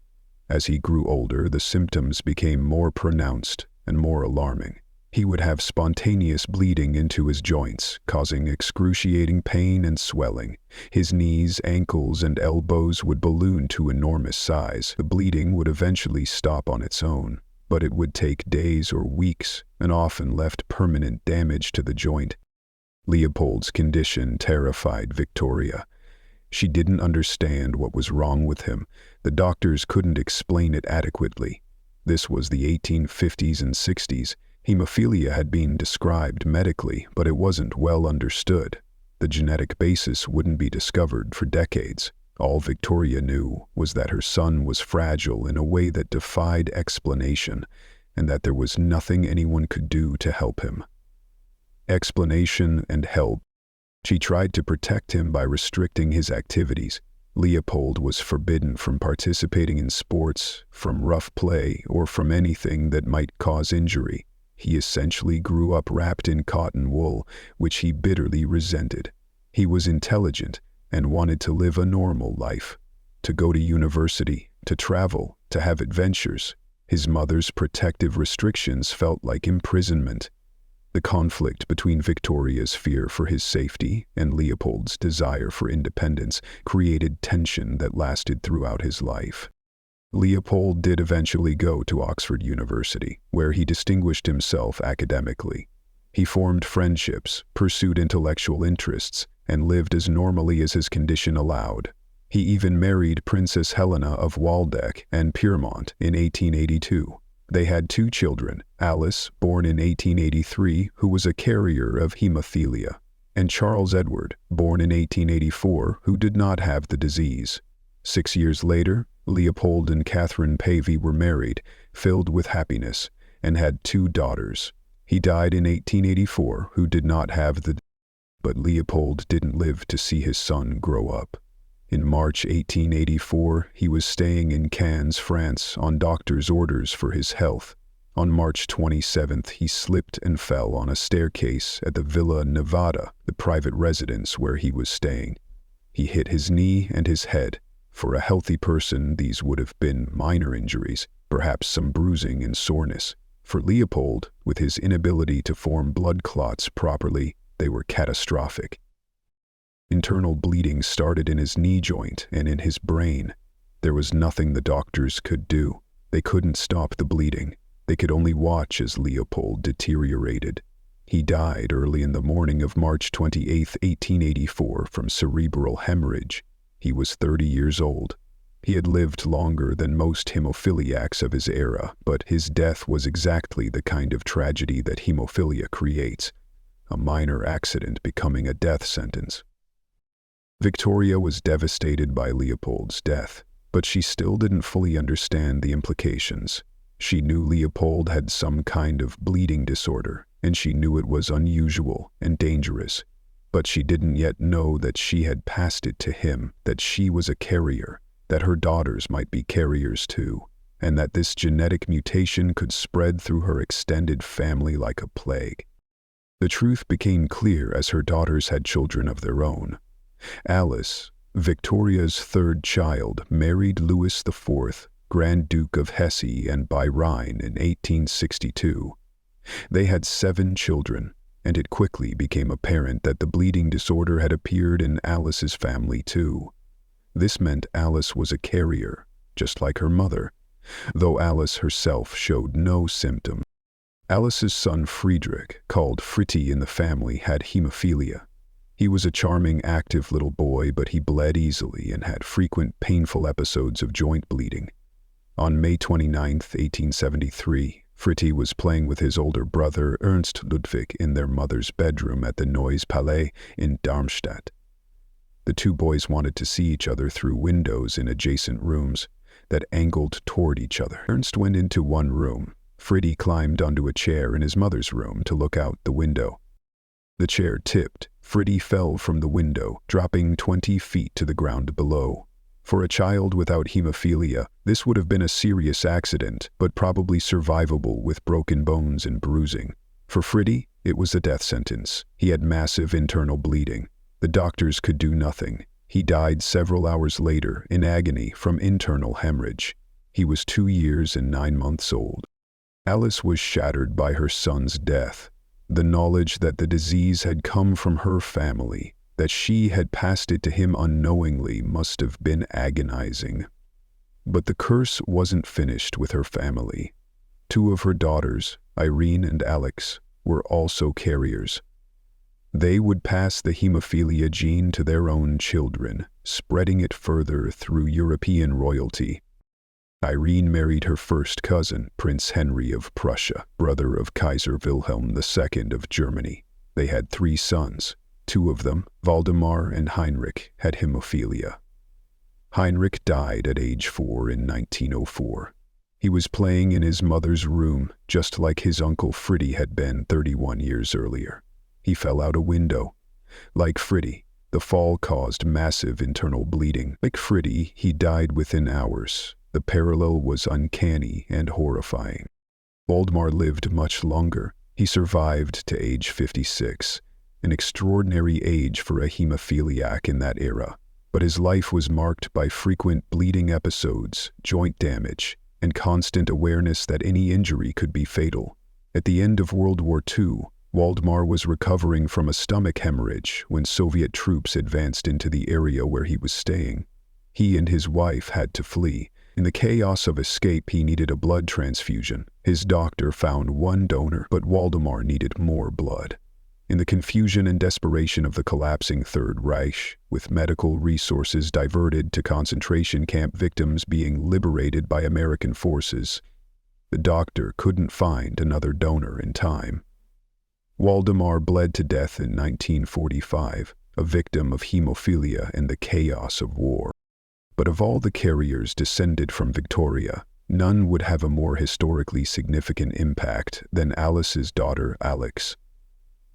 As he grew older, the symptoms became more pronounced and more alarming. He would have spontaneous bleeding into his joints, causing excruciating pain and swelling. His knees, ankles, and elbows would balloon to enormous size. The bleeding would eventually stop on its own, but it would take days or weeks and often left permanent damage to the joint. Leopold's condition terrified Victoria. She didn't understand what was wrong with him. The doctors couldn't explain it adequately. This was the 1850s and 60s. Hemophilia had been described medically, but it wasn't well understood. The genetic basis wouldn't be discovered for decades. All Victoria knew was that her son was fragile in a way that defied explanation, and that there was nothing anyone could do to help him. Explanation and help. She tried to protect him by restricting his activities. Leopold was forbidden from participating in sports, from rough play, or from anything that might cause injury. He essentially grew up wrapped in cotton wool, which he bitterly resented. He was intelligent and wanted to live a normal life, to go to university, to travel, to have adventures. His mother's protective restrictions felt like imprisonment. The conflict between Victoria's fear for his safety and Leopold's desire for independence created tension that lasted throughout his life. Leopold did eventually go to Oxford University, where he distinguished himself academically. He formed friendships, pursued intellectual interests, and lived as normally as his condition allowed. He even married Princess Helena of Waldeck and Pyrmont in 1882. They had 2 children, Alice, born in 1883, who was a carrier of hemophilia, and Charles Edward, born in 1884, who did not have the disease. 6 years later, Leopold and Catherine Pavey were married, filled with happiness, and had 2 daughters. He died in 1884, who did not have the disease, but Leopold didn't live to see his son grow up. In March 1884, he was staying in Cannes, France, on doctor's orders for his health. On March 27th, he slipped and fell on a staircase at the Villa Nevada, the private residence where he was staying. He hit his knee and his head. For a healthy person, these would have been minor injuries, perhaps some bruising and soreness. For Leopold, with his inability to form blood clots properly, they were catastrophic. Internal bleeding started in his knee joint and in his brain. There was nothing the doctors could do. They couldn't stop the bleeding. They could only watch as Leopold deteriorated. He died early in the morning of March 28, 1884, from cerebral hemorrhage. He was 30 years old. He had lived longer than most hemophiliacs of his era, but his death was exactly the kind of tragedy that hemophilia creates, a minor accident becoming a death sentence. Victoria was devastated by Leopold's death, but she still didn't fully understand the implications. She knew Leopold had some kind of bleeding disorder, and she knew it was unusual and dangerous, but she didn't yet know that she had passed it to him, that she was a carrier, that her daughters might be carriers too, and that this genetic mutation could spread through her extended family like a plague. The truth became clear as her daughters had children of their own. Alice, Victoria's third child, married Louis IV, Grand Duke of Hesse and by Rhine, in 1862. They had 7 children, and it quickly became apparent that the bleeding disorder had appeared in Alice's family too. This meant Alice was a carrier, just like her mother, though Alice herself showed no symptoms. Alice's son Friedrich, called Fritti in the family, had hemophilia. He was a charming, active little boy, but he bled easily and had frequent painful episodes of joint bleeding. On May 29, 1873, Fritti was playing with his older brother Ernst Ludwig in their mother's bedroom at the Neues Palais in Darmstadt. The two boys wanted to see each other through windows in adjacent rooms that angled toward each other. Ernst went into one room. Fritti climbed onto a chair in his mother's room to look out the window. The chair tipped. Fritti fell from the window, dropping 20 feet to the ground below. For a child without hemophilia, this would have been a serious accident, but probably survivable with broken bones and bruising. For Fritti, it was a death sentence. He had massive internal bleeding. The doctors could do nothing. He died several hours later in agony from internal hemorrhage. He was 2 years and 9 months old. Alice was shattered by her son's death. The knowledge that the disease had come from her family, that she had passed it to him unknowingly, must have been agonizing. But the curse wasn't finished with her family. 2 of her daughters, Irene and Alex, were also carriers. They would pass the hemophilia gene to their own children, spreading it further through European royalty. Irene married her first cousin, Prince Henry of Prussia, brother of Kaiser Wilhelm II of Germany. They had 3 sons. 2 of them, Waldemar and Heinrich, had hemophilia. Heinrich died at age 4 in 1904. He was playing in his mother's room, just like his uncle Fritti had been 31 years earlier. He fell out a window. Like Fritti, the fall caused massive internal bleeding. Like Fritti, he died within hours. The parallel was uncanny and horrifying. Waldemar lived much longer. He survived to age 56, an extraordinary age for a hemophiliac in that era. But his life was marked by frequent bleeding episodes, joint damage, and constant awareness that any injury could be fatal. At the end of World War II, Waldemar was recovering from a stomach hemorrhage when Soviet troops advanced into the area where he was staying. He and his wife had to flee. In the chaos of escape, he needed a blood transfusion. His doctor found 1 donor, but Waldemar needed more blood. In the confusion and desperation of the collapsing Third Reich, with medical resources diverted to concentration camp victims being liberated by American forces, the doctor couldn't find another donor in time. Waldemar bled to death in 1945, a victim of hemophilia and the chaos of war. But of all the carriers descended from Victoria, none would have a more historically significant impact than Alice's daughter, Alex.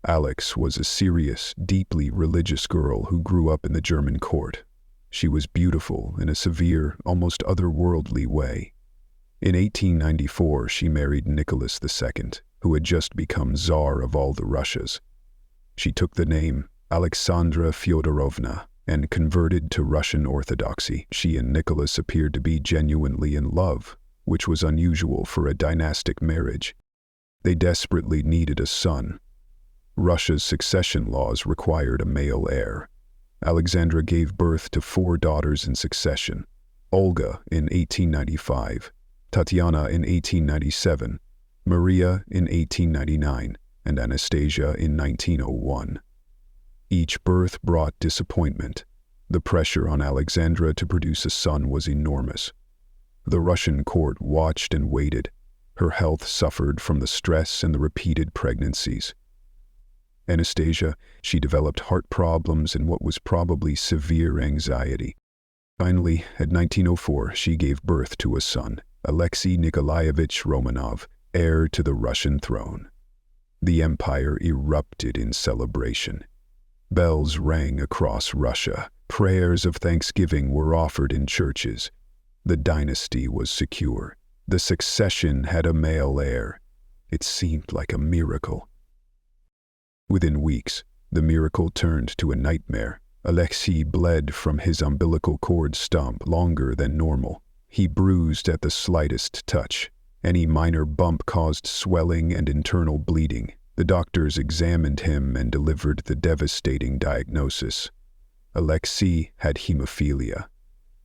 Alex was a serious, deeply religious girl who grew up in the German court. She was beautiful in a severe, almost otherworldly way. In 1894, she married Nicholas II, who had just become Tsar of all the Russias. She took the name Alexandra Fyodorovna and converted to Russian Orthodoxy. She and Nicholas appeared to be genuinely in love, which was unusual for a dynastic marriage. They desperately needed a son. Russia's succession laws required a male heir. Alexandra gave birth to 4 daughters in succession. Olga in 1895, Tatiana in 1897, Maria in 1899, and Anastasia in 1901. Each birth brought disappointment. The pressure on Alexandra to produce a son was enormous. The Russian court watched and waited. Her health suffered from the stress and the repeated pregnancies. Anastasia, she developed heart problems and what was probably severe anxiety. Finally, at 1904, she gave birth to a son, Alexei Nikolaevich Romanov, heir to the Russian throne. The empire erupted in celebration. Bells rang across Russia. Prayers of thanksgiving were offered in churches. The dynasty was secure. The succession had a male heir. It seemed like a miracle. Within weeks, the miracle turned to a nightmare. Alexei bled from his umbilical cord stump longer than normal. He bruised at the slightest touch. Any minor bump caused swelling and internal bleeding. The doctors examined him and delivered the devastating diagnosis. Alexei had hemophilia.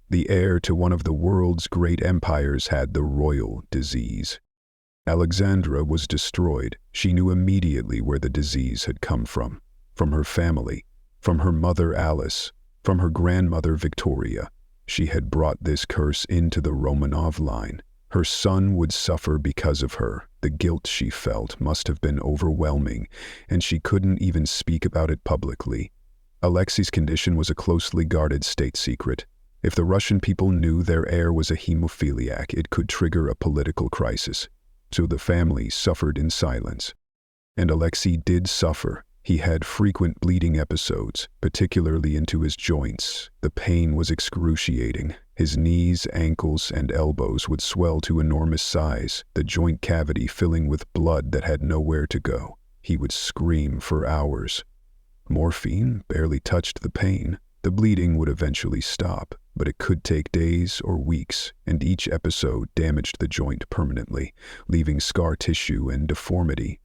The heir to one of the world's great empires had the royal disease. Alexandra was destroyed. She knew immediately where the disease had come from her family, from her mother Alice, from her grandmother Victoria. She had brought this curse into the Romanov line. Her son would suffer because of her. The guilt she felt must have been overwhelming, and she couldn't even speak about it publicly. Alexei's condition was a closely guarded state secret. If the Russian people knew their heir was a hemophiliac, it could trigger a political crisis. So the family suffered in silence. And Alexei did suffer. He had frequent bleeding episodes, particularly into his joints. The pain was excruciating. His knees, ankles, and elbows would swell to enormous size, the joint cavity filling with blood that had nowhere to go. He would scream for hours. Morphine barely touched the pain. The bleeding would eventually stop, but it could take days or weeks, and each episode damaged the joint permanently, leaving scar tissue and deformity.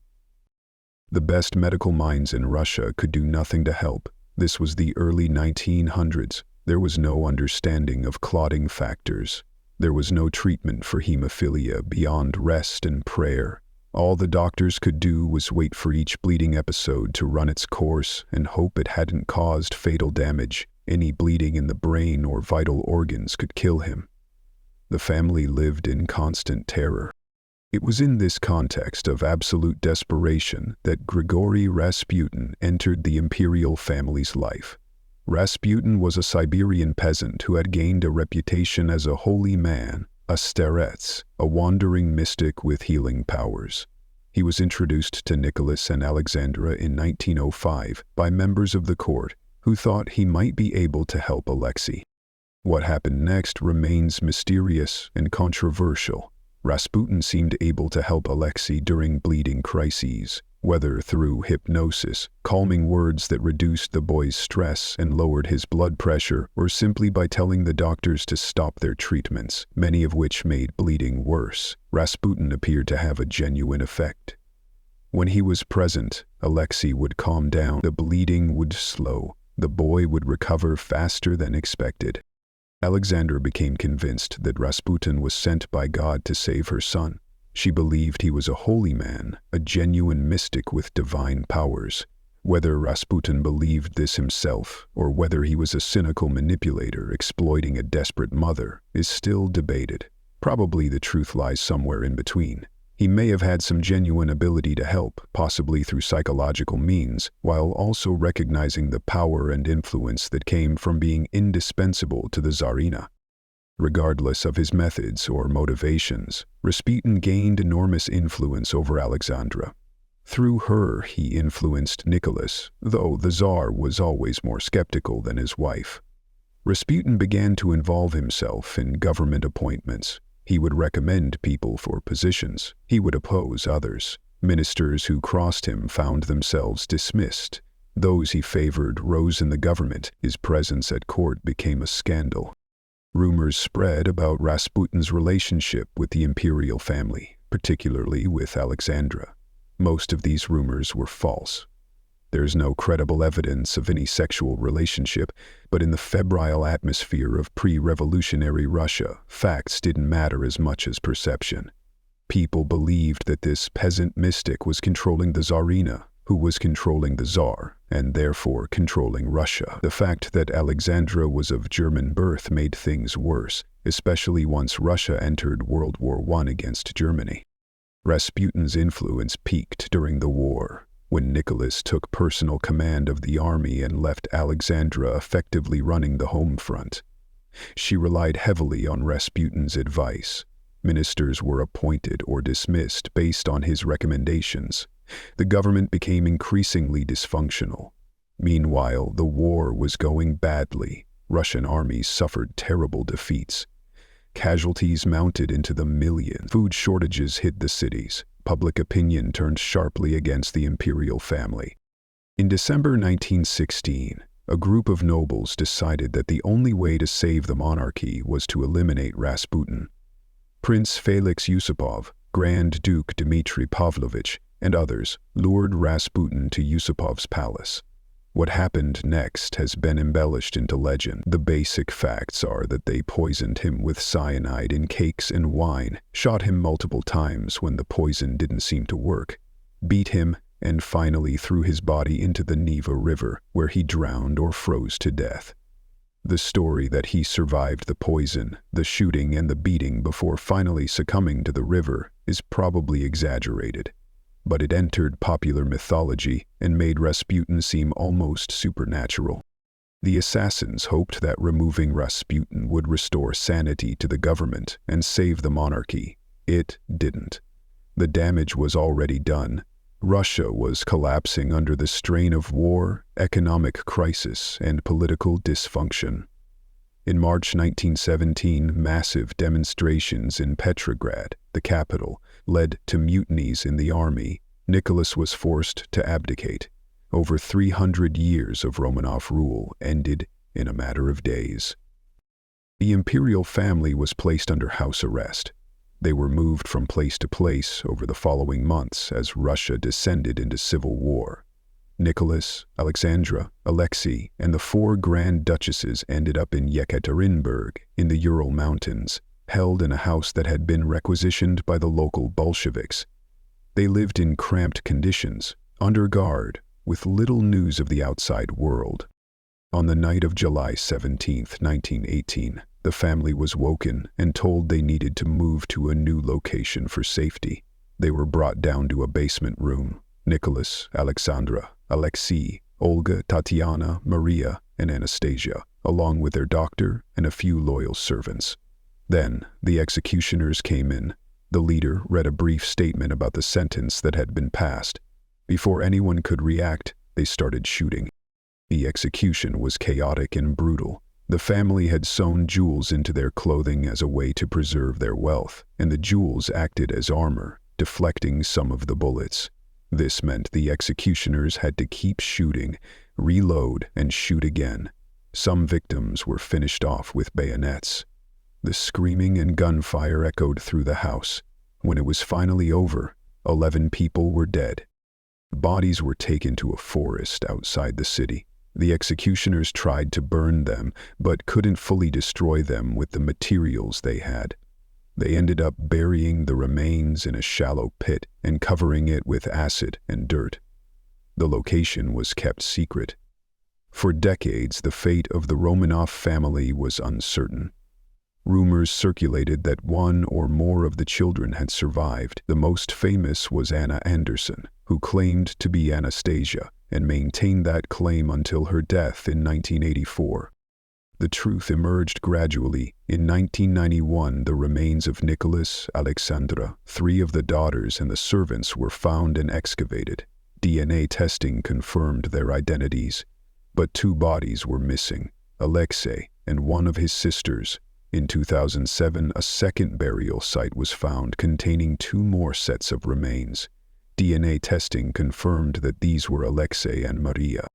The best medical minds in Russia could do nothing to help. This was the early 1900s. There was no understanding of clotting factors. There was no treatment for hemophilia beyond rest and prayer. All the doctors could do was wait for each bleeding episode to run its course and hope it hadn't caused fatal damage. Any bleeding in the brain or vital organs could kill him. The family lived in constant terror. It was in this context of absolute desperation that Grigory Rasputin entered the imperial family's life. Rasputin was a Siberian peasant who had gained a reputation as a holy man, a starets, a wandering mystic with healing powers. He was introduced to Nicholas and Alexandra in 1905 by members of the court who thought he might be able to help Alexei. What happened next remains mysterious and controversial. Rasputin seemed able to help Alexei during bleeding crises, whether through hypnosis, calming words that reduced the boy's stress and lowered his blood pressure, or simply by telling the doctors to stop their treatments, many of which made bleeding worse. Rasputin appeared to have a genuine effect. When he was present, Alexei would calm down, the bleeding would slow, the boy would recover faster than expected. Alexandra became convinced that Rasputin was sent by God to save her son. She believed he was a holy man, a genuine mystic with divine powers. Whether Rasputin believed this himself, or whether he was a cynical manipulator exploiting a desperate mother, is still debated. Probably the truth lies somewhere in between. He may have had some genuine ability to help, possibly through psychological means, while also recognizing the power and influence that came from being indispensable to the Tsarina. Regardless of his methods or motivations, Rasputin gained enormous influence over Alexandra. Through her, he influenced Nicholas, though the Tsar was always more skeptical than his wife. Rasputin began to involve himself in government appointments. He would recommend people for positions. He would oppose others. Ministers who crossed him found themselves dismissed. Those he favored rose in the government. His presence at court became a scandal. Rumors spread about Rasputin's relationship with the imperial family, particularly with Alexandra. Most of these rumors were false. There's no credible evidence of any sexual relationship, but in the febrile atmosphere of pre-revolutionary Russia, facts didn't matter as much as perception. People believed that this peasant mystic was controlling the Tsarina, who was controlling the Tsar, and therefore controlling Russia. The fact that Alexandra was of German birth made things worse, especially once Russia entered World War I against Germany. Rasputin's influence peaked during the war, when Nicholas took personal command of the army and left Alexandra effectively running the home front. She relied heavily on Rasputin's advice. Ministers were appointed or dismissed based on his recommendations. The government became increasingly dysfunctional. Meanwhile, the war was going badly. Russian armies suffered terrible defeats. Casualties mounted into the millions. Food shortages hit the cities. Public opinion turned sharply against the imperial family. In December 1916, a group of nobles decided that the only way to save the monarchy was to eliminate Rasputin. Prince Felix Yusupov, Grand Duke Dmitry Pavlovich, and others lured Rasputin to Yusupov's palace. What happened next has been embellished into legend. The basic facts are that they poisoned him with cyanide in cakes and wine, shot him multiple times when the poison didn't seem to work, beat him, and finally threw his body into the Neva River, where he drowned or froze to death. The story that he survived the poison, the shooting, and the beating before finally succumbing to the river is probably exaggerated, but it entered popular mythology and made Rasputin seem almost supernatural. The assassins hoped that removing Rasputin would restore sanity to the government and save the monarchy. It didn't. The damage was already done. Russia was collapsing under the strain of war, economic crisis, and political dysfunction. In March 1917, massive demonstrations in Petrograd, the capital, led to mutinies in the army. Nicholas was forced to abdicate. Over 300 years of Romanov rule ended in a matter of days. The imperial family was placed under house arrest. They were moved from place to place over the following months as Russia descended into civil war. Nicholas, Alexandra, Alexei, and the 4 Grand Duchesses ended up in Yekaterinburg, in the Ural Mountains, held in a house that had been requisitioned by the local Bolsheviks. They lived in cramped conditions, under guard, with little news of the outside world. On the night of July 17, 1918, the family was woken and told they needed to move to a new location for safety. They were brought down to a basement room. Nicholas, Alexandra, Alexei, Olga, Tatiana, Maria, and Anastasia, along with their doctor and a few loyal servants. Then, the executioners came in. The leader read a brief statement about the sentence that had been passed. Before anyone could react, they started shooting. The execution was chaotic and brutal. The family had sewn jewels into their clothing as a way to preserve their wealth, and the jewels acted as armor, deflecting some of the bullets. This meant the executioners had to keep shooting, reload, and shoot again. Some victims were finished off with bayonets. The screaming and gunfire echoed through the house. When it was finally over, 11 people were dead. Bodies were taken to a forest outside the city. The executioners tried to burn them, but couldn't fully destroy them with the materials they had. They ended up burying the remains in a shallow pit and covering it with acid and dirt. The location was kept secret. For decades, the fate of the Romanov family was uncertain. Rumors circulated that one or more of the children had survived. The most famous was Anna Anderson, who claimed to be Anastasia and maintained that claim until her death in 1984. The truth emerged gradually. In 1991, the remains of Nicholas, Alexandra, 3 of the daughters, and the servants were found and excavated. DNA testing confirmed their identities, but 2 bodies were missing, Alexei and one of his sisters. In 2007, a second burial site was found containing 2 more sets of remains. DNA testing confirmed that these were Alexei and Maria.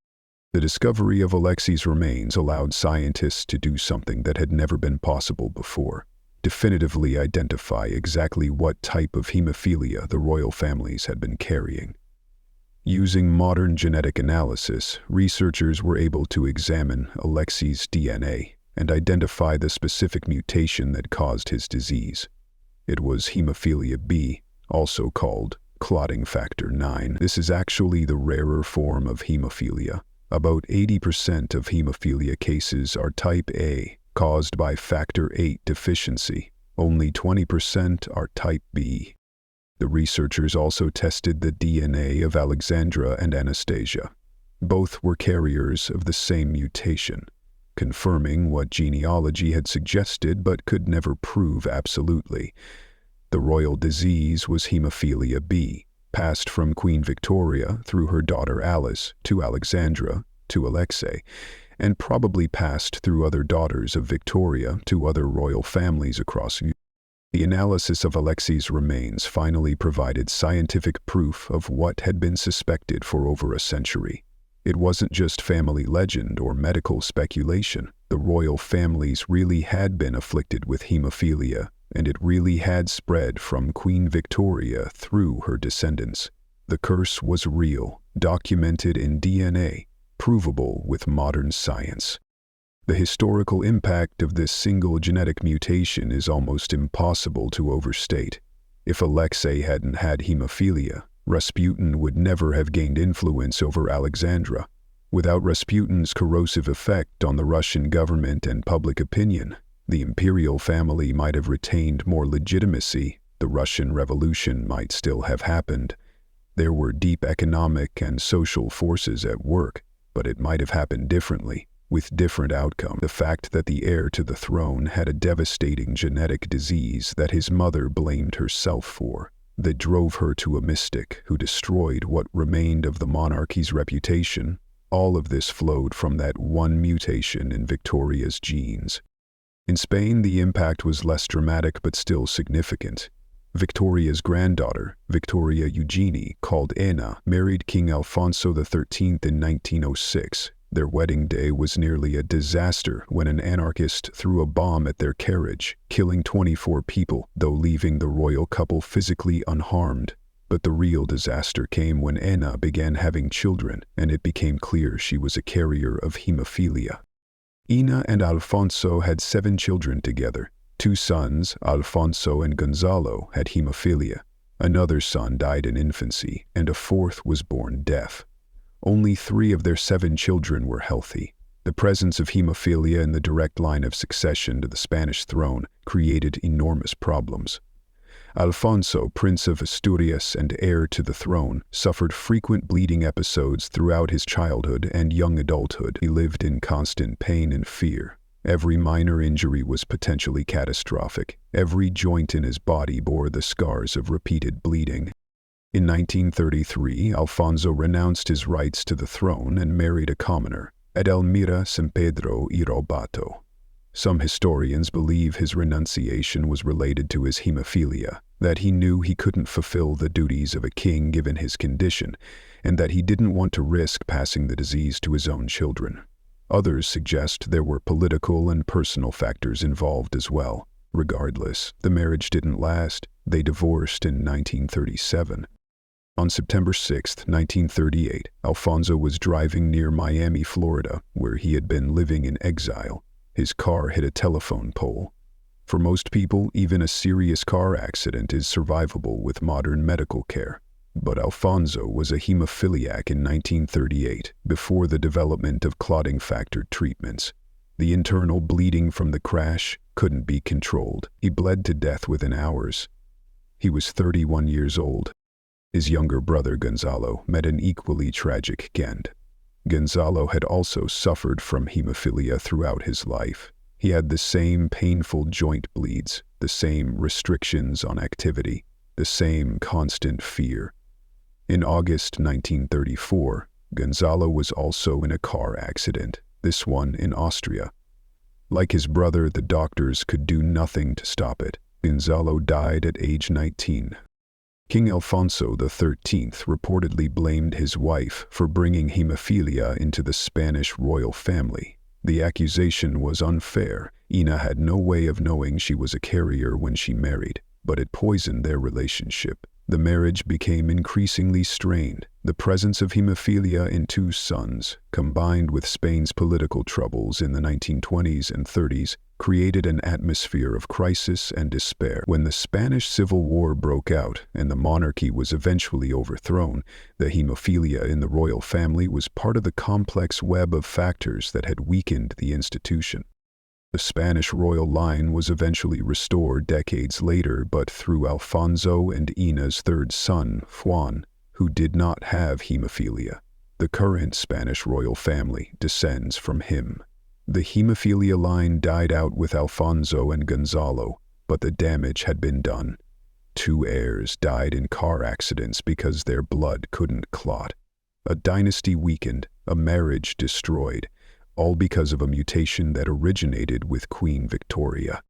The discovery of Alexei's remains allowed scientists to do something that had never been possible before: definitively identify exactly what type of hemophilia the royal families had been carrying. Using modern genetic analysis, researchers were able to examine Alexei's DNA and identify the specific mutation that caused his disease. It was hemophilia B, also called clotting factor 9. This is actually the rarer form of hemophilia. About 80% of hemophilia cases are type A, caused by factor 8 deficiency. Only 20% are type B. The researchers also tested the DNA of Alexandra and Anastasia. Both were carriers of the same mutation, confirming what genealogy had suggested but could never prove absolutely. The royal disease was hemophilia B, passed from Queen Victoria through her daughter Alice to Alexandra to Alexei, and probably passed through other daughters of Victoria to other royal families across Europe. The analysis of Alexei's remains finally provided scientific proof of what had been suspected for over a century. It wasn't just family legend or medical speculation. The royal families really had been afflicted with hemophilia, and it really had spread from Queen Victoria through her descendants. The curse was real, documented in DNA, provable with modern science. The historical impact of this single genetic mutation is almost impossible to overstate. If Alexei hadn't had hemophilia, Rasputin would never have gained influence over Alexandra. Without Rasputin's corrosive effect on the Russian government and public opinion, the imperial family might have retained more legitimacy. The Russian Revolution might still have happened. There were deep economic and social forces at work, but it might have happened differently, with different outcome. The fact that the heir to the throne had a devastating genetic disease that his mother blamed herself for, that drove her to a mystic who destroyed what remained of the monarchy's reputation, all of this flowed from that one mutation in Victoria's genes. In Spain, the impact was less dramatic but still significant. Victoria's granddaughter, Victoria Eugenie, called Ana, married King Alfonso XIII in 1906. Their wedding day was nearly a disaster when an anarchist threw a bomb at their carriage, killing 24 people, though leaving the royal couple physically unharmed. But the real disaster came when Ana began having children, and it became clear she was a carrier of hemophilia. Ana and Alfonso had 7 children together. 2 sons, Alfonso and Gonzalo, had hemophilia. Another son died in infancy, and a 4th was born deaf. Only 3 of their 7 children were healthy. The presence of hemophilia in the direct line of succession to the Spanish throne created enormous problems. Alfonso, Prince of Asturias and heir to the throne, suffered frequent bleeding episodes throughout his childhood and young adulthood. He lived in constant pain and fear. Every minor injury was potentially catastrophic. Every joint in his body bore the scars of repeated bleeding. In 1933, Alfonso renounced his rights to the throne and married a commoner, Edelmira San Pedro y Robato. Some historians believe his renunciation was related to his hemophilia, that he knew he couldn't fulfill the duties of a king given his condition, and that he didn't want to risk passing the disease to his own children. Others suggest there were political and personal factors involved as well. Regardless, the marriage didn't last. They divorced in 1937. On September 6, 1938, Alfonso was driving near Miami, Florida, where he had been living in exile. His car hit a telephone pole. For most people, even a serious car accident is survivable with modern medical care. But Alfonso was a hemophiliac in 1938, before the development of clotting factor treatments. The internal bleeding from the crash couldn't be controlled. He bled to death within hours. He was 31 years old. His younger brother Gonzalo met an equally tragic end. Gonzalo had also suffered from hemophilia throughout his life. He had the same painful joint bleeds, the same restrictions on activity, the same constant fear. In August 1934, Gonzalo was also in a car accident, this one in Austria. Like his brother, the doctors could do nothing to stop it. Gonzalo died at age 19. King Alfonso XIII reportedly blamed his wife for bringing hemophilia into the Spanish royal family. The accusation was unfair. Ina had no way of knowing she was a carrier when she married, but it poisoned their relationship. The marriage became increasingly strained. The presence of hemophilia in two sons, combined with Spain's political troubles in the 1920s and 30s, created an atmosphere of crisis and despair. When the Spanish Civil War broke out and the monarchy was eventually overthrown, the hemophilia in the royal family was part of the complex web of factors that had weakened the institution. The Spanish royal line was eventually restored decades later, but through Alfonso and Ina's third son, Juan, who did not have hemophilia. The current Spanish royal family descends from him. The hemophilia line died out with Alfonso and Gonzalo, but the damage had been done. Two heirs died in car accidents because their blood couldn't clot. A dynasty weakened, a marriage destroyed, all because of a mutation that originated with Queen Victoria.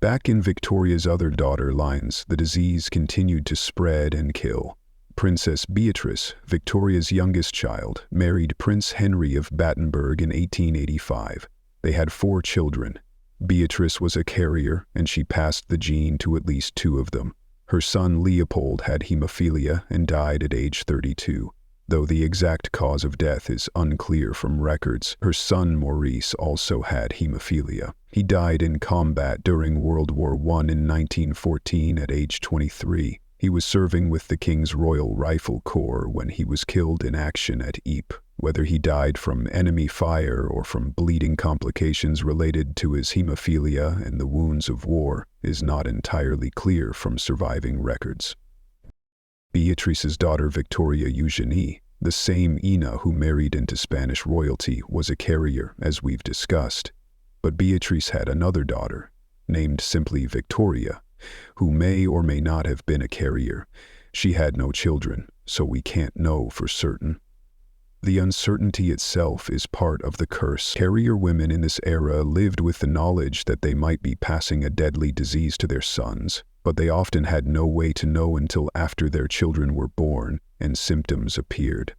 Back in Victoria's other daughter lines, the disease continued to spread and kill. Princess Beatrice, Victoria's youngest child, married Prince Henry of Battenberg in 1885. They had 4 children. Beatrice was a carrier, and she passed the gene to at least 2 of them. Her son Leopold had hemophilia and died at age 32. Though the exact cause of death is unclear from records, her son Maurice also had hemophilia. He died in combat during World War I in 1914 at age 23. He was serving with the King's Royal Rifle Corps when he was killed in action at Ypres. Whether he died from enemy fire or from bleeding complications related to his hemophilia and the wounds of war is not entirely clear from surviving records. Beatrice's daughter Victoria Eugenie, the same Ina who married into Spanish royalty, was a carrier, as we've discussed. But Beatrice had another daughter, named simply Victoria, who may or may not have been a carrier. She had no children, so we can't know for certain. The uncertainty itself is part of the curse. Carrier women in this era lived with the knowledge that they might be passing a deadly disease to their sons, but they often had no way to know until after their children were born and symptoms appeared.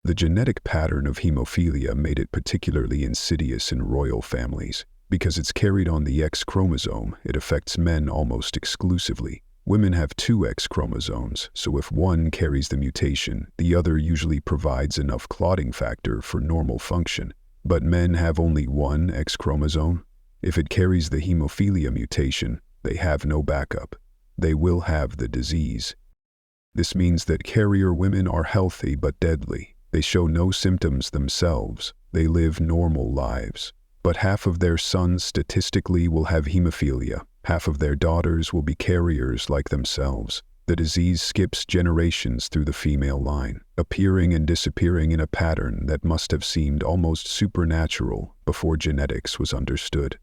The genetic pattern of hemophilia made it particularly insidious in royal families. Because it's carried on the X chromosome, it affects men almost exclusively. Women have 2 X chromosomes, so if one carries the mutation, the other usually provides enough clotting factor for normal function. But men have only 1 X chromosome. If it carries the hemophilia mutation, they have no backup. They will have the disease. This means that carrier women are healthy but deadly. They show no symptoms themselves. They live normal lives. But half of their sons statistically will have hemophilia. Half of their daughters will be carriers like themselves. The disease skips generations through the female line, appearing and disappearing in a pattern that must have seemed almost supernatural before genetics was understood.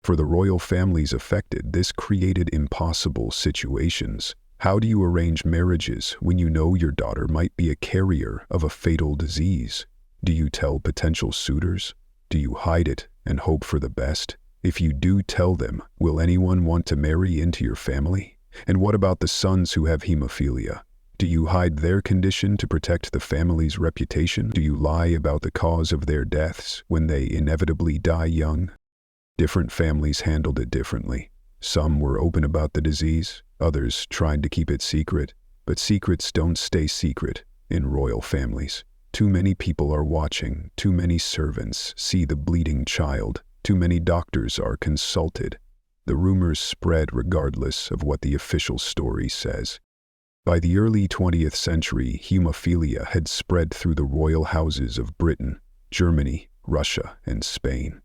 For the royal families affected, this created impossible situations. How do you arrange marriages when you know your daughter might be a carrier of a fatal disease? Do you tell potential suitors? Do you hide it and hope for the best? If you do tell them, will anyone want to marry into your family? And what about the sons who have hemophilia? Do you hide their condition to protect the family's reputation? Do you lie about the cause of their deaths when they inevitably die young? Different families handled it differently. Some were open about the disease, others tried to keep it secret. But secrets don't stay secret in royal families. Too many people are watching, too many servants see the bleeding child, too many doctors are consulted. The rumors spread regardless of what the official story says. By the early 20th century, hemophilia had spread through the royal houses of Britain, Germany, Russia, and Spain.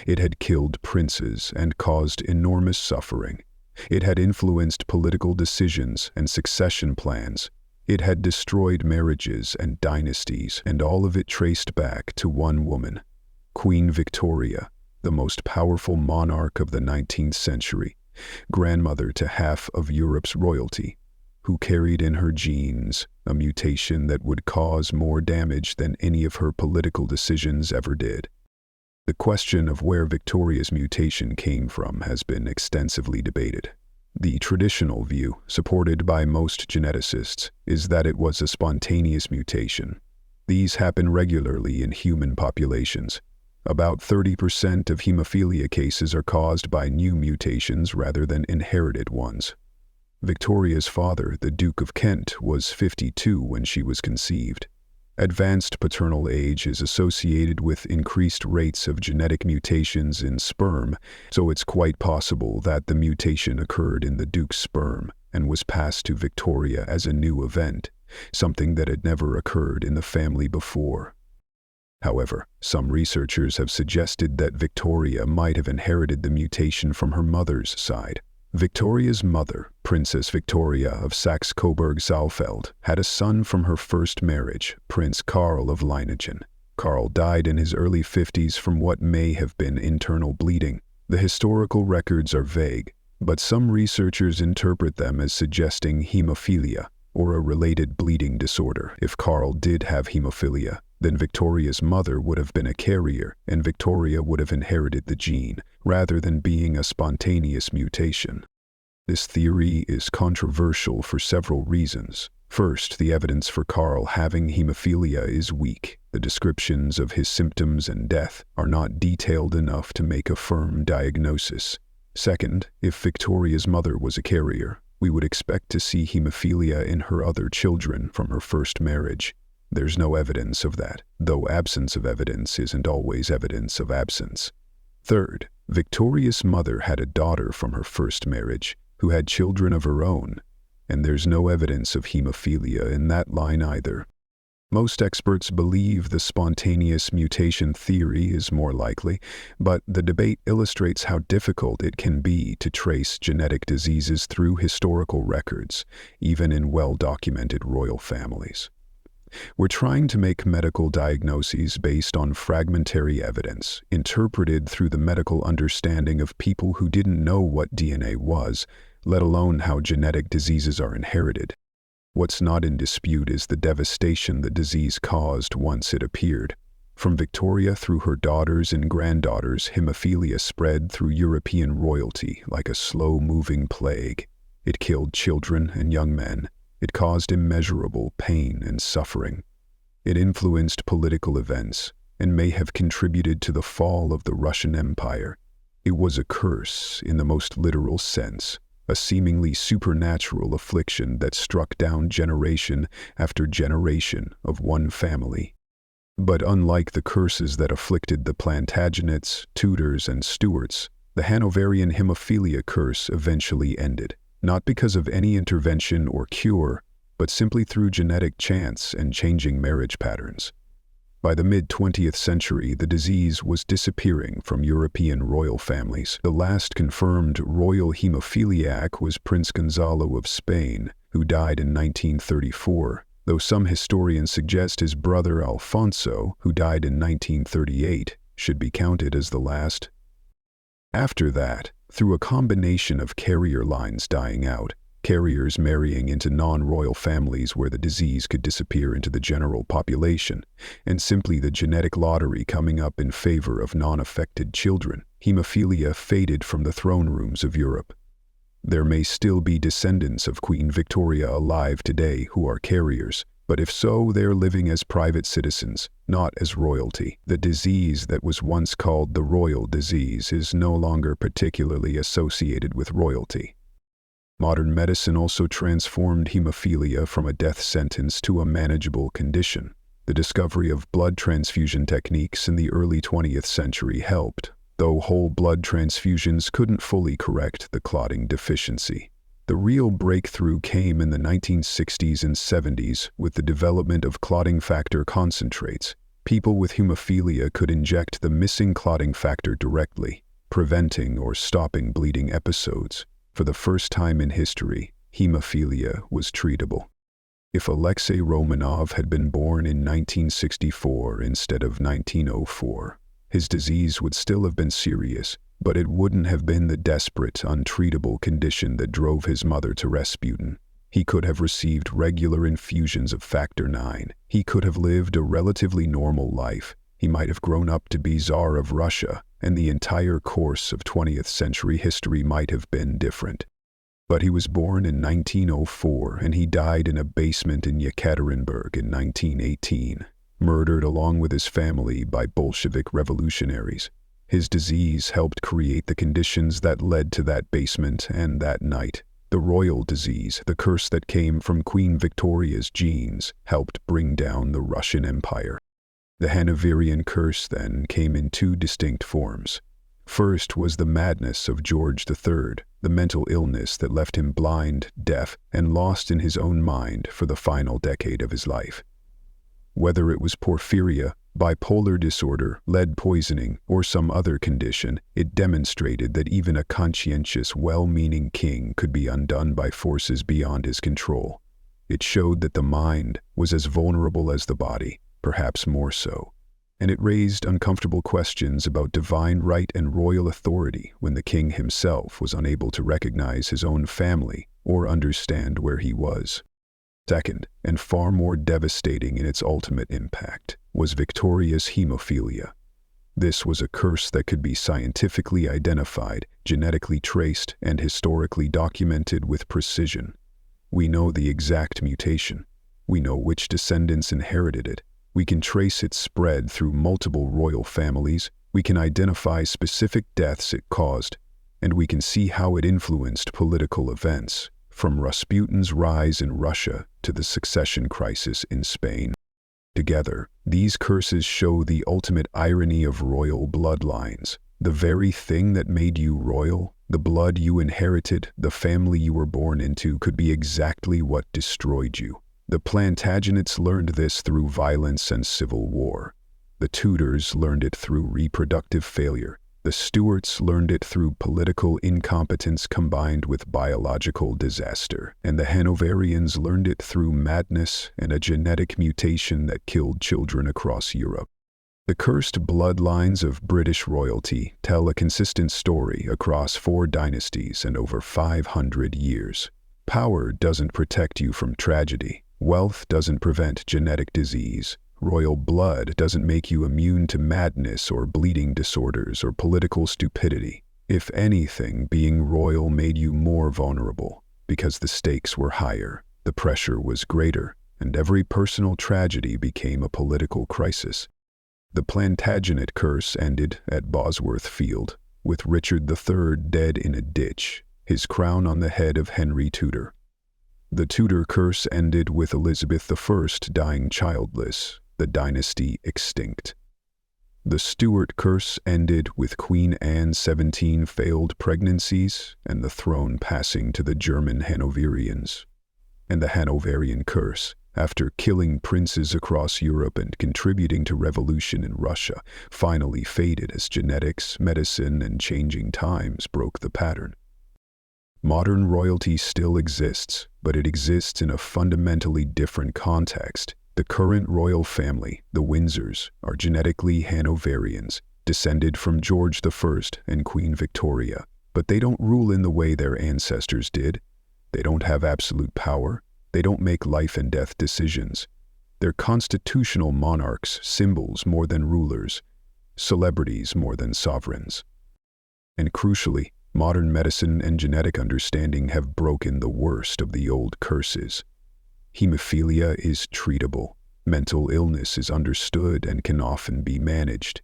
It had killed princes and caused enormous suffering. It had influenced political decisions and succession plans. It had destroyed marriages and dynasties, and all of it traced back to one woman, Queen Victoria, the most powerful monarch of the 19th century, grandmother to half of Europe's royalty, who carried in her genes a mutation that would cause more damage than any of her political decisions ever did. The question of where Victoria's mutation came from has been extensively debated. The traditional view, supported by most geneticists, is that it was a spontaneous mutation. These happen regularly in human populations. About 30% of hemophilia cases are caused by new mutations rather than inherited ones. Victoria's father, the Duke of Kent, was 52 when she was conceived. Advanced paternal age is associated with increased rates of genetic mutations in sperm, so it's quite possible that the mutation occurred in the Duke's sperm and was passed to Victoria as a new event, something that had never occurred in the family before. However, some researchers have suggested that Victoria might have inherited the mutation from her mother's side. Victoria's mother, Princess Victoria of Saxe-Coburg-Saalfeld, had a son from her first marriage, Prince Karl of Leiningen. Karl died in his early 50s from what may have been internal bleeding. The historical records are vague, but some researchers interpret them as suggesting hemophilia, or a related bleeding disorder. If Karl did have hemophilia, then Victoria's mother would have been a carrier, and Victoria would have inherited the gene, rather than being a spontaneous mutation. This theory is controversial for several reasons. First, the evidence for Karl having hemophilia is weak. The descriptions of his symptoms and death are not detailed enough to make a firm diagnosis. Second, if Victoria's mother was a carrier, we would expect to see hemophilia in her other children from her first marriage. There's no evidence of that, though absence of evidence isn't always evidence of absence. Third, Victoria's mother had a daughter from her first marriage who had children of her own, and there's no evidence of hemophilia in that line either. Most experts believe the spontaneous mutation theory is more likely, but the debate illustrates how difficult it can be to trace genetic diseases through historical records, even in well-documented royal families. We're trying to make medical diagnoses based on fragmentary evidence, interpreted through the medical understanding of people who didn't know what DNA was, let alone how genetic diseases are inherited. What's not in dispute is the devastation the disease caused once it appeared. From Victoria through her daughters and granddaughters, hemophilia spread through European royalty like a slow-moving plague. It killed children and young men. It caused immeasurable pain and suffering. It influenced political events and may have contributed to the fall of the Russian Empire. It was a curse in the most literal sense, a seemingly supernatural affliction that struck down generation after generation of one family. But unlike the curses that afflicted the Plantagenets, Tudors, and Stuarts, the Hanoverian hemophilia curse eventually ended. Not because of any intervention or cure, but simply through genetic chance and changing marriage patterns. By the mid-20th century, the disease was disappearing from European royal families. The last confirmed royal hemophiliac was Prince Gonzalo of Spain, who died in 1934, though some historians suggest his brother Alfonso, who died in 1938, should be counted as the last. After that, through a combination of carrier lines dying out, carriers marrying into non-royal families where the disease could disappear into the general population, and simply the genetic lottery coming up in favor of non-affected children, hemophilia faded from the throne rooms of Europe. There may still be descendants of Queen Victoria alive today who are carriers, but if so, they're living as private citizens, not as royalty. The disease that was once called the royal disease is no longer particularly associated with royalty. Modern medicine also transformed hemophilia from a death sentence to a manageable condition. The discovery of blood transfusion techniques in the early 20th century helped, though whole blood transfusions couldn't fully correct the clotting deficiency. The real breakthrough came in the 1960s and 70s with the development of clotting factor concentrates. People with hemophilia could inject the missing clotting factor directly, preventing or stopping bleeding episodes. For the first time in history, hemophilia was treatable. If Alexei Romanov had been born in 1964 instead of 1904, his disease would still have been serious, but it wouldn't have been the desperate, untreatable condition that drove his mother to Rasputin. He could have received regular infusions of Factor IX. He could have lived a relatively normal life. He might have grown up to be Tsar of Russia, and the entire course of 20th century history might have been different. But he was born in 1904, and he died in a basement in Yekaterinburg in 1918, murdered along with his family by Bolshevik revolutionaries. His disease helped create the conditions that led to that basement and that night. The royal disease, the curse that came from Queen Victoria's genes, helped bring down the Russian Empire. The Hanoverian curse, then, came in two distinct forms. First was the madness of George III, the mental illness that left him blind, deaf, and lost in his own mind for the final decade of his life. Whether it was porphyria, bipolar disorder, lead poisoning, or some other condition, it demonstrated that even a conscientious, well-meaning king could be undone by forces beyond his control. It showed that the mind was as vulnerable as the body, perhaps more so. And it raised uncomfortable questions about divine right and royal authority when the king himself was unable to recognize his own family or understand where he was. Second, and far more devastating in its ultimate impact, was Victoria's hemophilia. This was a curse that could be scientifically identified, genetically traced, and historically documented with precision. We know the exact mutation. We know which descendants inherited it. We can trace its spread through multiple royal families. We can identify specific deaths it caused, and we can see how it influenced political events, from Rasputin's rise in Russia to the succession crisis in Spain. Together, these curses show the ultimate irony of royal bloodlines. The very thing that made you royal, the blood you inherited, the family you were born into, could be exactly what destroyed you. The Plantagenets learned this through violence and civil war. The Tudors learned it through reproductive failure. The Stuarts learned it through political incompetence combined with biological disaster, and the Hanoverians learned it through madness and a genetic mutation that killed children across Europe. The cursed bloodlines of British royalty tell a consistent story across 4 dynasties and over 500 years. Power doesn't protect you from tragedy. Wealth doesn't prevent genetic disease. Royal blood doesn't make you immune to madness or bleeding disorders or political stupidity. If anything, being royal made you more vulnerable, because the stakes were higher, the pressure was greater, and every personal tragedy became a political crisis. The Plantagenet curse ended at Bosworth Field, with Richard III dead in a ditch, his crown on the head of Henry Tudor. The Tudor curse ended with Elizabeth I dying childless, the dynasty extinct. The Stuart curse ended with Queen Anne's 17 failed pregnancies and the throne passing to the German Hanoverians. And the Hanoverian curse, after killing princes across Europe and contributing to revolution in Russia, finally faded as genetics, medicine, and changing times broke the pattern. Modern royalty still exists, but it exists in a fundamentally different context. The current royal family, the Windsors, are genetically Hanoverians, descended from George I and Queen Victoria, but they don't rule in the way their ancestors did. They don't have absolute power. They don't make life and death decisions. They're constitutional monarchs, symbols more than rulers, celebrities more than sovereigns. And crucially, modern medicine and genetic understanding have broken the worst of the old curses. Hemophilia is treatable. Mental illness is understood and can often be managed.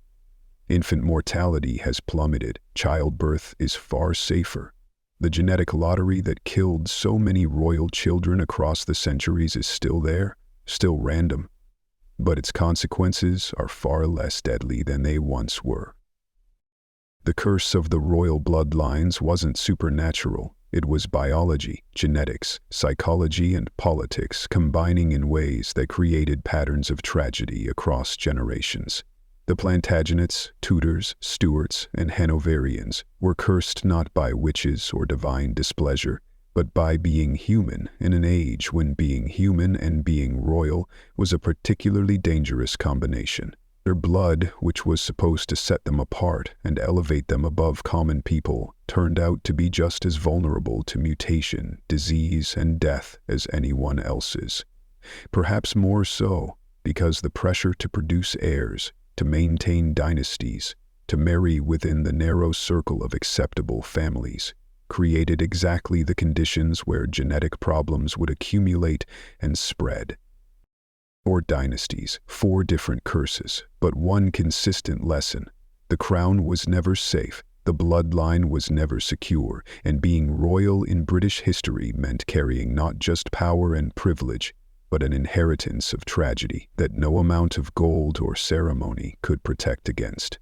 Infant mortality has plummeted. Childbirth is far safer. The genetic lottery that killed so many royal children across the centuries is still there, still random, but its consequences are far less deadly than they once were. The curse of the royal bloodlines wasn't supernatural. It was biology, genetics, psychology, and politics combining in ways that created patterns of tragedy across generations. The Plantagenets, Tudors, Stuarts, and Hanoverians were cursed not by witches or divine displeasure, but by being human in an age when being human and being royal was a particularly dangerous combination. Their blood, which was supposed to set them apart and elevate them above common people, turned out to be just as vulnerable to mutation, disease, and death as anyone else's. Perhaps more so, because the pressure to produce heirs, to maintain dynasties, to marry within the narrow circle of acceptable families, created exactly the conditions where genetic problems would accumulate and spread. 4 dynasties, 4 different curses, but one consistent lesson. The crown was never safe. The bloodline was never secure, and being royal in British history meant carrying not just power and privilege, but an inheritance of tragedy that no amount of gold or ceremony could protect against.